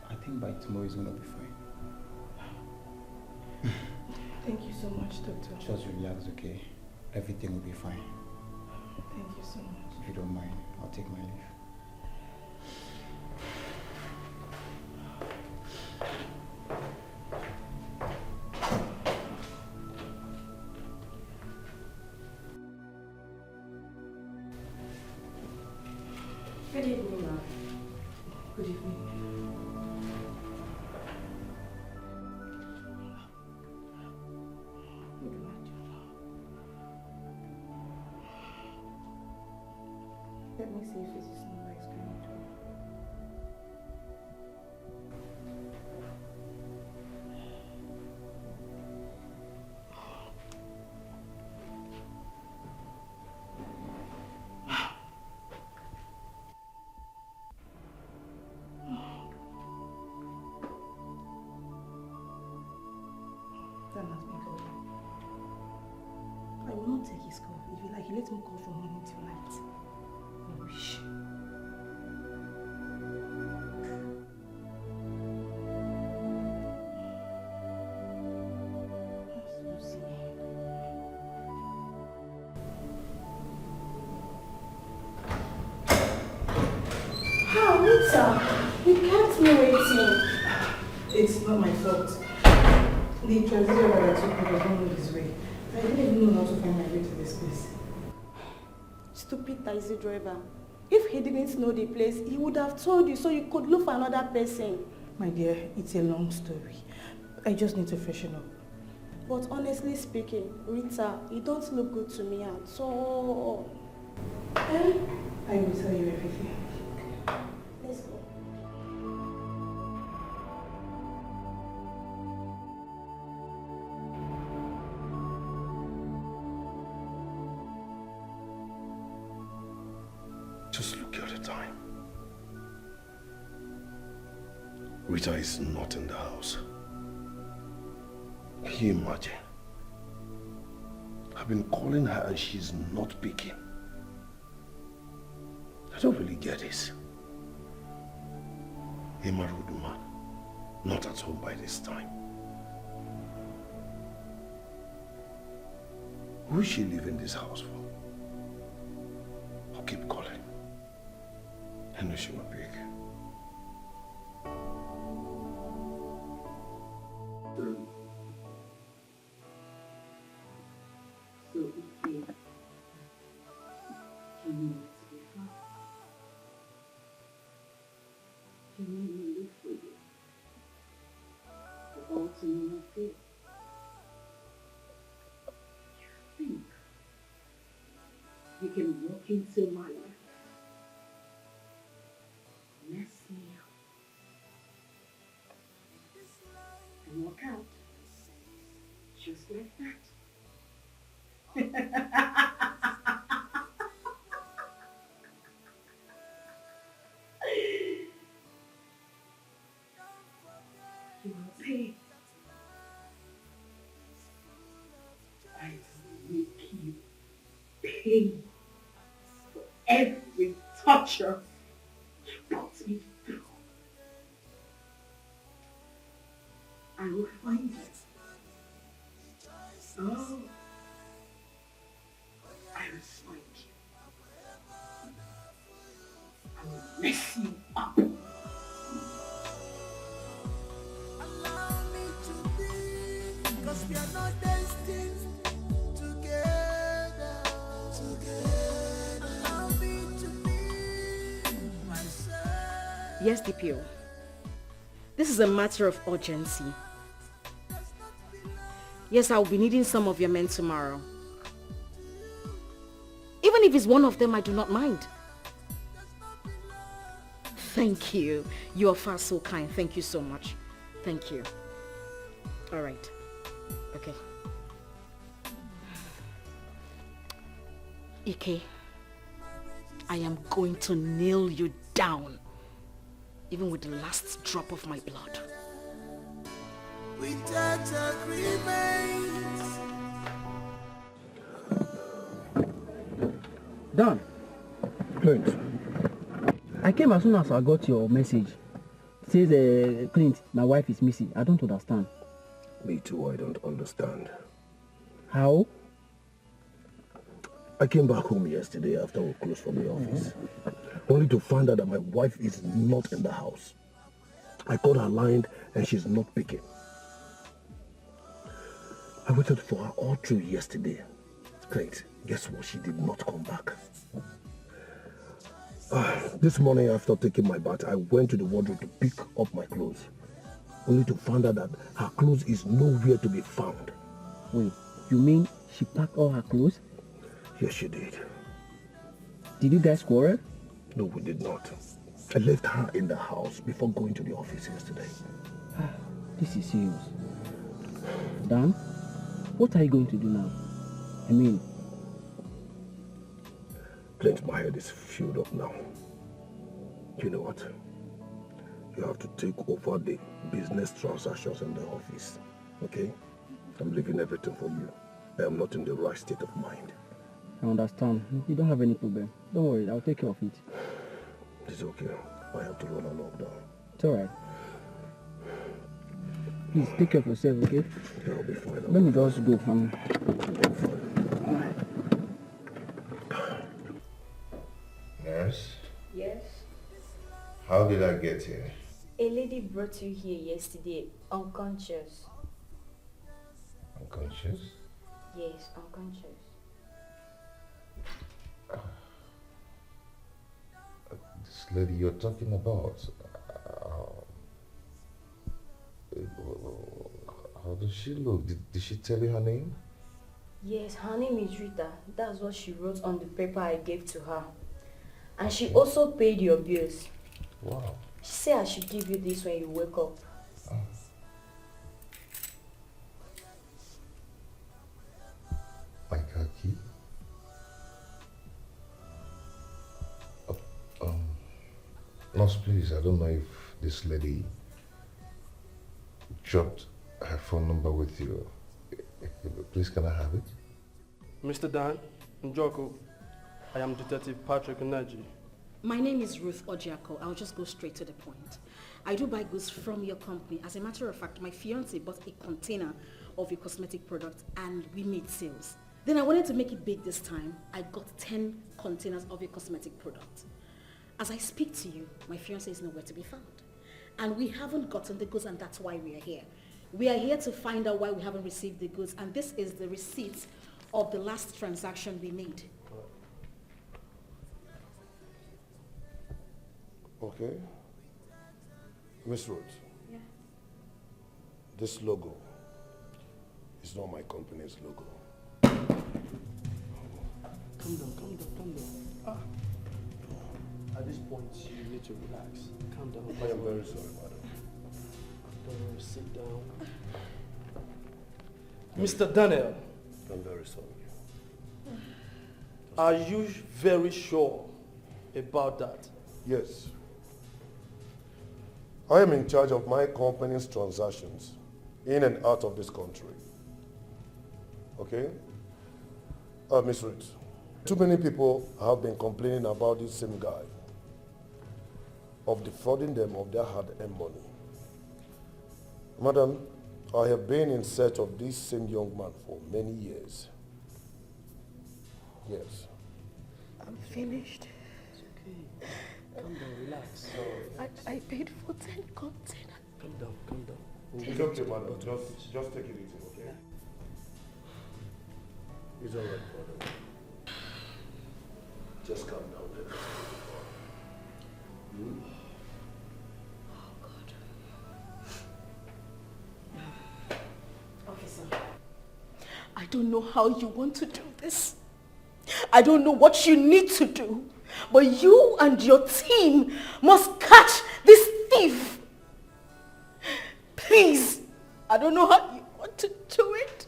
I think by tomorrow he's going to be fine. Thank you so much, doctor. Just relax, okay? Everything will be fine. Thank you so much. If you don't mind, I'll take my leave. Good evening, ma'am. Good evening. Let me see if this number is coming through. That has been called. I will not take his call. If you like, let me call from morning till night. I wish. How, Rita? You kept me waiting. It's not my fault. The transit driver that took me does not know this way. I didn't even know how to find my way to this place. Stupid taxi driver. If he didn't know the place, he would have told you so you could look for another person. My dear, it's a long story. I just need to freshen up. But honestly speaking, Rita, you don't look good to me at all. I will tell you everything. Let's go. Just look at the time. Rita is not in the house. Can you imagine? I've been calling her and she's not picking. I don't really get this. A married woman, not at home by this time. Who is she leaving this house for? I'll keep calling. I know she will pick. So, okay. Can you wait to be far? Can you let me look for you? For all to know and feel? Think. You can walk into my life. Mess me up. And walk out. Just like that. You will pay. I will make you pay for every torture you put me through. I will find you. Oh. I will find you. I will mess you up. Cause we are not destined together. Allow me to be myself. Yes, DPO. This is a matter of urgency. Yes, I'll be needing some of your men tomorrow. Even if it's one of them, I do not mind. Thank you. You are far so kind. Thank you so much. Thank you. All right. Okay. Ike, I am going to nail you down, even with the last drop of my blood. Without agreement. Dan. Clint. I came as soon as I got your message. It says, Clint, my wife is missing. I don't understand. Me too, I don't understand. How? I came back home yesterday after we closed from the office, only to find out that my wife is not in the house. I called her line and she's not picking. I waited for her all through yesterday. Great. Guess what? She did not come back. This morning after taking my bath, I went to the wardrobe to pick up my clothes, only to find out that her clothes is nowhere to be found. Wait, you mean she packed all her clothes? Yes, she did. Did you guys quarrel? No, we did not. I left her in the house before going to the office yesterday. This is serious. Dan, what are you going to do now? I mean... Clint, my head is filled up now. You know what? You have to take over the business transactions in the office, okay? I'm leaving everything for you. I am not in the right state of mind. I understand. You don't have any problem. Don't worry, I'll take care of it. It's okay. I have to run along now. It's alright. Please take care of yourself, okay? Yeah, I'll be fine. Let me just go. Nurse? Yes? How did I get here? A lady brought you here yesterday, unconscious. Unconscious? Yes, unconscious. lady you're talking about? How does she look? Did she tell you her name? Yes, her name is Rita. That's what she wrote on the paper I gave to her. And she also paid your bills. Wow. She said I should give you this when you wake up. My car key? Nurse, please, I don't know if this lady dropped her phone number with you. Please, can I have it? Mr. Dan, Njoko, I am Detective Patrick Onaji. My name is Ruth Ojiako. I'll just go straight to the point. I do buy goods from your company. As a matter of fact, my fiancé bought a container of your cosmetic product and we made sales. Then I wanted to make it big this time. I got 10 containers of your cosmetic product. As I speak to you, my fiancé is nowhere to be found. And we haven't gotten the goods, and that's why we are here. We are here to find out why we haven't received the goods, and this is the receipt of the last transaction we made. Okay. Miss Ruth. Yeah. This logo is not my company's logo. Calm down. At this point, you need to relax. Calm down. I am very sorry, madam. Sit down. Mr. Daniel. I'm very sorry. Are you very sure about that? Yes. I am in charge of my company's transactions in and out of this country. Okay? Miss Ruth, too many people have been complaining about this same guy, of defrauding them of their hard-earned money. Madam, I have been in search of this same young man for many years. Yes. I'm finished. It's okay. Calm down, relax. I paid for 10 containers. Calm down. It's okay, madam. Just take it easy, okay? It's all right, madam. Just calm down there. Oh, God. Officer. I don't know how you want to do this. I don't know what you need to do. But you and your team must catch this thief. Please. I don't know how you want to do it.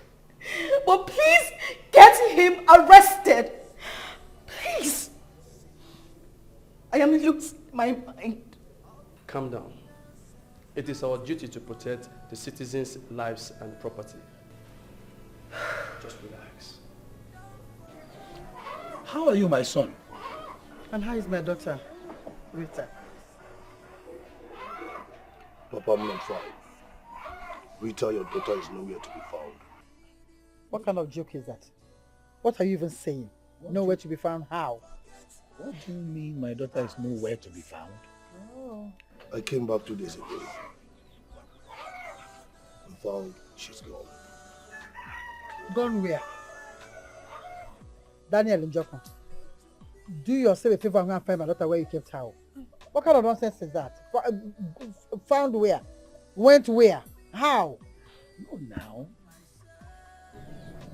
But please get him arrested. Please. I am losing my mind. Calm down. It is our duty to protect the citizens' lives and property. Just relax. How are you, my son? And how is my daughter, Rita? Papa, I'm not fine. Rita, your daughter is nowhere to be found. What kind of joke is that? What are you even saying? Nowhere to be found how? What do you mean my daughter is nowhere to be found? Oh. I came back 2 days ago and found she's gone. Gone where? Daniel Njoko, do yourself a favor and go and find my daughter where you kept her. What kind of nonsense is that? Found where? Went where? How? No, now.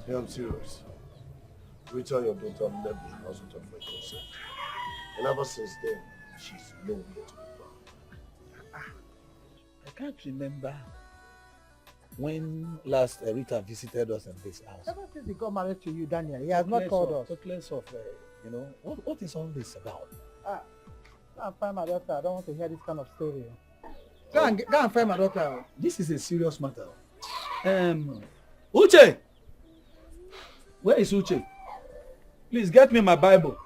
Yeah, I'm serious. Rita, your daughter, left the house without my consent. And ever since then, she's nowhere to be found. I can't remember when last Rita visited us in this house. Ever since he got married to you, Daniel, he has not called us. Talk less of, what is all this about? Go and find my daughter. I don't want to hear this kind of story. Go and find my daughter. This is a serious matter. Uche! Where is Uche? Please get me my Bible.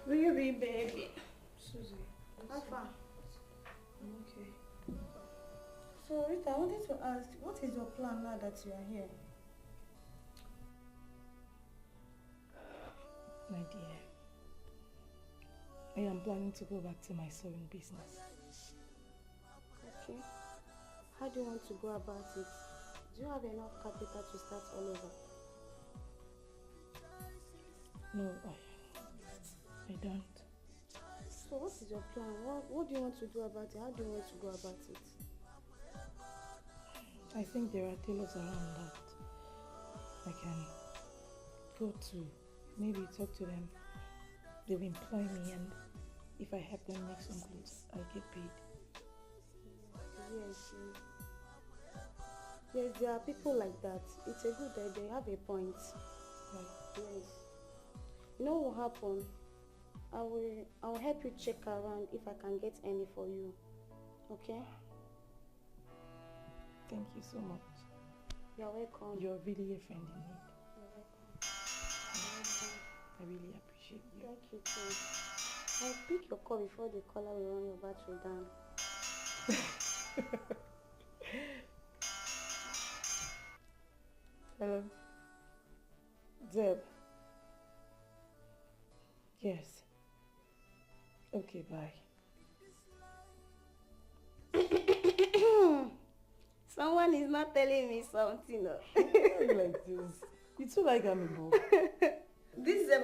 Really, baby. Susie, how far? Okay. So, Rita, I wanted to ask, what is your plan now that you are here? My dear, I am planning to go back to my sewing business. Okay. How do you want to go about it? Do you have enough capital to start all over? No, I don't. So what is your plan? What do you want to do about it? How do you want to go about it? I think there are tailors around that I can go to, maybe talk to them. They'll employ me, and if I help them make some clothes, I'll get paid. Yes, yes, there are people like that. It's a good idea. They have a point. Right. Yes. You know what will happen? I will help you check around if I can get any for you. Okay? Thank you so much. You're welcome. You're really a friend in need. You're welcome. You're welcome. I really appreciate you. Thank you too. I'll pick your call before the caller will run your battery down. Hello? Zeb? Yes. Okay, bye. Someone is not telling me something. No? Why you like this? You too like amiibo. This is a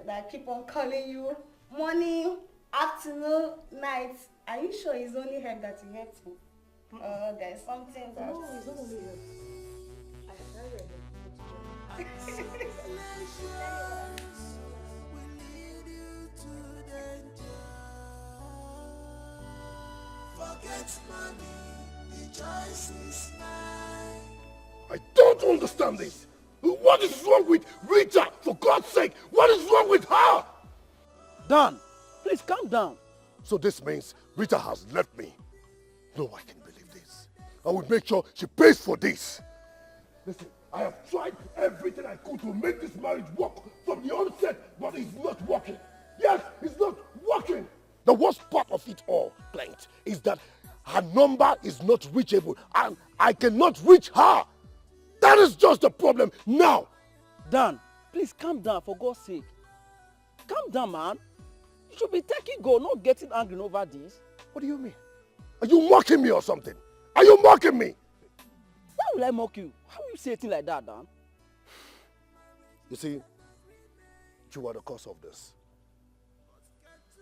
that keep on calling you morning, afternoon, night. Are you sure it's only head that you hate him? There's something that... No, it's not only head. Forget money, the choice is mine. I don't understand this. What is wrong with Rita? For God's sake, what is wrong with her? Dan, please calm down. So this means Rita has left me. No, I can believe this. I will make sure she pays for this. Listen, I have tried everything I could to make this marriage work from the onset, but it's not working. Yes, it's not working. The worst part of it all, Clint, is that her number is not reachable and I cannot reach her. That is just the problem now. Dan, please calm down for God's sake. Calm down, man. You should be taking go, not getting angry over this. What do you mean? Are you mocking me or something? Are you mocking me? Why will I mock you? How will you say a thing like that, Dan? You see, you are the cause of this.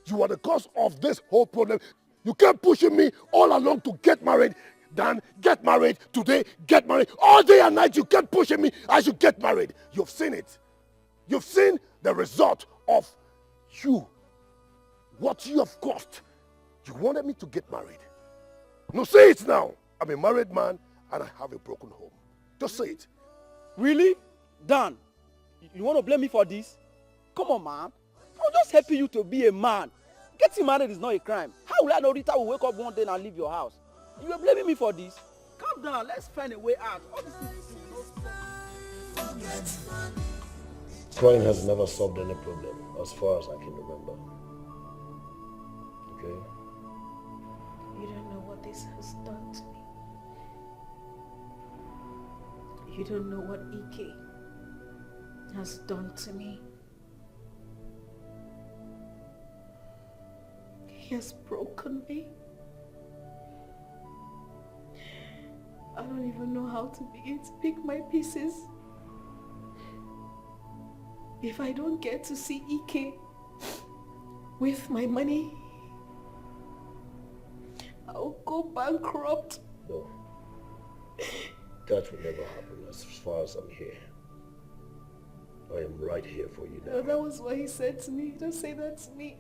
You are the cause of this whole problem. You kept pushing me all along to get married. Dan, get married. Today, get married. All day and night you kept pushing me I should get married. You've seen it. You've seen the result of you. What you have caused. You wanted me to get married. No, say it now. I'm a married man and I have a broken home. Just say it. Really? Dan, you want to blame me for this? Come on, man. I'm just helping you to be a man. Getting married is not a crime. How will I know Rita will wake up one day and leave your house? You are blaming me for this? Calm down. Let's find a way out. All these things. Crying has never solved any problem, as far as I can remember. Okay? You don't know what this has done to me. You don't know what Ike has done to me. He has broken me. I don't even know how to begin to pick my pieces. If I don't get to see Ike with my money, I'll go bankrupt. No. That will never happen as far as I'm here. I am right here for you now. No, that was what he said to me. Don't say that to me.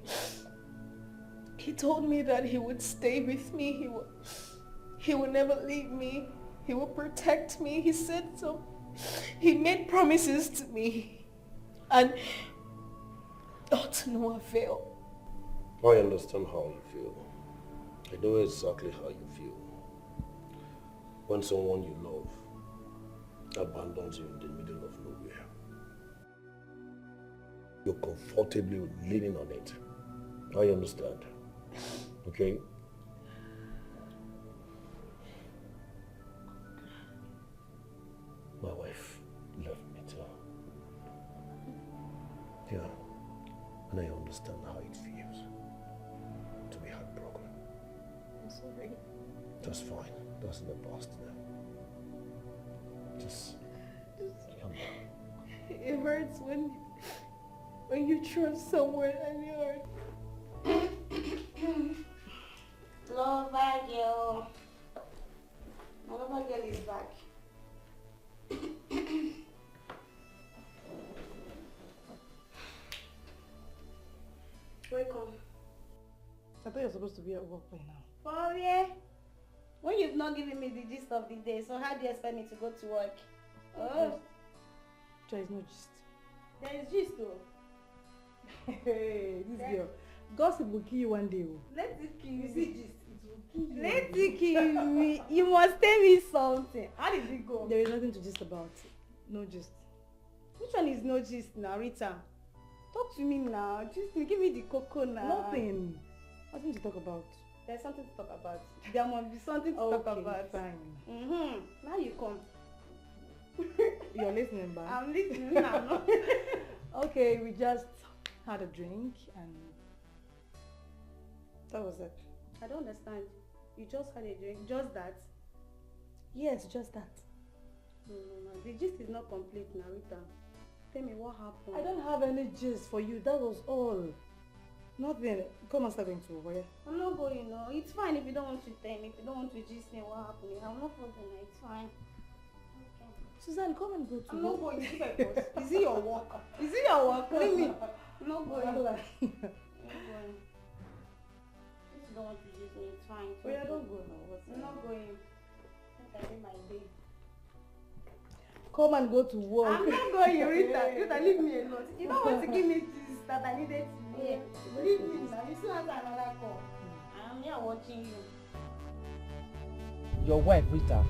He told me that he would stay with me. He will never leave me. He will protect me. He said so. He made promises to me. And all to no avail. I understand how you feel. I know exactly how you feel. When someone you love abandons you in the middle of nowhere. You're comfortably leaning on it. I understand. Okay? My wife left me too. Yeah. And I understand how it feels to be heartbroken. I'm sorry. That's fine. That's in the past now. Just calm down. It hurts when When you trust someone and you're... Lover girl. My lover girl is back. Welcome. I thought you were supposed to be at work by now. For real? When you've not given me the gist of the day, so how do you expect me to go to work? Oh. There is no gist. There is gist though. Hey, this girl. Gossip will kill you one day. Let it kill you. See gist, it will kill you. Let it kill me. You must tell me something. How did it go? There is nothing to gist about. No gist. Which one is no gist now, Rita? Talk to me now. Just give me the cocoa now. Nothing. Nothing to talk about. There's something to talk about. There must be something to talk about. Fine. Now you come. You're listening, ba? I'm listening now. Okay, we just had a drink and that was it. I don't understand. You just had a drink. Just that? Yes, just that. No. The gist is not complete, Narita. Tell me what happened. I don't have any gist for you. That was all. Nothing. Come and start going to work. I'm not going, no. It's fine if you don't want to tell me. If you don't want to gist me what happened. I'm not going. It's fine. Okay. Suzanne, come and go to I'm work. not going. Is it your work? Is it your work? Leave me. I'm not going. I'm not going. If you don't want to gist me, it's fine. Oh, yeah, don't go now. I'm not going. I think I did my day. Come and go to work. I'm not going, Rita. Rita, leave me alone. You don't want to give me this that I needed to hear. Leave me now. You still answer another call. I'm here watching you. Your wife, Rita,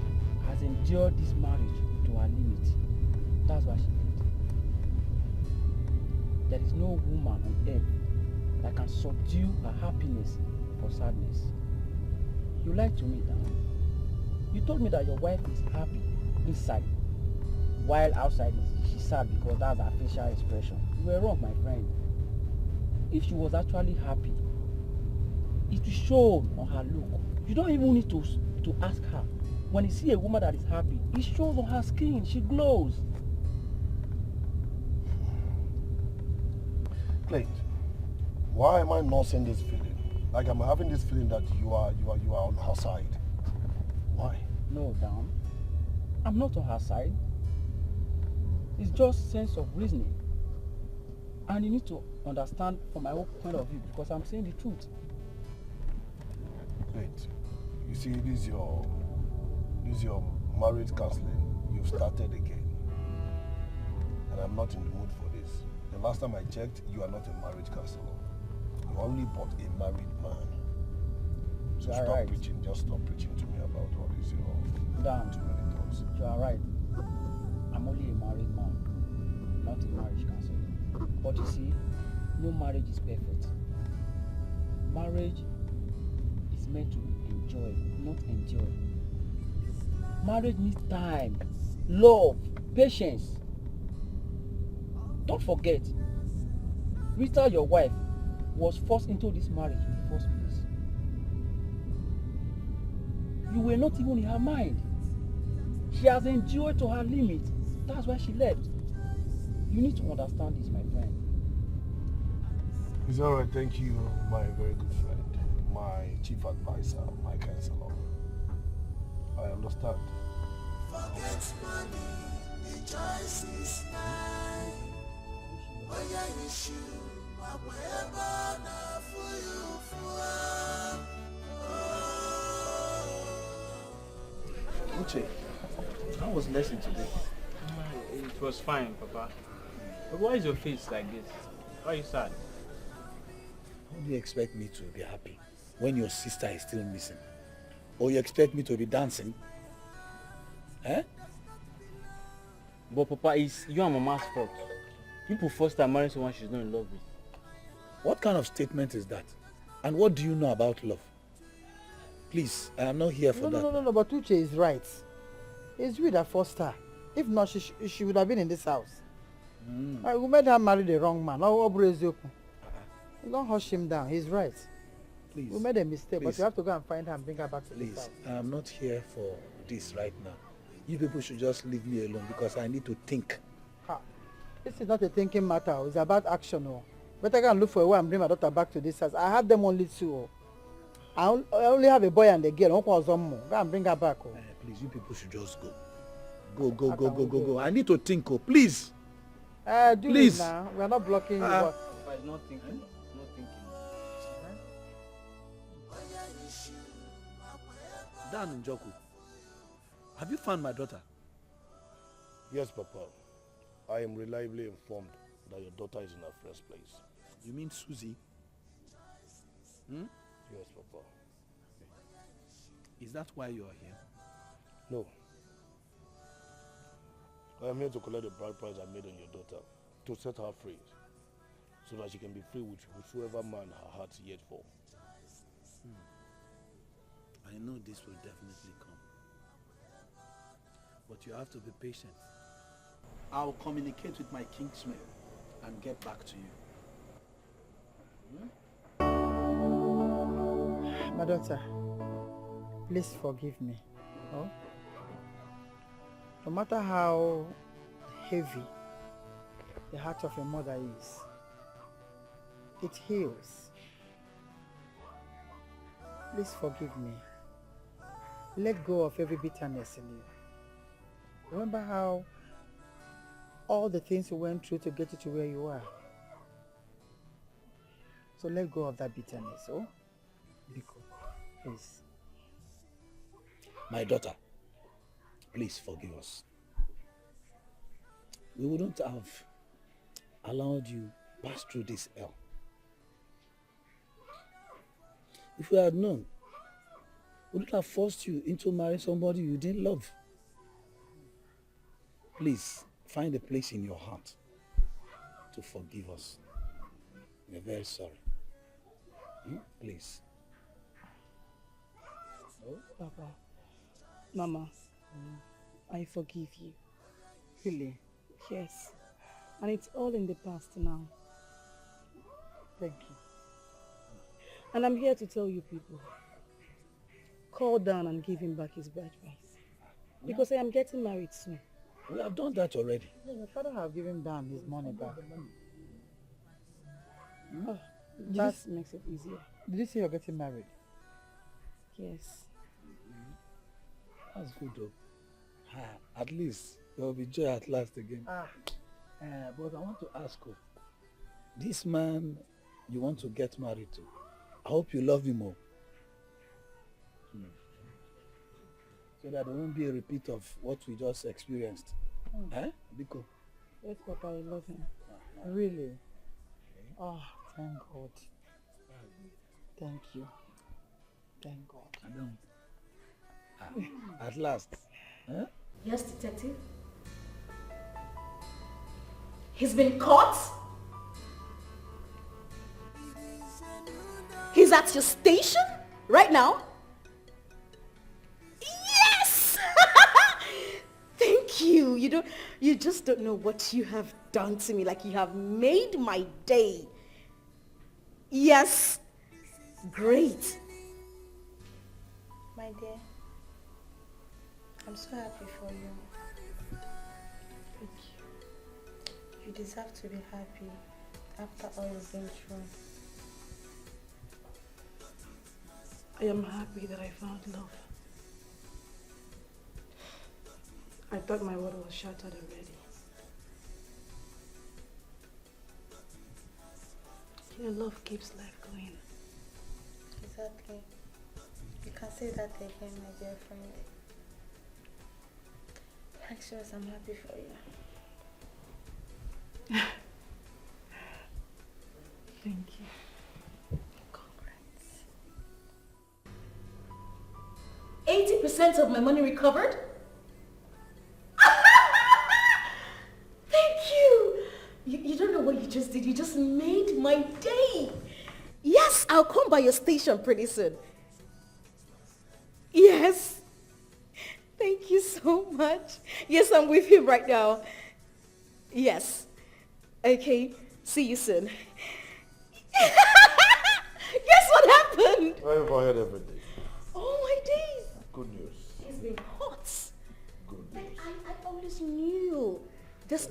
has endured this marriage to her limit. That's why she did. There is no woman on earth that can subdue her happiness for sadness. You lied to me, Dan. You told me that your wife is happy inside, while outside she's sad because that's her facial expression. You were wrong, my friend. If she was actually happy, it will show on her look. You don't even need to ask her. When you see a woman that is happy, it shows on her skin. She glows. Clint, why am I not seeing this feeling? Like I'm having this feeling that you are on her side. Why? No, Dan. I'm not on her side. It's just sense of reasoning. And you need to understand from my own point of view because I'm saying the truth. Wait, you see, this is your marriage counseling. You've started again. And I'm not in the mood for this. The last time I checked, you are not a marriage counselor. You only bought a married man. So stop preaching, just stop preaching to me about all this, Dan, too many thoughts. You are right. I'm only a married man, not a marriage counselor. But you see, no marriage is perfect. Marriage is meant to be enjoyed, not endured. Marriage needs time, love, patience. Don't forget, Rita, your wife, was forced into this marriage in the first place. You were not even in her mind. She has endured to her limit. That's why she left. You need to understand this, my friend. It's alright, thank you, my very good friend, my chief advisor, my counselor. I understand. Forget money, the choice is mine. Oh yeah, you should. Whatever now for you for. Uche, how was lesson today? It was fine, Papa. But why is your face like this? Why are you sad? How do you expect me to be happy when your sister is still missing? Or you expect me to be dancing? Eh? But Papa, it's you and Mama's fault. People forced her marrying someone she's not in love with. What kind of statement is that? And what do you know about love? Please, I am not here for that. No, but Uche is right. It's you that forced her. If not, she would have been in this house. We made her marry the wrong man. You don't hush him down. He's right. Please. We made a mistake, but you have to go and find her and bring her back to this house. Please, I am not here for this right now. You people should just leave me alone because I need to think. This is not a thinking matter. It's about action. Oh. Better go and look for a way and bring my daughter back to this house. I have them only two. Oh. I only have a boy and a girl. Go and bring her back. Oh. Please, you people should just go. Go. I need to think. Oh, please. Please. Now. We are not blocking you. Papa is not thinking. Dan Njoku, have you found my daughter? Yes, Papa. I am reliably informed that your daughter is in her first place. You mean Susie? Yes, Papa. Is that why you are here? No. I am here to collect the bride price I made on your daughter, to set her free, so that she can be free with whosoever man her heart yet for. I know this will definitely come. But you have to be patient. I'll communicate with my kingsmen and get back to you. My daughter, please forgive me. Oh? No matter how heavy the heart of a mother is, it heals. Please forgive me. Let go of every bitterness in you. Remember how all the things you went through to get you to where you are. So let go of that bitterness, oh? Biko, please. My daughter, please forgive us. We wouldn't have allowed you pass through this hell. If we had known, we would have forced you into marrying somebody you didn't love. Please, find a place in your heart to forgive us. We're very sorry. Please. Oh, Papa, Mama, I forgive you. Really? Yes. And it's all in the past now. Thank you. And I'm here to tell you people, call down and give him back his bride price. Because I am getting married soon. We have done that already. Yeah, your father have given down his money back. Oh, that makes it easier. Did you say you're getting married? Yes. That's good though. At least there will be joy at last again. But I want to ask you, this man you want to get married to, I hope you love him more. So that there won't be a repeat of what we just experienced. Biko? Yes, Papa, I love him. Really? Oh, thank God. Thank you. Thank God. At last. Yes, detective. He's been caught. He's at your station right now. Yes! Thank you. You just don't know what you have done to me. Like, you have made my day. Yes. Great. My dear, I'm so happy for you. Thank you. You deserve to be happy after all you've been through. I am happy that I found love. I thought my world was shattered already. Your love keeps life going. Exactly. You can say that again, my dear friend. Thanks, yours, I'm happy for you. Thank you. Congrats. 80% of my money recovered? Thank you. You don't know what you just did. You just made my day. Yes, I'll come by your station pretty soon. Yes. Thank you so much. Yes, I'm with him right now. Yes. Okay, see you soon. Guess what happened? I've heard everything. Oh my days. Good news. It's been hot. Good news. I always knew this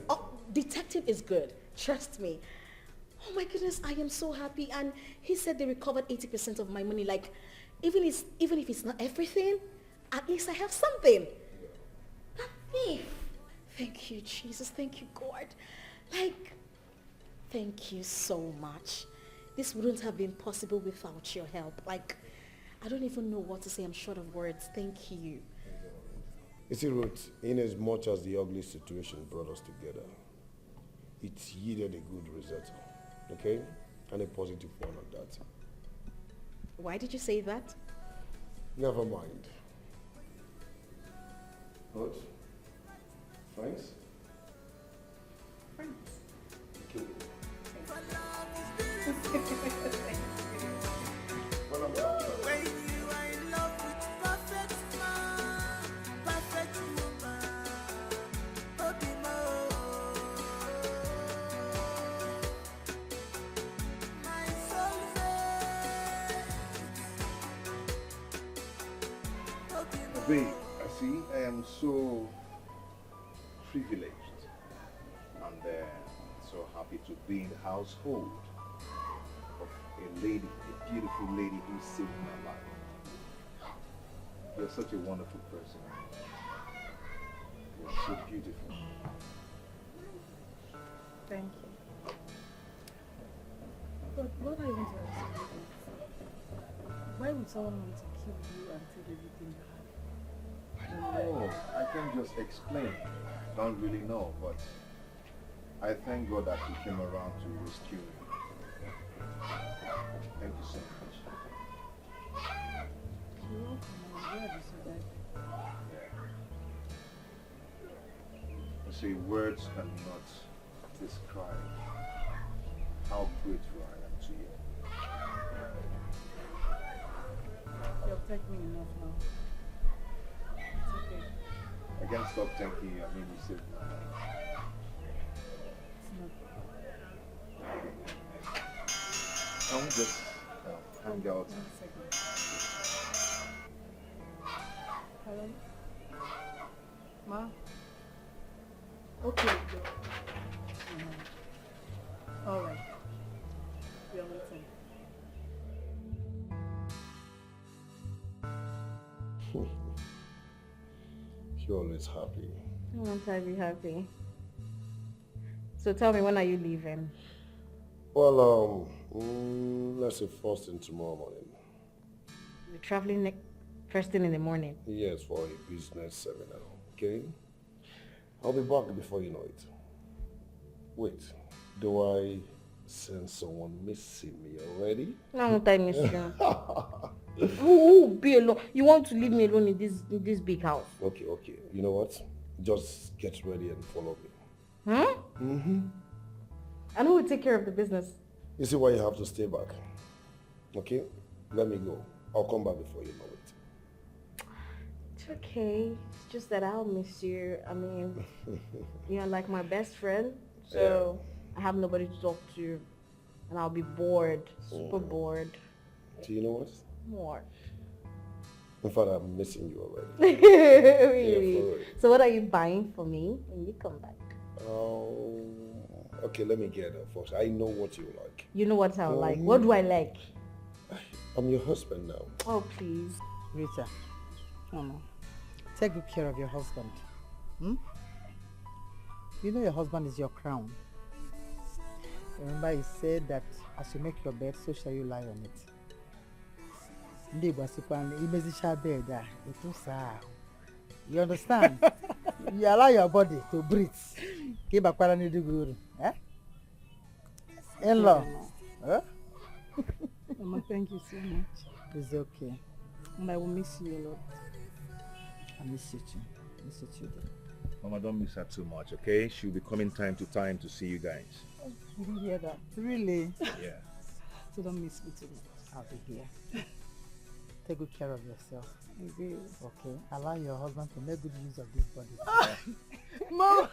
detective is good. Trust me. Oh my goodness, I am so happy. And he said they recovered 80% of my money. Like, even if it's not everything, at least I have something. A thief. Thank you, Jesus. Thank you, God. Like, thank you so much. This wouldn't have been possible without your help. Like, I don't even know what to say. I'm short of words. Thank you. You see, Ruth, in as much as the ugly situation brought us together, it yielded a good result, okay? And a positive one at that. Why did you say that? Never mind. What? Thanks? Thanks. Okay. When you are in love with perfect man, perfect woman, Obi Mo, my soulmate, Obi Mo. Babe, I see, I am so privileged and so happy to be in the household of a lady, a beautiful lady who saved my life. You're such a wonderful person. You're so beautiful. Thank you. But what I want to ask you is, why would someone want to kill you and take everything you have? I don't know. I can't just explain. I don't really know, but I thank God that you came around to rescue me. Thank you so much. You're welcome. I'm glad you said that. You see, words cannot describe how grateful I am to you. You've taken me enough now. It's okay. I can't stop thanking you. I mean, you saved my life. I will just hang out. 1 second. Hello? Ma? Okay, go. All right. We are waiting. You're always happy. Won't I be happy? So tell me, when are you leaving? Well, let's say first thing tomorrow morning. You're traveling first thing in the morning? Yes, for a business seminar, okay? I'll be back before you know it. Wait, do I sense someone missing me already? No, won't I miss you? Who be alone? You want to leave me alone in this big house? Okay. You know what? Just get ready and follow me. Huh? Mm-hmm. And who will take care of the business? You see why you have to stay back. Okay? Let me go. I'll come back before you know it. It's okay. It's just that I'll miss you. I mean, you're like my best friend. So I have nobody to talk to. And I'll be bored. Super bored. Do you know what? More. In fact, I'm missing you already. Really? Yeah, for real. So what are you buying for me when you come back? Oh, okay, let me get that first. I know what you like. You know what I like. What do I like? I'm your husband now. Oh, please. Rita, take good care of your husband. You know your husband is your crown. Remember he said that as you make your bed, so shall you lie on it. You understand? You allow your body to breathe. In-law. Huh? Mama, thank you so much. It's okay. And I will miss you a lot. I miss you too. Miss you too. Mama, don't miss her too much, okay? She'll be coming time to time to see you guys. You didn't hear that? Really? Yeah. So don't miss me too much. I'll be here. Take good care of yourself. I will. Okay. Allow your husband to make good use of this body. Mom!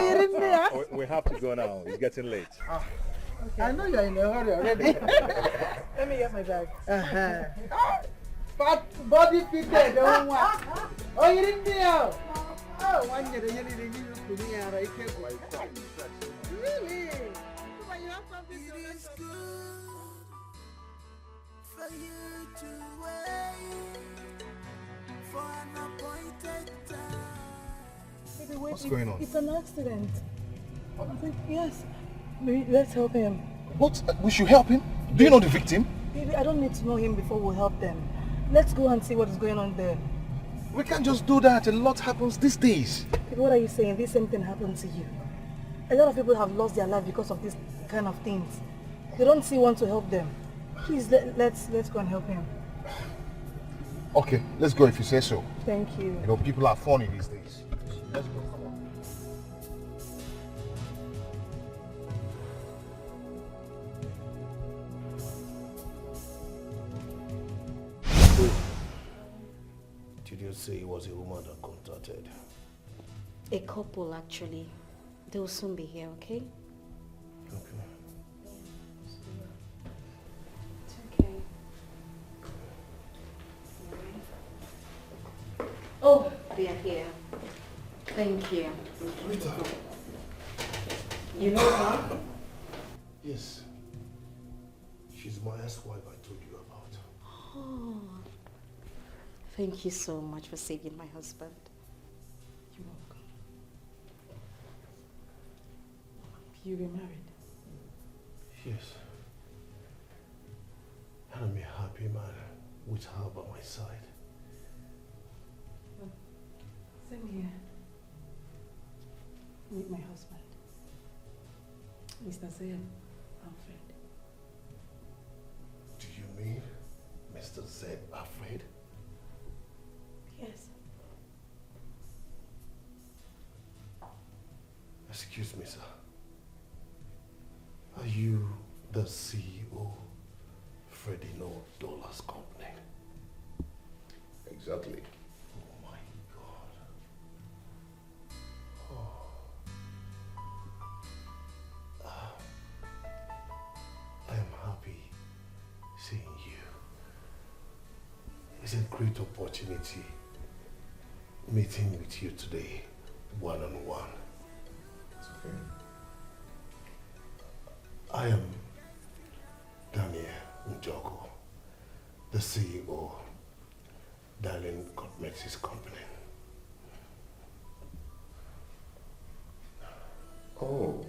You didn't hear? We have to go now. It's getting late. Okay. I know you're in a hurry already. Let me get my bag. Fat body fitted. Oh, you didn't hear? Oh, one year you need to give you Really? But you have something to It is good for you to wait for an appointed time. Baby, wait, What's going on? It's an accident. I think, yes. Maybe let's help him. What? We should help him? Do you know the victim? Baby, I don't need to know him before we'll help them. Let's go and see what is going on there. We can't just do that. A lot happens these days. Baby, what are you saying? This same thing happened to you. A lot of people have lost their life because of this kind of things. They don't see one to help them. Please, let's go and help him. Okay, let's go if you say so. Thank you. You know, people are funny these days. Let's go. Come on. Did you say it was a woman that contacted? A couple, actually. They will soon be here, okay? Okay. Oh, they are here. Thank you. Rita. You know her? Yes. She's my ex-wife I told you about. Oh. Thank you so much for saving my husband. You're welcome. You remarried? Yes. And I'm a happy man with her by my side. Same here. Meet my husband, Mr. Zeb Alfred. Do you mean Mr. Zeb Alfred? Yes. Excuse me, sir. Are you the CEO Freddie No Dollars Company? Exactly. Oh my God. Oh. I am happy seeing you. It's a great opportunity meeting with you today, one-on-one. It's okay. I am Daniel Njoko, the CEO, Darling Cosmetics Company. Oh.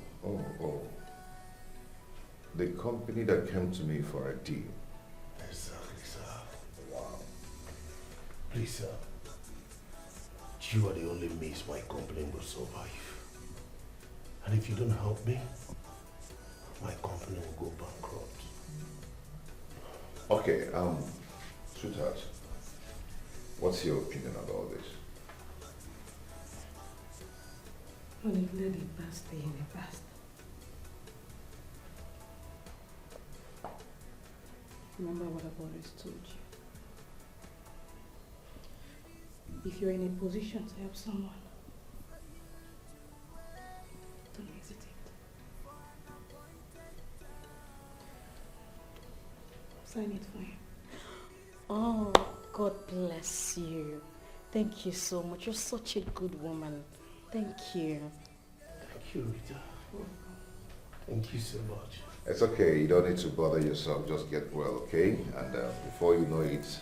The company that came to me for a deal. Exactly, sir. Wow. Please, sir. You are the only means my company will survive. And if you don't help me, my company will go bankrupt. Okay, sweetheart, what's your opinion about this? Well, if let the past stay in the past. Remember what I've always told you. If you're in a position to help someone, don't hesitate. Sign it for him. Oh, God bless you. Thank you so much. You're such a good woman. Thank you. Thank you, Rita. Thank you so much. It's okay, you don't need to bother yourself, just get well, okay? And before you know it,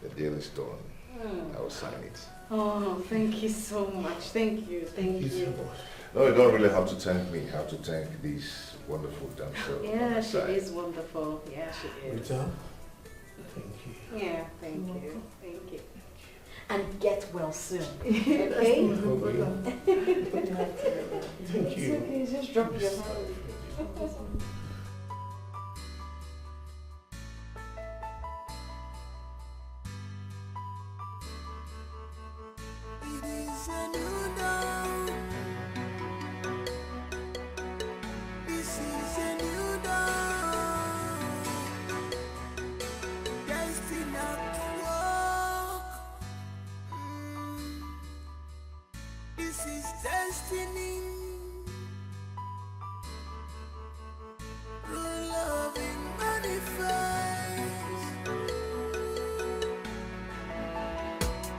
the deal is done. I will sign it. Oh, thank you so much. Thank you. Thank you. so much. No, you don't really have to thank me. You have to thank these wonderful dancers. Yeah, she is wonderful. Yeah, she is. Rita, thank you. Yeah, thank you. Thank you. And get well soon. Okay? Okay? Thank you. It's okay, just drop your hand. It is a new dawn. This is a new dawn. Destiny at work. This is destiny. True loving manifest.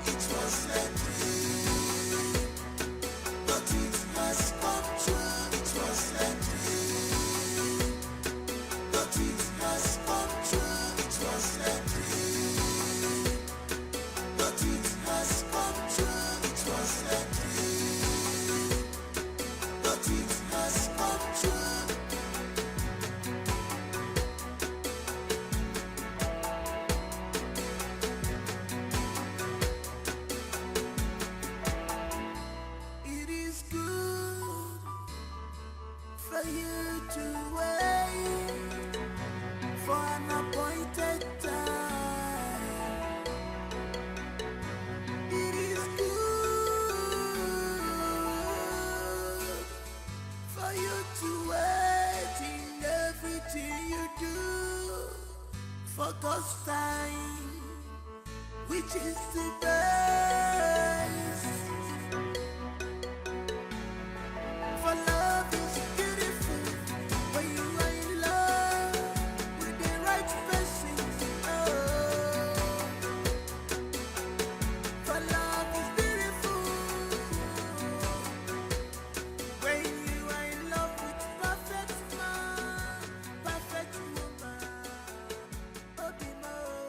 It was a dream, but it has come true. reaches today.